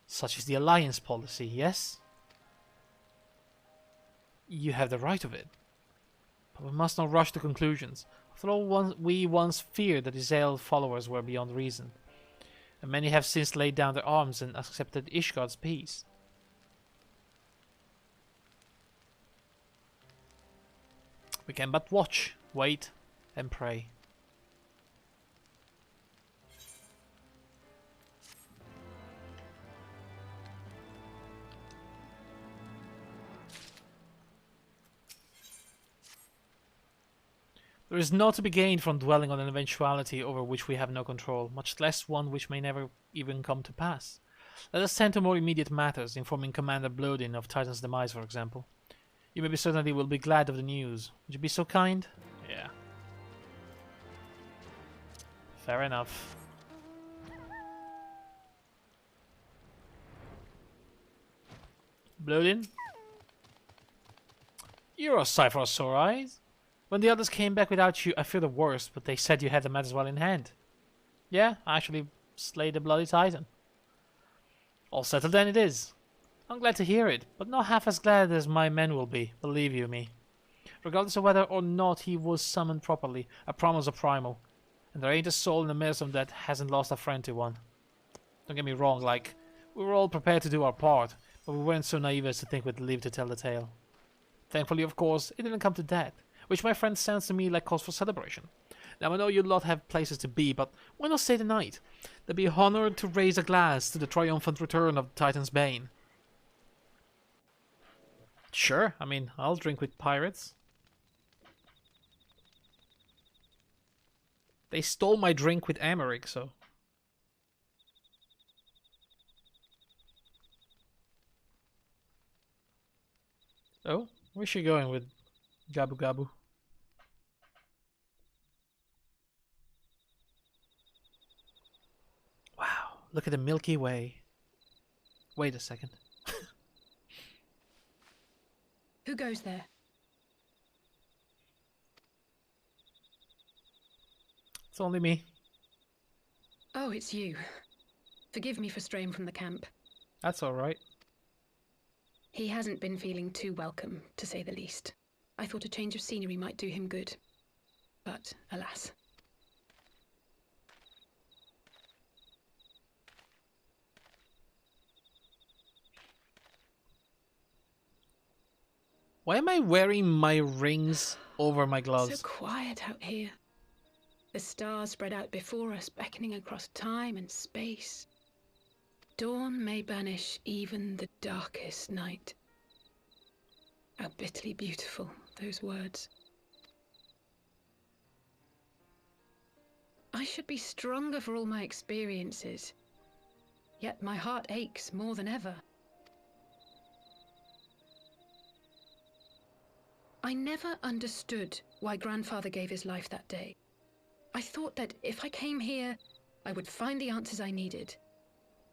Such is the Alliance policy, yes? You have the right of it. But we must not rush to conclusions. After all, we once feared that his Ael followers were beyond reason, and many have since laid down their arms and accepted Ishgard's peace. We can but watch, wait, and pray. There is naught to be gained from dwelling on an eventuality over which we have no control, much less one which may never even come to pass. Let us tend to more immediate matters, informing Commander Blodin of Titan's demise, for example. You may be certain that he will be glad of the news. Would you be so kind? Yeah. Fair enough. Blodin? You're a sight for sore eyes. When the others came back without you, I feared the worst, but they said you had the matters well in hand. Yeah, I actually slayed the bloody Titan. All settled then it is. I'm glad to hear it, but not half as glad as my men will be, believe you me. Regardless of whether or not he was summoned properly, a primal's a primal. And there ain't a soul in the midst of that hasn't lost a friend to one. Don't get me wrong, like, we were all prepared to do our part, but we weren't so naive as to think we'd live to tell the tale. Thankfully, of course, it didn't come to that, which my friend sounds to me like cause for celebration. Now I know you lot have places to be, but why not stay the night? They'd be honored to raise a glass to the triumphant return of Titan's Bane. Sure, I mean, I'll drink with pirates. They stole my drink with Americ, so... Oh, where's she going with Gabu Gabu? Wow, look at the Milky Way. Wait a second. Who goes there? It's only me. Oh, it's you. Forgive me for straying from the camp. That's alright. He hasn't been feeling too welcome, to say the least. I thought a change of scenery might do him good. But, alas. Why am I wearing my rings over my gloves? So quiet out here. The stars spread out before us, beckoning across time and space. Dawn may banish even the darkest night. How bitterly beautiful, those words. I should be stronger for all my experiences. Yet my heart aches more than ever. I never understood why Grandfather gave his life that day. I thought that if I came here, I would find the answers I needed.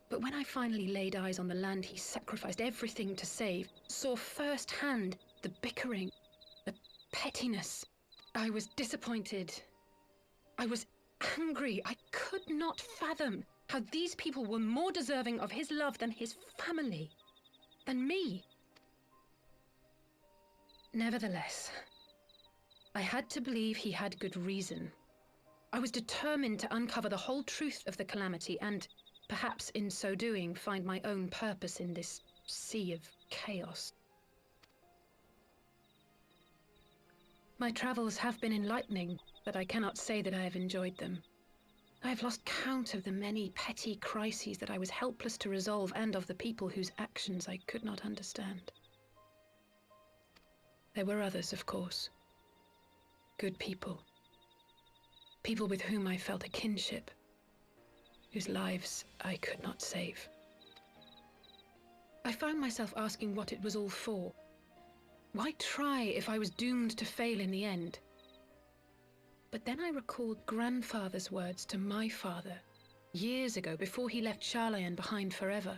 But when I finally laid eyes on the land he sacrificed everything to save, saw firsthand the bickering, the pettiness, I was disappointed. I was angry. I could not fathom how these people were more deserving of his love than his family, than me. Nevertheless, I had to believe he had good reason. I was determined to uncover the whole truth of the calamity and, perhaps in so doing, find my own purpose in this sea of chaos. My travels have been enlightening, but I cannot say that I have enjoyed them. I have lost count of the many petty crises that I was helpless to resolve and of the people whose actions I could not understand. There were others, of course. Good people. People with whom I felt a kinship, whose lives I could not save. I found myself asking what it was all for. Why try if I was doomed to fail in the end? But then I recalled Grandfather's words to my father, years ago, before he left Charlayan behind forever.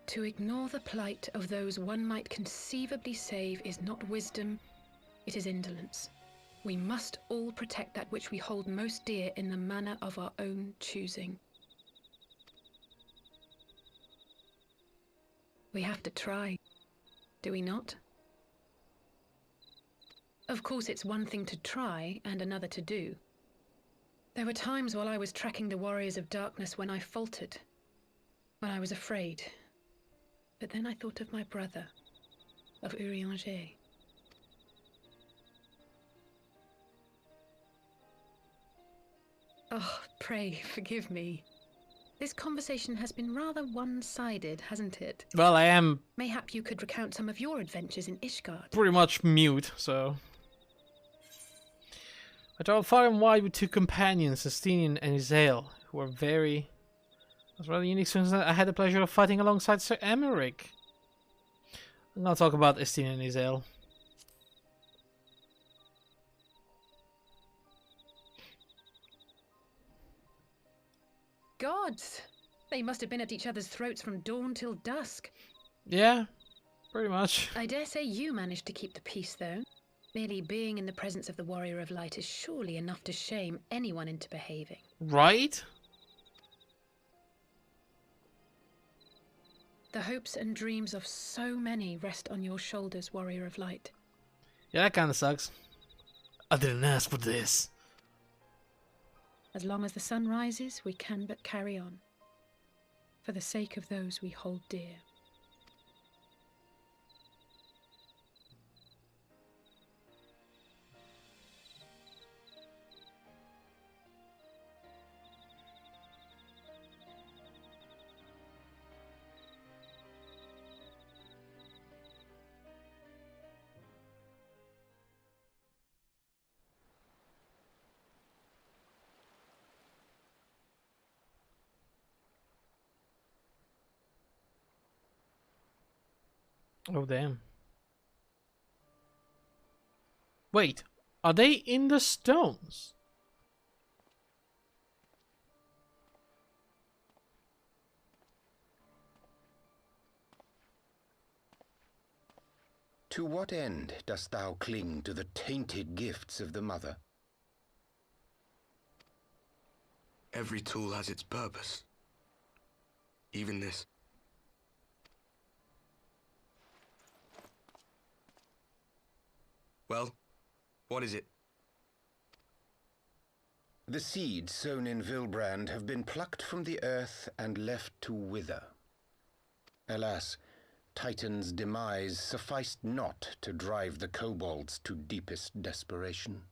To ignore the plight of those one might conceivably save is not wisdom, it is indolence. We must all protect that which we hold most dear in the manner of our own choosing. We have to try, do we not? Of course, it's one thing to try and another to do. There were times while I was tracking the warriors of darkness when I faltered, when I was afraid. But then I thought of my brother, of Urianger. Oh, pray forgive me. This conversation has been rather one-sided, hasn't it? Well, I am Mayhap you could recount some of your adventures in Ishgard. pretty much mute, so. I traveled far and wide with two companions, Estinian and Isael, who were very... It was rather unique since I had the pleasure of fighting alongside Sir Emmerich. I'm gonna talk about Estinian and Isael. Gods! They must have been at each other's throats from dawn till dusk. Yeah, pretty much. I dare say you managed to keep the peace, though. Merely being in the presence of the Warrior of Light is surely enough to shame anyone into behaving. Right? The hopes and dreams of so many rest on your shoulders, Warrior of Light. Yeah, that kinda sucks. I didn't ask for this. As long as the sun rises, we can but carry on. For the sake of those we hold dear. Oh, damn. Wait, are they in the stones? To what end dost thou cling to the tainted gifts of the Mother? Every tool has its purpose. Even this. Well, what is it? The seeds sown in Vilbrand have been plucked from the earth and left to wither. Alas, Titan's demise sufficed not to drive the kobolds to deepest desperation.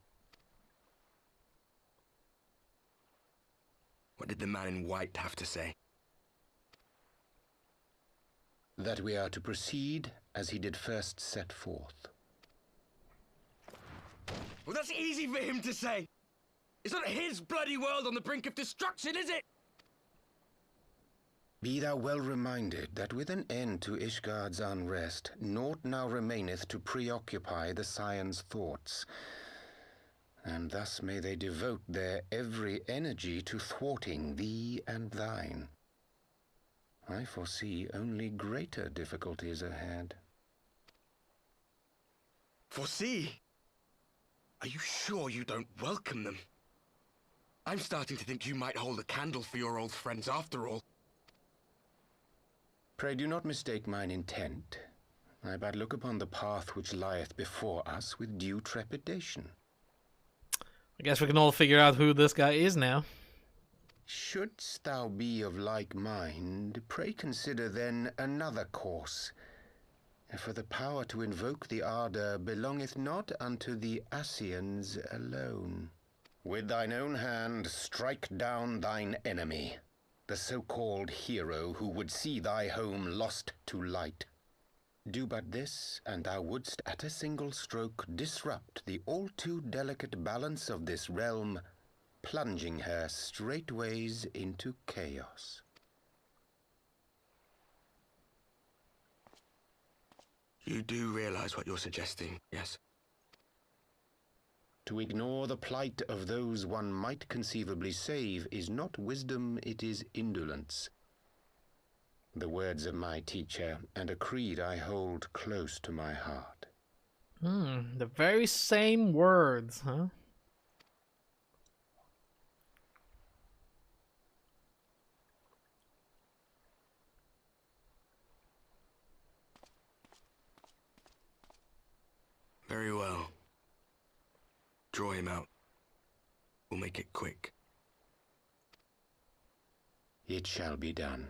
What did the man in white have to say? That we are to proceed as he did first set forth. Well, that's easy for him to say. It's not his bloody world on the brink of destruction, is it? Be thou well reminded that with an end to Ishgard's unrest, naught now remaineth to preoccupy the Scion's thoughts. And thus may they devote their every energy to thwarting thee and thine. I foresee only greater difficulties ahead. Foresee? Are you sure you don't welcome them? I'm starting to think you might hold a candle for your old friends after all. Pray do not mistake mine intent. I but look upon the path which lieth before us with due trepidation. I guess we can all figure out who this guy is now. Shouldst thou be of like mind, pray consider then another course. For the power to invoke the ardor belongeth not unto the Ascians alone. With thine own hand strike down thine enemy, the so-called hero who would see thy home lost to light. Do but this, and thou wouldst at a single stroke disrupt the all-too delicate balance of this realm, plunging her straightways into chaos. You do realize what you're suggesting, yes? To ignore the plight of those one might conceivably save is not wisdom, it is indolence. The words of my teacher, and a creed I hold close to my heart. The very same words, huh? Very well. Draw him out. We'll make it quick. It shall be done.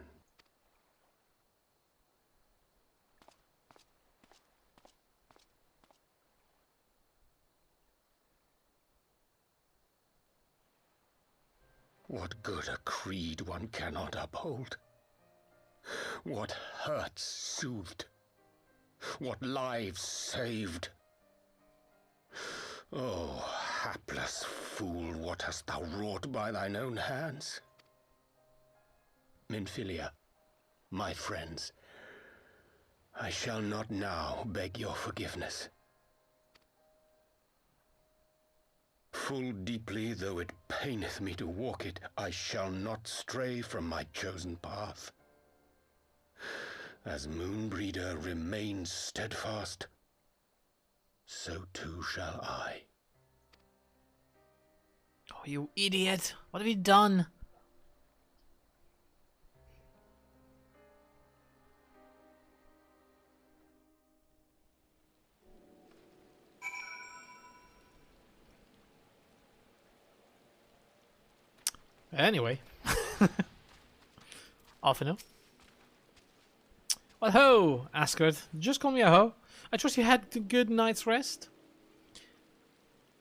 What good a creed one cannot uphold? What hurts soothed? What lives saved? Oh, hapless fool, what hast thou wrought by thine own hands? Minfilia, my friends, I shall not now beg your forgiveness. Full deeply though it paineth me to walk it, I shall not stray from my chosen path. As Moonbreeder remains steadfast, so too shall I. Oh, you idiot! What have you done? Anyway. Off and Well, ho, Asgard. Just call me a ho. I trust you had a good night's rest.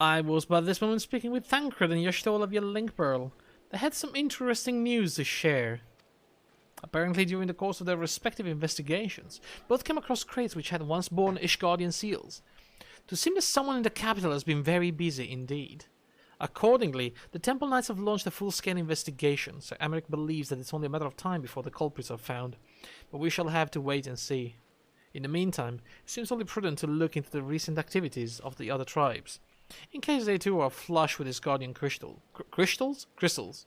I was by this moment speaking with Thancred and Yashtol of your Link Pearl. They had some interesting news to share. Apparently, during the course of their respective investigations, both came across crates which had once borne Ishgardian seals. To seem that someone in the capital has been very busy indeed. Accordingly, the Temple Knights have launched a full-scale investigation, so Emmerich believes that it's only a matter of time before the culprits are found, but we shall have to wait and see. In the meantime, it seems only prudent to look into the recent activities of the other tribes, in case they too are flush with Ishgardian crystals?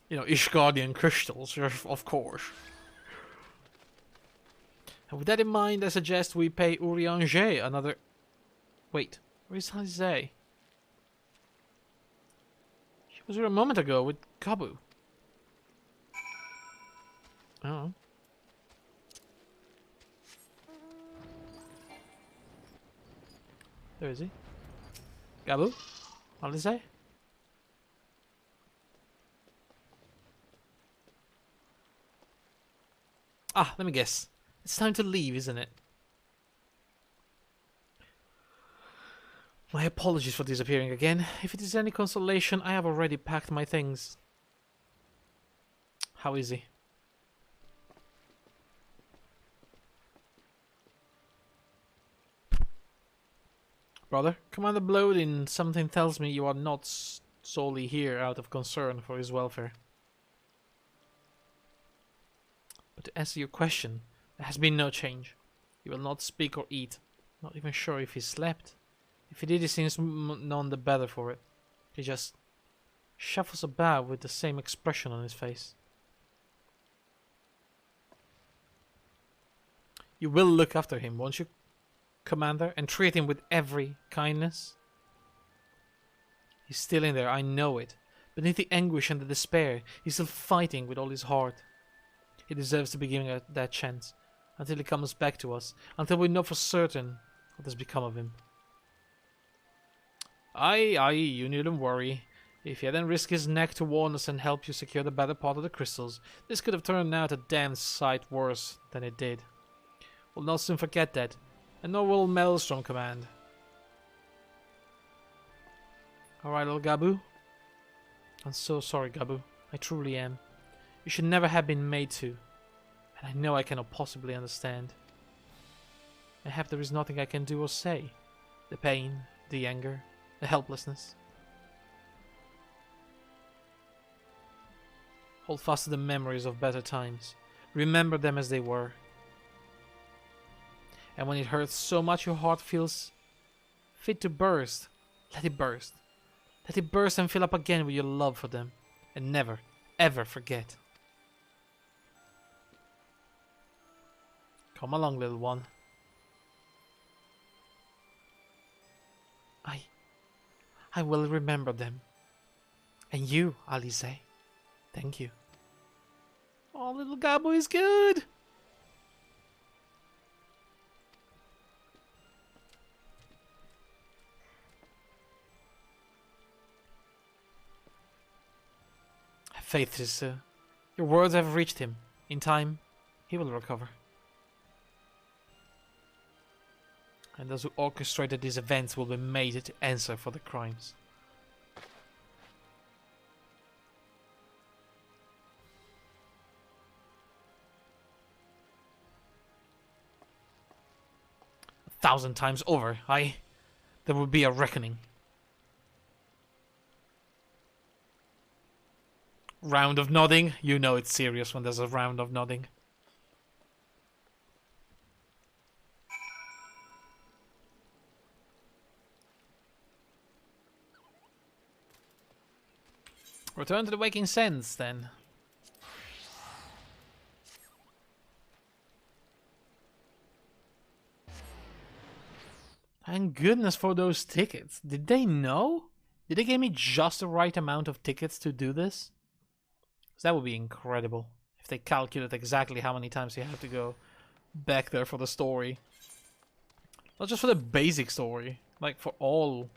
You know, Ishgardian crystals, of course. And with that in mind, I suggest we pay Urianger another... Wait, where's Alizé? She was here a moment ago with Gabu. Oh. There is he. Gabu? Alizé? Ah, let me guess. It's time to leave, isn't it? My apologies for disappearing again. If it is any consolation, I have already packed my things. How is he? Brother, Commander Blodin, something tells me you are not solely here out of concern for his welfare. But to answer your question, there has been no change. He will not speak or eat. Not even sure if he slept. If he did, he seems none the better for it. He just shuffles about with the same expression on his face. You will look after him, won't you, Commander, and treat him with every kindness? He's still in there, I know it. Beneath the anguish and the despair, he's still fighting with all his heart. He deserves to be given that chance, until he comes back to us, until we know for certain what has become of him. Aye, you needn't worry. If he hadn't risked his neck to warn us and help you secure the better part of the crystals, this could have turned out a damn sight worse than it did. We'll not soon forget that, and nor will Maelstrom Command. Alright, little Gabu? I'm so sorry, Gabu. I truly am. You should never have been made to, and I know I cannot possibly understand. Perhaps there is nothing I can do or say. The pain, the anger, the helplessness. Hold fast to the memories of better times. Remember them as they were. And when it hurts so much your heart feels fit to burst, let it burst. Let it burst and fill up again with your love for them. And never, ever forget. Come along, little one. I will remember them. And you, Alizé. Thank you. Oh, little Gabu is good. Have faith, sister. Your words have reached him. In time, he will recover. And those who orchestrated these events will be made to answer for the crimes. 1,000 times over. There will be a reckoning. Round of nodding. You know it's serious when there's a round of nodding. Return to the waking sense, then. Thank goodness for those tickets. Did they know? Did they give me just the right amount of tickets to do this? 'Cause that would be incredible if they calculate exactly how many times you have to go back there for the story. Not just for the basic story, like for all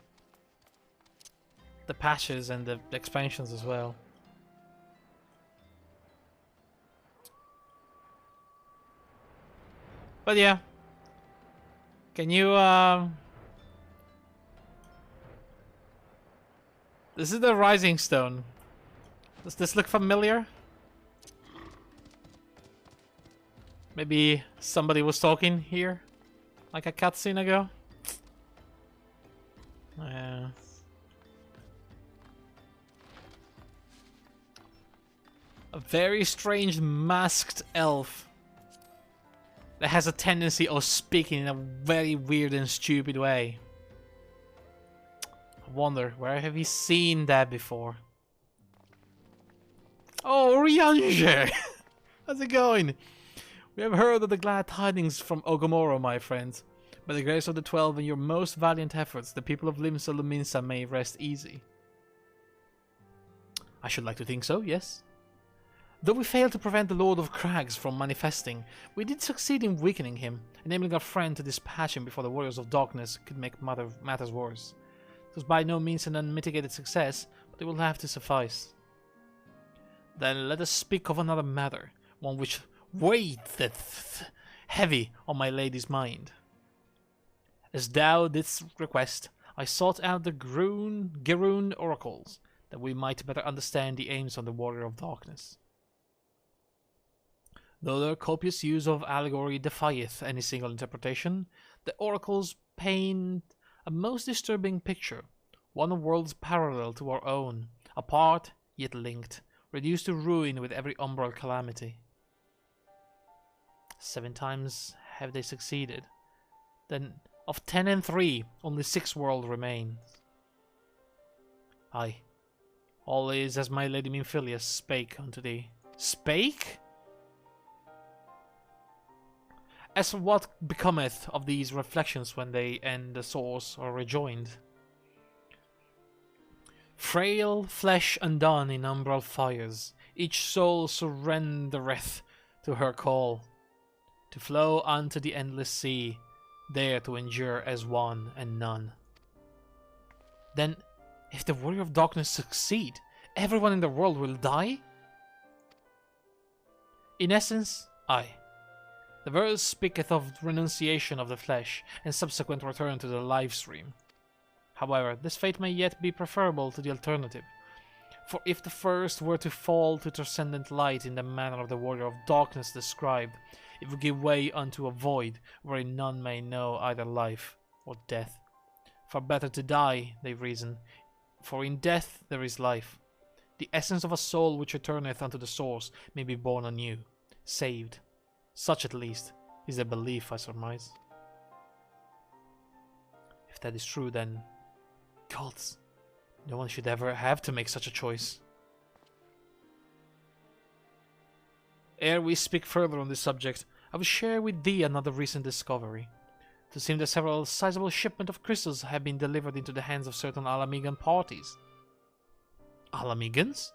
the patches and the expansions as well. But yeah. Can you This is the Rising Stone. Does this look familiar? Maybe somebody was talking here like a cutscene ago? Yeah. A very strange masked elf that has a tendency of speaking in a very weird and stupid way. I wonder, where have you seen that before? Oh, Riange! How's it going? We have heard of the glad tidings from Ogomoro, my friends. By the grace of the 12 and your most valiant efforts, the people of Limsa Luminsa may rest easy. I should like to think so, yes. Though we failed to prevent the Lord of Crags from manifesting, we did succeed in weakening him, enabling our friend to dispatch him before the Warriors of Darkness could make matters worse. It was by no means an unmitigated success, but it will have to suffice. Then let us speak of another matter, one which weigheth heavy on my lady's mind. As thou didst request, I sought out the Geroon oracles, that we might better understand the aims of the Warrior of Darkness. Though their copious use of allegory defieth any single interpretation, the oracles paint a most disturbing picture, one of worlds parallel to our own, apart yet linked, reduced to ruin with every umbral calamity. 7 times have they succeeded. Then, of 10 and 3, only 6 worlds remain. Aye, all is as my lady Minfilia spake unto thee. Spake? As what becometh of these reflections when they end the source or rejoined? Frail flesh undone in umbral fires, each soul surrendereth to her call, to flow unto the endless sea, there to endure as one and none. Then, if the Warrior of Darkness succeed, everyone in the world will die? In essence, aye. The verse speaketh of renunciation of the flesh and subsequent return to the live stream. However, this fate may yet be preferable to the alternative, for if the first were to fall to transcendent light in the manner of the Warrior of Darkness described, it would give way unto a void wherein none may know either life or death. For better to die, they reason, for in death there is life. The essence of a soul which returneth unto the source may be born anew, saved. Such at least is the belief, I surmise. If that is true, then gods, no one should ever have to make such a choice. Ere we speak further on this subject, I will share with thee another recent discovery. To seem that several sizable shipments of crystals have been delivered into the hands of certain Alamigan parties. Alamigans?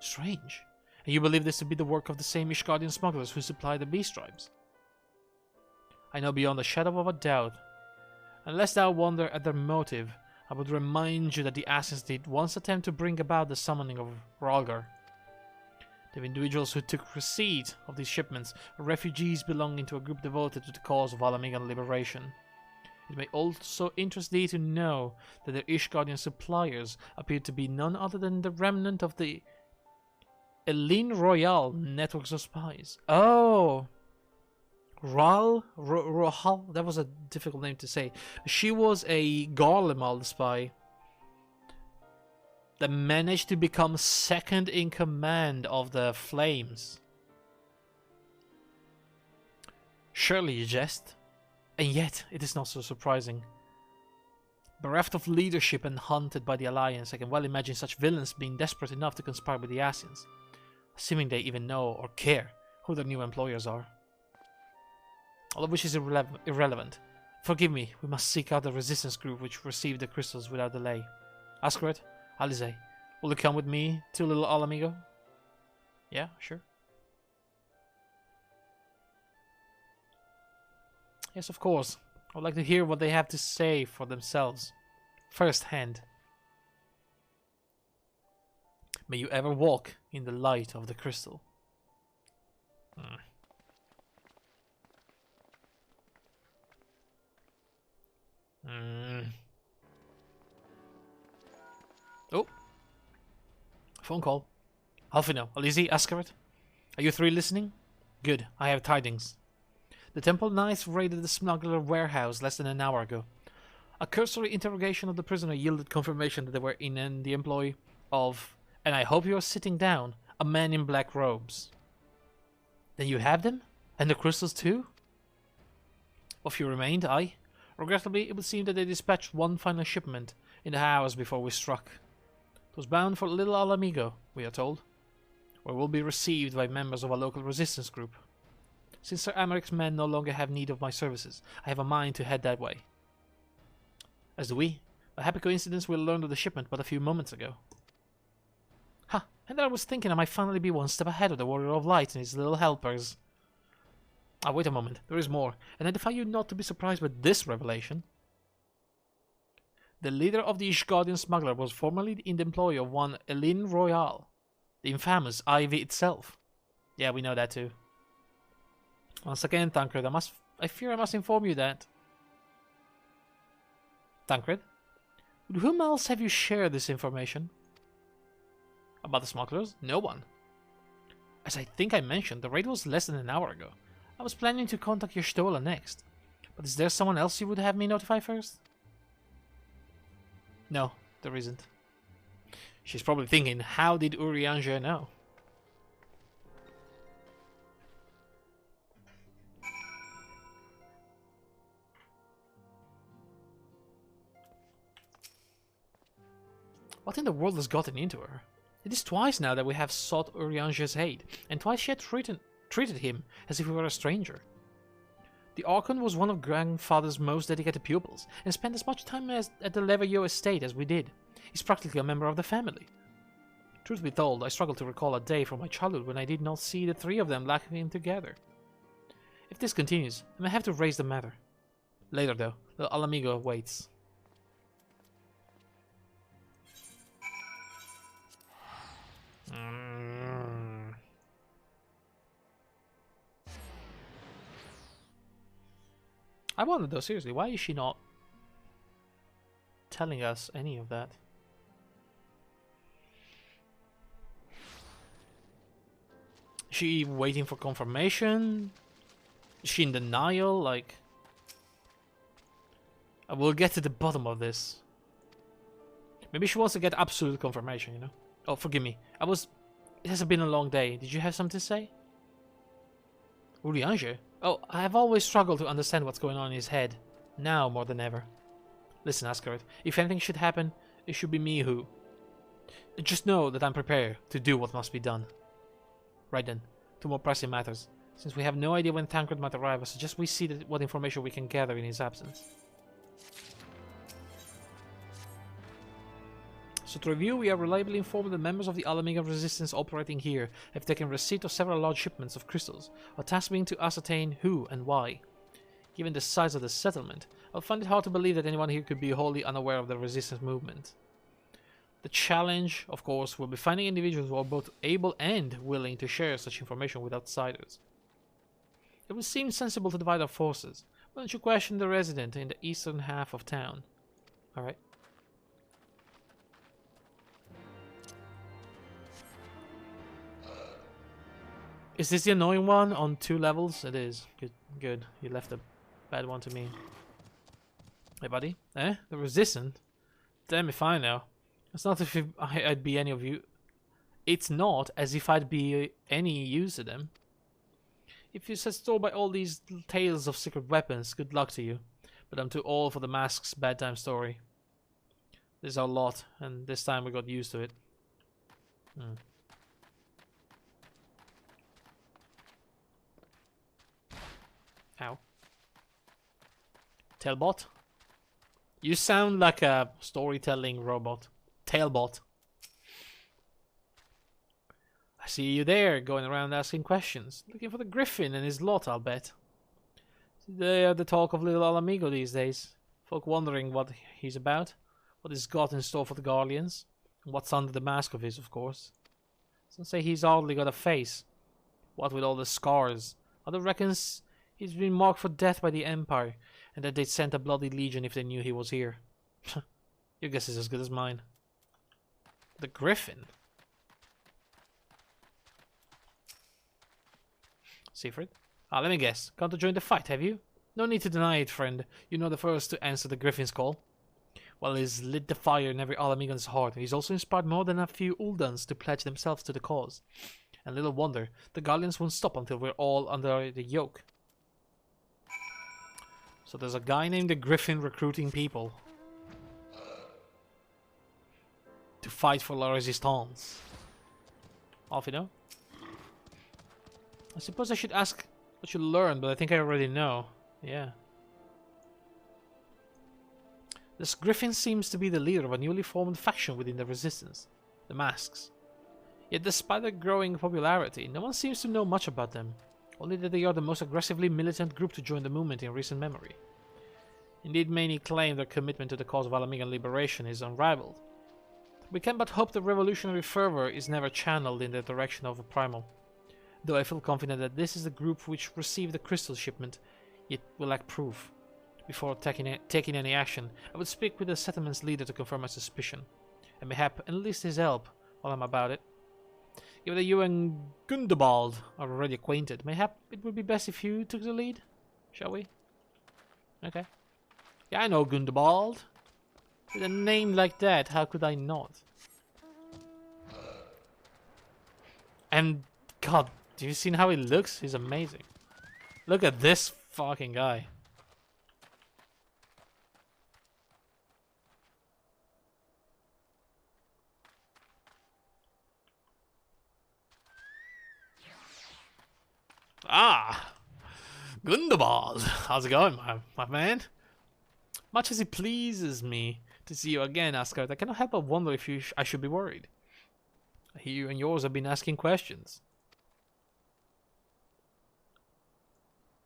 Strange. And you believe this to be the work of the same Ishgardian smugglers who supply the beast tribes? I know beyond a shadow of a doubt. Unless thou wonder at their motive, I would remind you that the Assassins did once attempt to bring about the summoning of Rhalgar. The individuals who took receipt of these shipments were refugees belonging to a group devoted to the cause of Alamigan liberation. It may also interest thee to know that their Ishgardian suppliers appear to be none other than the remnant of the Eline Royale networks of spies. Oh! Rohal, that was a difficult name to say. She was a Garlemald spy that managed to become second in command of the Flames. Surely you jest, and yet it is not so surprising. Bereft of leadership and hunted by the Alliance, I can well imagine such villains being desperate enough to conspire with the Asians, assuming they even know or care who their new employers are. All of which is irrelevant. Forgive me, we must seek out the resistance group which received the crystals without delay. Askeret, Alize, will you come with me to little Alamigo? Yeah, sure. Yes, of course. I would like to hear what they have to say for themselves, first hand. May you ever walk in the light of the crystal. Oh. Phone call. Alfino, Alize, Askeret. Are you three listening? Good, I have tidings. The Temple Knights raided the smuggler warehouse less than an hour ago. A cursory interrogation of the prisoner yielded confirmation that they were in the employ of, and I hope you are sitting down, a man in black robes. Then you have them? And the crystals too? Of few remained, aye. Regrettably, it would seem that they dispatched one final shipment in the hours before we struck. It was bound for Little Alamigo, we are told, where it will be received by members of a local resistance group. Since Sir Amaric's men no longer have need of my services, I have a mind to head that way. As do we. By happy coincidence, we learned of the shipment but a few moments ago. Ha! And I was thinking I might finally be one step ahead of the Warrior of Light and his little helpers. Ah, wait a moment, there is more, and I defy you not to be surprised with this revelation. The leader of the Ishgardian smuggler was formerly in the employ of one Elin Royal, the infamous XIV itself. Yeah, we know that too. Once again, Tancred, I fear I must inform you that... Tancred? With whom else have you shared this information? About the smugglers? No one. As I think I mentioned, the raid was less than an hour ago. I was planning to contact Y'shtola next. But is there someone else you would have me notify first? No, there isn't. She's probably thinking, how did Urianger know? What in the world has gotten into her? It is twice now that we have sought Urianger's aid, and twice she had treated him as if he were a stranger. The Archon was one of Grandfather's most dedicated pupils, and spent as much time at the Leveryo estate as we did. He's practically a member of the family. Truth be told, I struggle to recall a day from my childhood when I did not see the three of them laughing together. If this continues, I may have to raise the matter. Later though, the Alamigo waits. I wonder though, seriously, why is she not telling us any of that? Is she waiting for confirmation? Is she in denial? Like, I will get to the bottom of this. Maybe she wants to get absolute confirmation, you know? Oh, forgive me. It has been a long day. Did you have something to say? Urianger? Oh, I have always struggled to understand what's going on in his head. Now more than ever. Listen, Askeret. If anything should happen, it should be me who... Just know that I'm prepared to do what must be done. Right then, to more pressing matters. Since we have no idea when Tancred might arrive, I suggest we see what information we can gather in his absence. So to review, we are reliably informed that members of the Alamiga resistance operating here have taken receipt of several large shipments of crystals, our task being to ascertain who and why. Given the size of the settlement, I'll find it hard to believe that anyone here could be wholly unaware of the resistance movement. The challenge, of course, will be finding individuals who are both able and willing to share such information with outsiders. It would seem sensible to divide our forces. Why don't you question the resident in the eastern half of town? Alright. Is this the annoying one on 2 levels? It is. Good. Good. You left a bad one to me. Hey, buddy. Eh? The Resistant? Damn if I know. It's not as if I'd be any of you. It's not as if I'd be any use to them. If you set store by all these tales of secret weapons, good luck to you. But I'm too old for the Mask's bedtime story. There's a lot, and this time we got used to it. Ow. Tailbot? You sound like a storytelling robot. Tailbot. I see you there, going around asking questions. Looking for the Griffin and his lot, I'll bet. They are the talk of little Alamigo these days. Folk wondering what he's about, what he's got in store for the Guardians, and what's under the mask of his, of course. Some say he's hardly got a face. What with all the scars. Other reckons he's been marked for death by the Empire, and that they'd send a bloody legion if they knew he was here. Your guess is as good as mine. The Griffin? Siegfried? Let me guess. Come to join the fight, have you? No need to deny it, friend. You know the first to answer the Griffin's call. Well, he's lit the fire in every Alamigan's heart. He's also inspired more than a few Uldans to pledge themselves to the cause. And little wonder, the Guardians won't stop until we're all under the yoke. So there's a guy named the Griffin recruiting people to fight for La Resistance. Off you know? I suppose I should ask what you learned, but I think I already know. Yeah. This Griffin seems to be the leader of a newly formed faction within the Resistance, the Masks. Yet despite their growing popularity, no one seems to know much about them, only that they are the most aggressively militant group to join the movement in recent memory. Indeed, many claim their commitment to the cause of Alamigan liberation is unrivaled. We can but hope the revolutionary fervor is never channeled in the direction of a primal. Though I feel confident that this is the group which received the crystal shipment, yet will lack proof. Before taking any action, I would speak with the settlement's leader to confirm my suspicion, and mayhap enlist his help while I'm about it. Given that you and Gundobald are already acquainted, mayhap it would be best if you took the lead? Shall we? Okay. Yeah, I know Gundobald. With a name like that, how could I not? And, God, have you seen how he looks? He's amazing. Look at this fucking guy. Ah! Gundobald! How's it going, my man? Much as it pleases me to see you again, Asgard, I cannot help but wonder if I should be worried. I hear you and yours have been asking questions.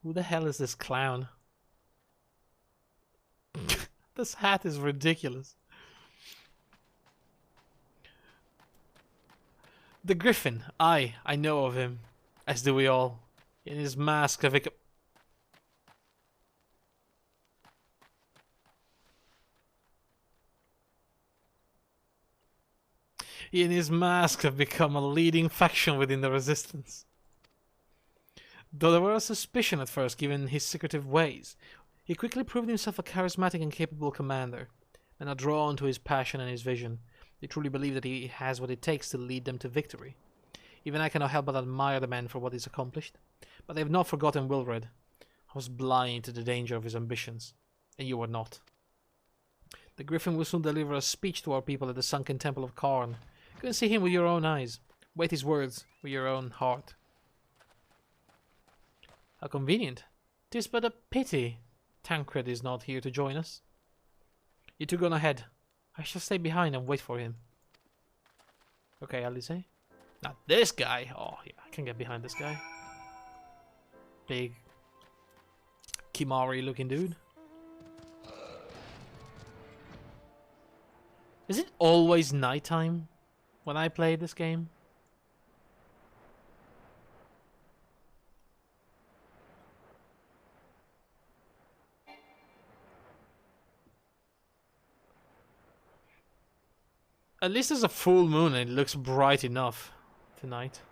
Who the hell is this clown? This hat is ridiculous. The Griffin. I know of him. As do we all. In his mask of have become a leading faction within the Resistance. Though there was a suspicion at first given his secretive ways, he quickly proved himself a charismatic and capable commander, and are drawn to his passion and his vision. They truly believe that he has what it takes to lead them to victory. Even I cannot help but admire the man for what he's accomplished, but they have not forgotten Wilred. I was blind to the danger of his ambitions, and you were not. The Griffin will soon deliver a speech to our people at the sunken temple of Karn. You can see him with your own eyes. Wait his words with your own heart. How convenient. 'Tis but a pity Tancred is not here to join us. You two go on ahead. I shall stay behind and wait for him. Okay, Alice. Not this guy. Oh, yeah, I can get behind this guy. Big Kimari looking dude. Is it always nighttime when I play this game? At least there's a full moon and it looks bright enough tonight.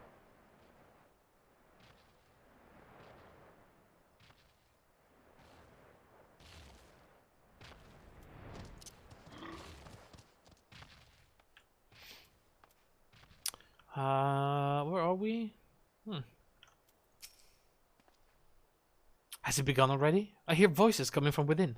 Where are we? Has it begun already? I hear voices coming from within.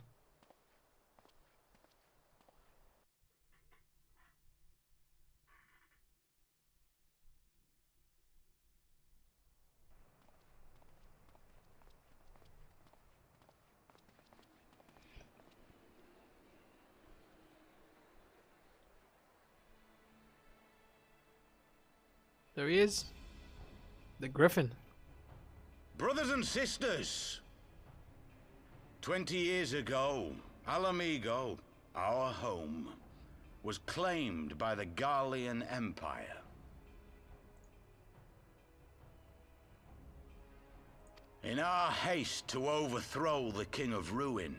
There he is. The Griffin. Brothers and sisters, 20 years ago, Alamigo, our home, was claimed by the Garlean Empire. In our haste to overthrow the King of Ruin,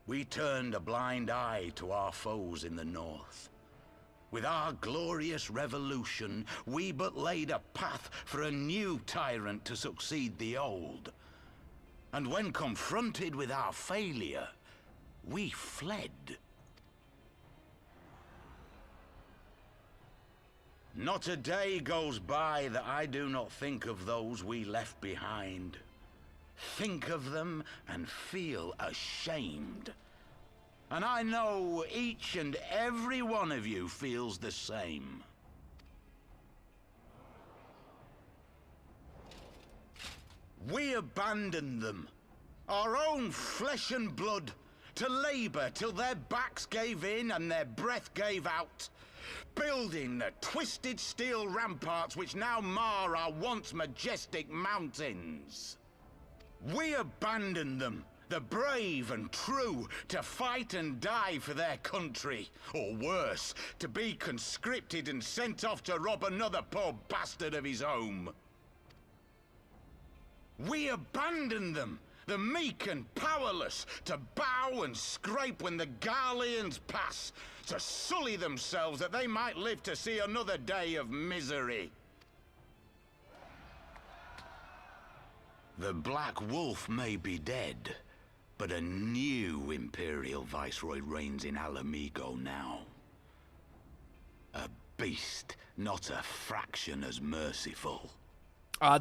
we turned a blind eye to our foes in the north. With our glorious revolution, we but laid a path for a new tyrant to succeed the old. And when confronted with our failure, we fled. Not a day goes by that I do not think of those we left behind. Think of them and feel ashamed. And I know each and every one of you feels the same. We abandoned them, our own flesh and blood, to labor till their backs gave in and their breath gave out, building the twisted steel ramparts which now mar our once majestic mountains. We abandoned them, the brave and true, to fight and die for their country, or worse, to be conscripted and sent off to rob another poor bastard of his home. We abandoned them, the meek and powerless, to bow and scrape when the Garleans pass, to sully themselves that they might live to see another day of misery. The Black Wolf may be dead, but a new Imperial Viceroy reigns in Alamigo now. A beast, not a fraction as merciful.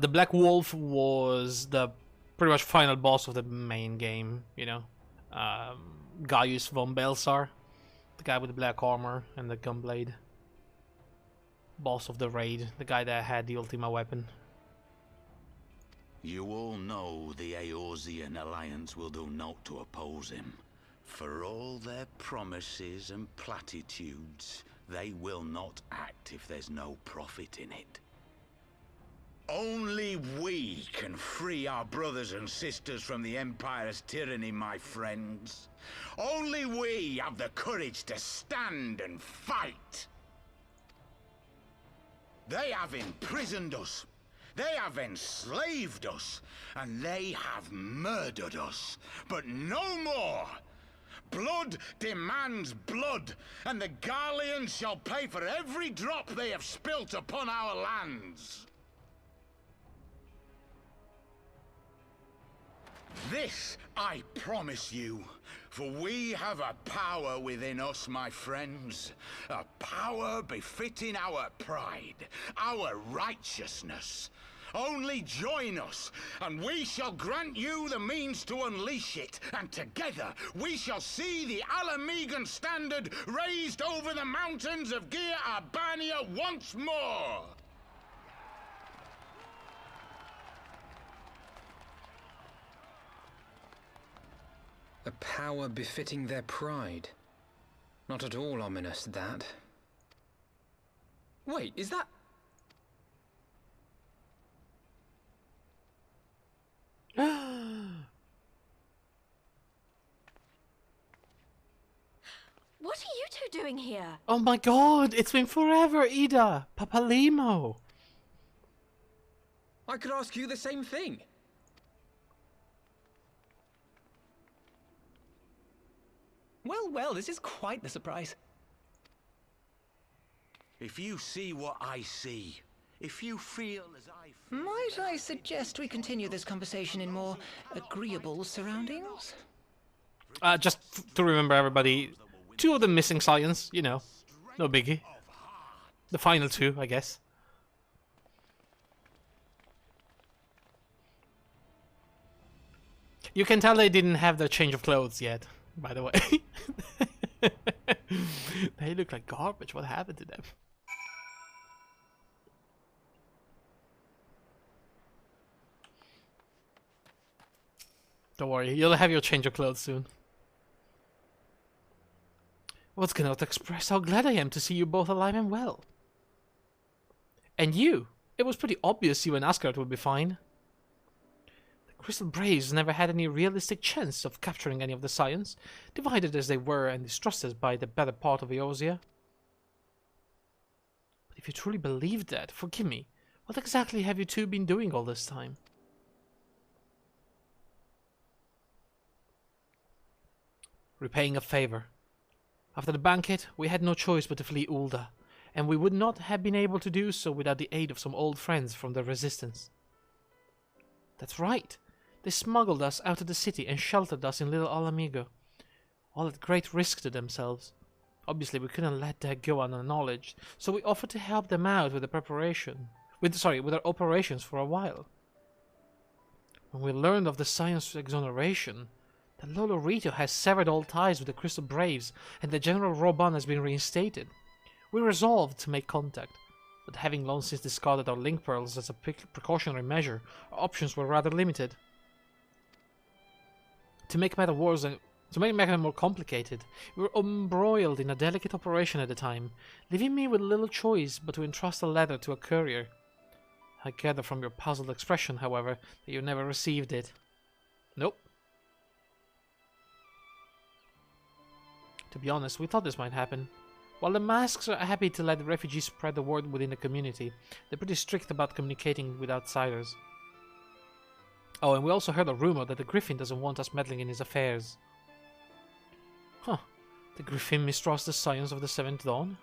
The Black Wolf was the pretty much final boss of the main game, you know. Gaius von Belsar, the guy with the black armor and the gunblade. Boss of the raid, the guy that had the Ultima weapon. You all know the Eorzean Alliance will do naught to oppose him. For all their promises and platitudes, they will not act if there's no profit in it. Only we can free our brothers and sisters from the Empire's tyranny, my friends. Only we have the courage to stand and fight. They have imprisoned us. They have enslaved us, and they have murdered us, but no more! Blood demands blood, and the Garleans shall pay for every drop they have spilt upon our lands. This I promise you, for we have a power within us, my friends. A power befitting our pride, our righteousness. Only join us, and we shall grant you the means to unleash it, and together we shall see the Alamigan standard raised over the mountains of Gia Albania once more! A power befitting their pride. Not at all ominous, that. Wait, is that... What are you two doing here? Oh my god, it's been forever, Ida! Papalimo! I could ask you the same thing. Well, well, this is quite the surprise. If you see what I see, if you feel as I feel... Might I suggest we continue this conversation in more agreeable surroundings? Just to remember everybody, 2 of them missing science, you know, no biggie. The final 2, I guess. You can tell they didn't have their change of clothes yet, by the way. They look like garbage. What happened to them? Don't worry, you'll have your change of clothes soon. What cannot express how glad I am to see you both alive and well. And you! It was pretty obvious you and Asgard would be fine. The Crystal Braves never had any realistic chance of capturing any of the Scions, divided as they were and distrusted by the better part of Eorzea. But if you truly believed that, forgive me, what exactly have you two been doing all this time? Repaying a favor. After the banquet, we had no choice but to flee Ulda, and we would not have been able to do so without the aid of some old friends from the Resistance. That's right. They smuggled us out of the city and sheltered us in Little Alamigo, all at great risk to themselves. Obviously, we couldn't let that go unacknowledged, so we offered to help them out with with our operations for a while. When we learned of the Scion's exoneration, the Lolorito has severed all ties with the Crystal Braves, and the General Roban has been reinstated. We resolved to make contact, but having long since discarded our link pearls as a precautionary measure, our options were rather limited. To make matters more complicated, we were embroiled in a delicate operation at the time, leaving me with little choice but to entrust a letter to a courier. I gather from your puzzled expression, however, that you never received it. Nope. To be honest, we thought this might happen. While the masks are happy to let the refugees spread the word within the community, they're pretty strict about communicating with outsiders. Oh, and we also heard a rumor that the Griffin doesn't want us meddling in his affairs. Huh. The Griffin mistrusts the Scions of the Seventh Dawn?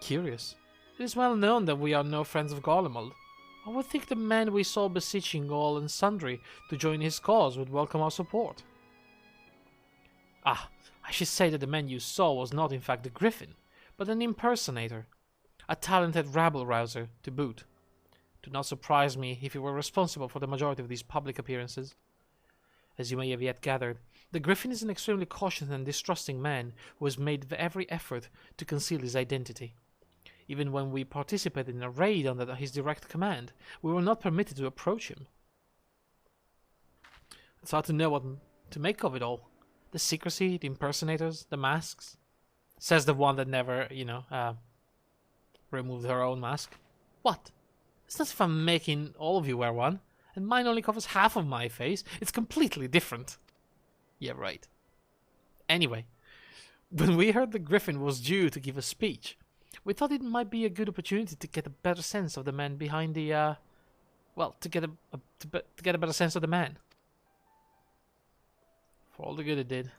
Curious. It is well known that we are no friends of Garlemald. I would think the man we saw beseeching all and sundry to join his cause would welcome our support. Ah, I should say that the man you saw was not in fact the Griffin, but an impersonator. A talented rabble-rouser, to boot. Do not surprise me if he were responsible for the majority of these public appearances. As you may have yet gathered, the Griffin is an extremely cautious and distrusting man who has made every effort to conceal his identity. Even when we participated in a raid under his direct command, we were not permitted to approach him. It's hard to know what to make of it all. The secrecy, the impersonators, the masks. Says the one that never, removed her own mask. What? It's not as if I'm making all of you wear one, and mine only covers half of my face. It's completely different. Yeah, right. Anyway, when we heard the Griffin was due to give a speech, we thought it might be a good opportunity to get a better sense of the man behind the, to get a better sense of the man. For all the good it did.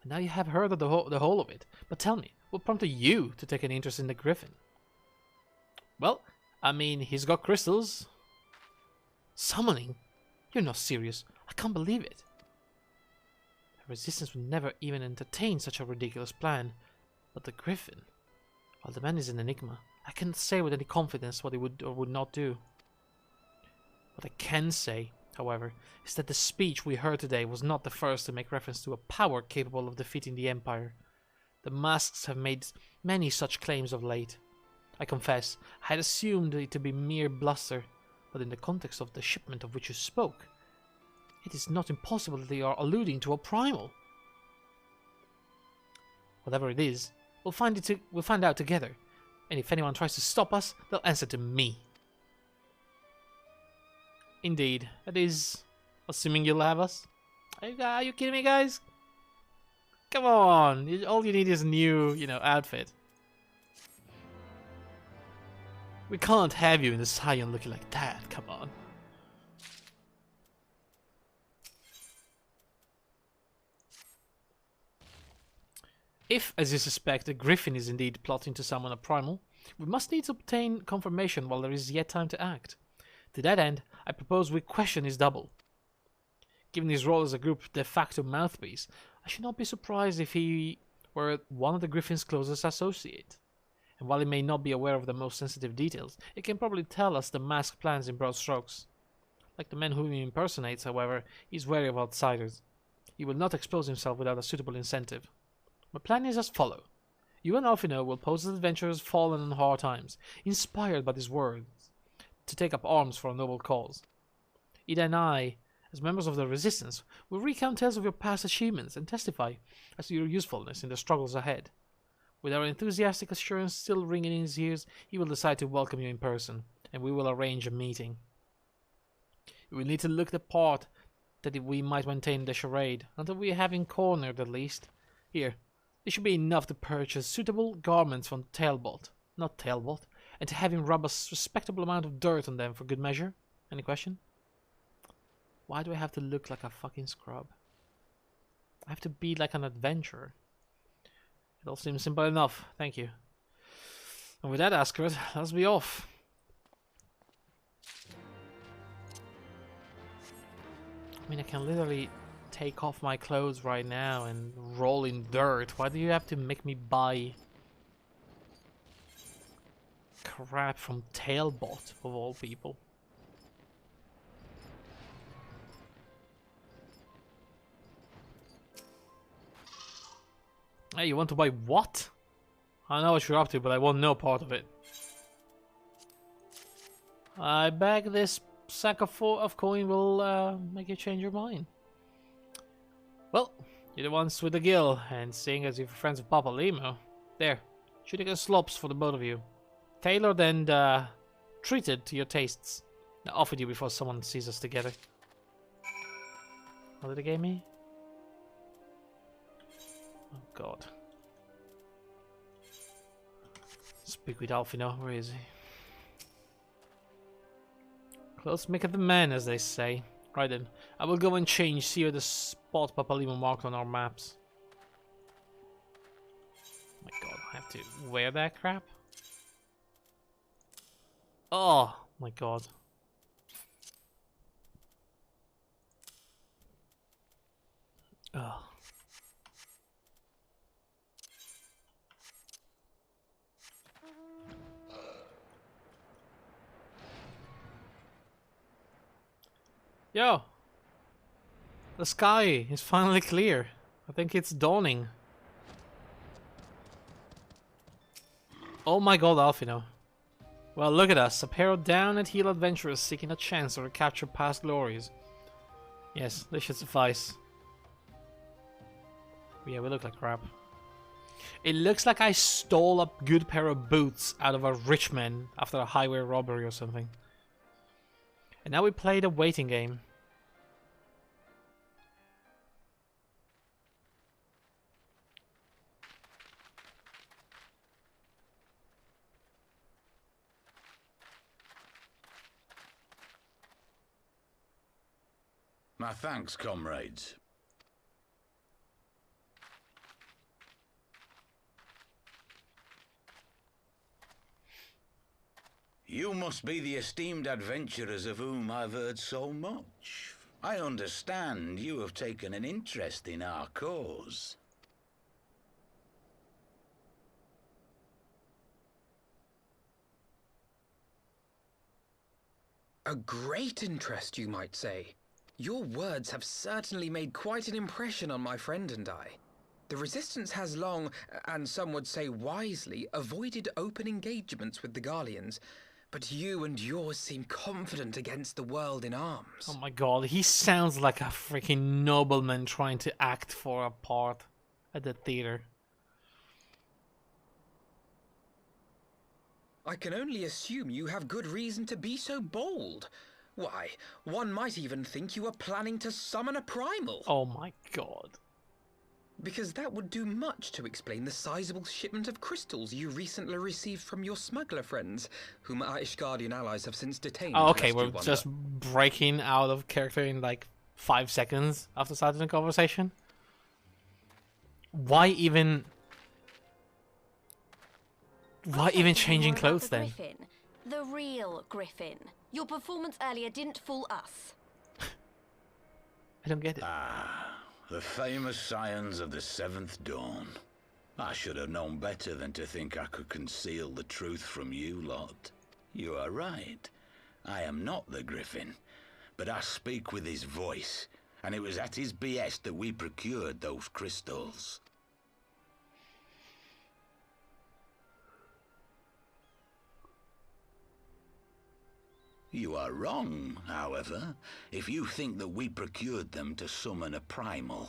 And now you have heard of the whole of it. But tell me, what prompted you to take an interest in the Griffin? Well, I mean, he's got crystals. Summoning? You're not serious. I can't believe it. The Resistance would never even entertain such a ridiculous plan. But the Griffin? Well, the man is an enigma. I cannot say with any confidence what he would or would not do. What I can say, however, is that the speech we heard today was not the first to make reference to a power capable of defeating the Empire. The masks have made many such claims of late. I confess, I had assumed it to be mere bluster, but in the context of the shipment of which you spoke, it is not impossible that they are alluding to a primal. Whatever it is, we'll find out together, and if anyone tries to stop us, they'll answer to me. Indeed, that is, assuming you'll have us. Are you kidding me, guys? Come on, all you need is a new, outfit. We can't have you in the Scion looking like that, come on. If, as you suspect, the Griffin is indeed plotting to summon a primal, we must needs obtain confirmation while there is yet time to act. To that end, I propose we question his double. Given his role as a group de facto mouthpiece, I should not be surprised if he were one of the Griffin's closest associates. And while it may not be aware of the most sensitive details, it can probably tell us the masked plans in broad strokes. Like the man whom he impersonates, however, he's wary of outsiders. He will not expose himself without a suitable incentive. My plan is as follows. You and Alfino will pose as adventurers fallen in hard times, inspired by his words, to take up arms for a noble cause. Ida and I, as members of the Resistance, will recount tales of your past achievements and testify as to your usefulness in the struggles ahead. With our enthusiastic assurance still ringing in his ears, he will decide to welcome you in person, and we will arrange a meeting. You will need to look the part that we might maintain the charade, until we have him cornered at least. Here, it should be enough to purchase suitable garments from Talbot, and to have him rub a respectable amount of dirt on them for good measure. Any question? Why do I have to look like a fucking scrub? I have to be like an adventurer. It all seems simple enough, thank you. And with that, Asgard, let's be off. I mean, I can literally take off my clothes right now and roll in dirt. Why do you have to make me buy crap from Talbot, of all people? Hey, you want to buy what? I know what you're up to, but I want no part of it. I beg this sack of coin will make you change your mind. Well, you're the ones with the gill, and seeing as you're friends with Papa Limo, there, shooting a slops for the both of you. Tailored and treated to your tastes. I offered you before someone sees us together. What did it give me? Oh god. Speak with Alfino, where is he? Clothes make the man, as they say. Right then, I will go and change, see the spot Papalimo marked on our maps. Oh my god, I have to wear that crap? Oh my god. Oh. Yo! The sky is finally clear. I think it's dawning. Oh my god, Alfino. Well, look at us, a pair of down-at-heel adventurers seeking a chance to recapture past glories. Yes, this should suffice. Yeah, we look like crap. It looks like I stole a good pair of boots out of a rich man after a highway robbery or something. And now we play the waiting game. My thanks, comrades. You must be the esteemed adventurers of whom I've heard so much. I understand you have taken an interest in our cause. A great interest, you might say. Your words have certainly made quite an impression on my friend and I. The Resistance has long, and some would say wisely, avoided open engagements with the Garleans, but you and yours seem confident against the world in arms. Oh my god, he sounds like a freaking nobleman trying to act for a part at the theater. I can only assume you have good reason to be so bold. Why, one might even think you are planning to summon a primal. Oh my god. Because that would do much to explain the sizable shipment of crystals you recently received from your smuggler friends, whom our Ishgardian allies have since detained. Oh, okay, we're just breaking out of character in like 5 seconds after starting the conversation. Why even changing clothes then? Griffin, the real Griffin. Your performance earlier didn't fool us. I don't get it. Ah, the famous scions of the Seventh Dawn. I should have known better than to think I could conceal the truth from you lot. You are right. I am not the Griffin, but I speak with his voice, and it was at his behest that we procured those crystals. You are wrong, however, if you think that we procured them to summon a primal.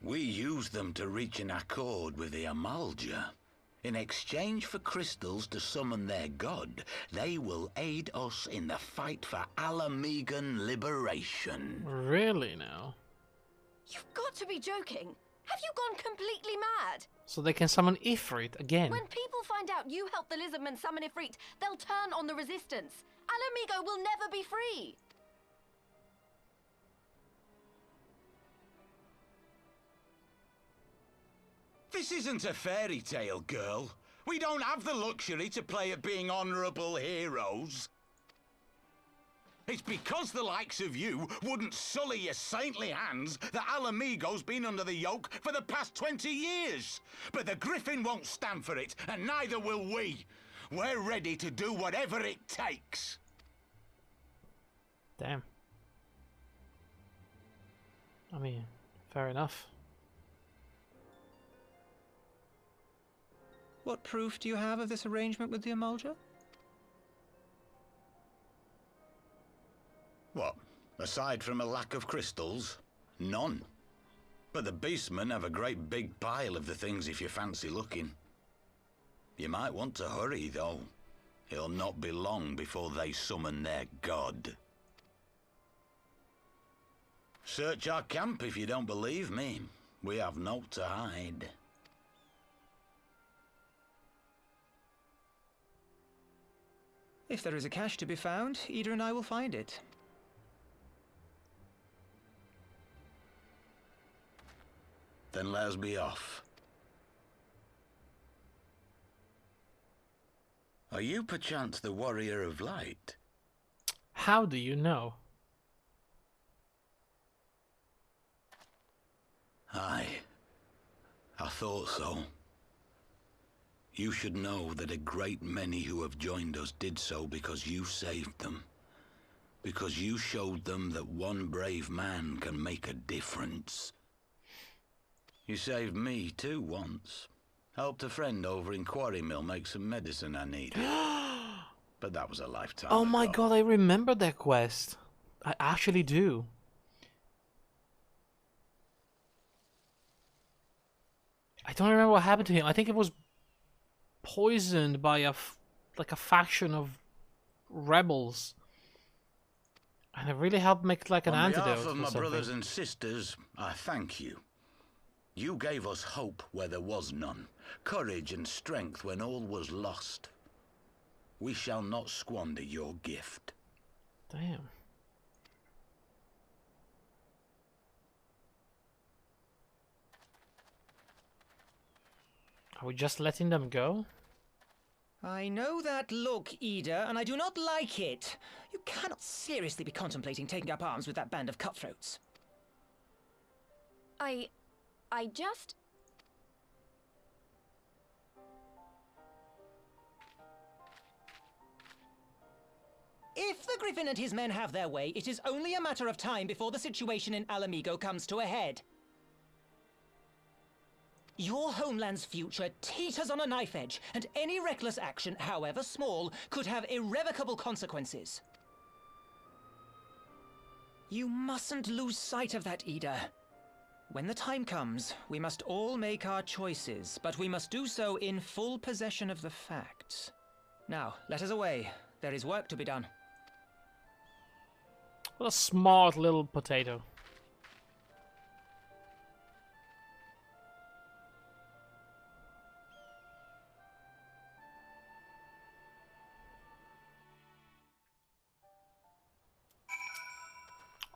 We used them to reach an accord with the Amalja. In exchange for crystals to summon their god, they will aid us in the fight for Alamegan liberation. Really now? You've got to be joking. Have you gone completely mad? So they can summon Ifrit again. When people find out you helped the Lizardmen summon Ifrit, they'll turn on the resistance. Alamigo will never be free. This isn't a fairy tale, girl. We don't have the luxury to play at being honourable heroes. It's because the likes of you wouldn't sully your saintly hands that Alamigo's been under the yoke for the past 20 years. But the Griffin won't stand for it, and neither will we. We're ready to do whatever it takes. Damn. I mean, fair enough. What proof do you have of this arrangement with the Amalja? What? Aside from a lack of crystals? None. But the beastmen have a great big pile of the things if you fancy looking. You might want to hurry, though. It'll not be long before they summon their god. Search our camp if you don't believe me. We have naught to hide. If there is a cache to be found, Ida and I will find it. Then let us be off. Are you perchance the Warrior of Light? How do you know? Aye. I thought so. You should know that a great many who have joined us did so because you saved them. Because you showed them that one brave man can make a difference. You saved me too once. Helped a friend over in Quarry Mill make some medicine I needed. But that was a lifetime Oh my ago. god, I remember that quest. I actually do. I don't remember what happened to him. I think it was poisoned by a faction of rebels, and it really helped make like an antidote. On behalf of or my something. brothers and sisters, I thank you. You gave us hope where there was none, courage and strength when all was lost. We shall not squander your gift. Damn. Are we just letting them go? I know that look, Ida, and I do not like it. You cannot seriously be contemplating taking up arms with that band of cutthroats. I just... If the Griffin and his men have their way, it is only a matter of time before the situation in Alamigo comes to a head. Your homeland's future teeters on a knife edge, and any reckless action, however small, could have irrevocable consequences. You mustn't lose sight of that, Ida. When the time comes, we must all make our choices, but we must do so in full possession of the facts. Now, let us away. There is work to be done. What a smart little potato.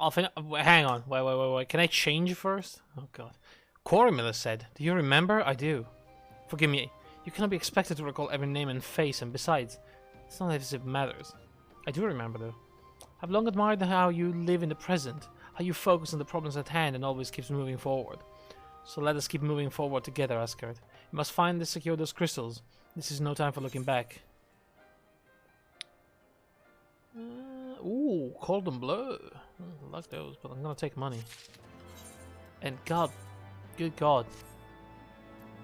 Hang on. Wait. Can I change first? Oh god. Quarry Miller said, "Do you remember?" I do. Forgive me. You cannot be expected to recall every name and face, and besides, it's not as if it matters. I do remember, though. I've long admired how you live in the present, how you focus on the problems at hand and always keeps moving forward. So let us keep moving forward together, Asgard. You must find and secure those crystals. This is no time for looking back. Ooh, cold and blow. I like those, but I'm gonna take money. And God, good God,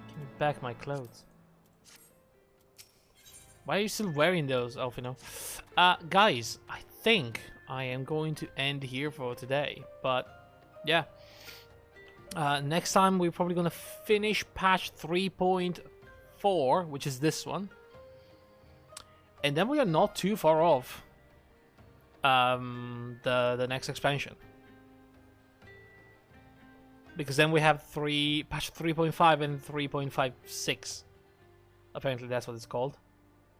give me back my clothes. Why are you still wearing those, Alfino? Guys, I think I am going to end here for today. But yeah, next time we're probably gonna finish patch 3.4, which is this one, and then we are not too far off the next expansion, because then we have patch 3.5 and 3.56. Apparently that's what it's called,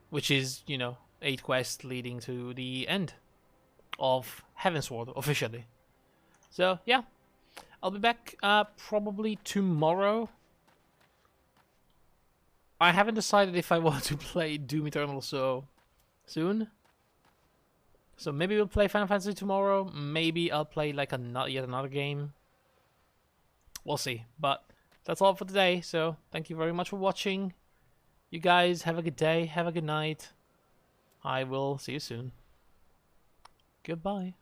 which is, you know, 8 quests leading to the end of Heavensward officially. So yeah, I'll be back probably tomorrow. I haven't decided if I want to play Doom Eternal so soon. So maybe we'll play Final Fantasy tomorrow. Maybe I'll play like yet another game. We'll see. But that's all for today. So thank you very much for watching. You guys have a good day. Have a good night. I will see you soon. Goodbye.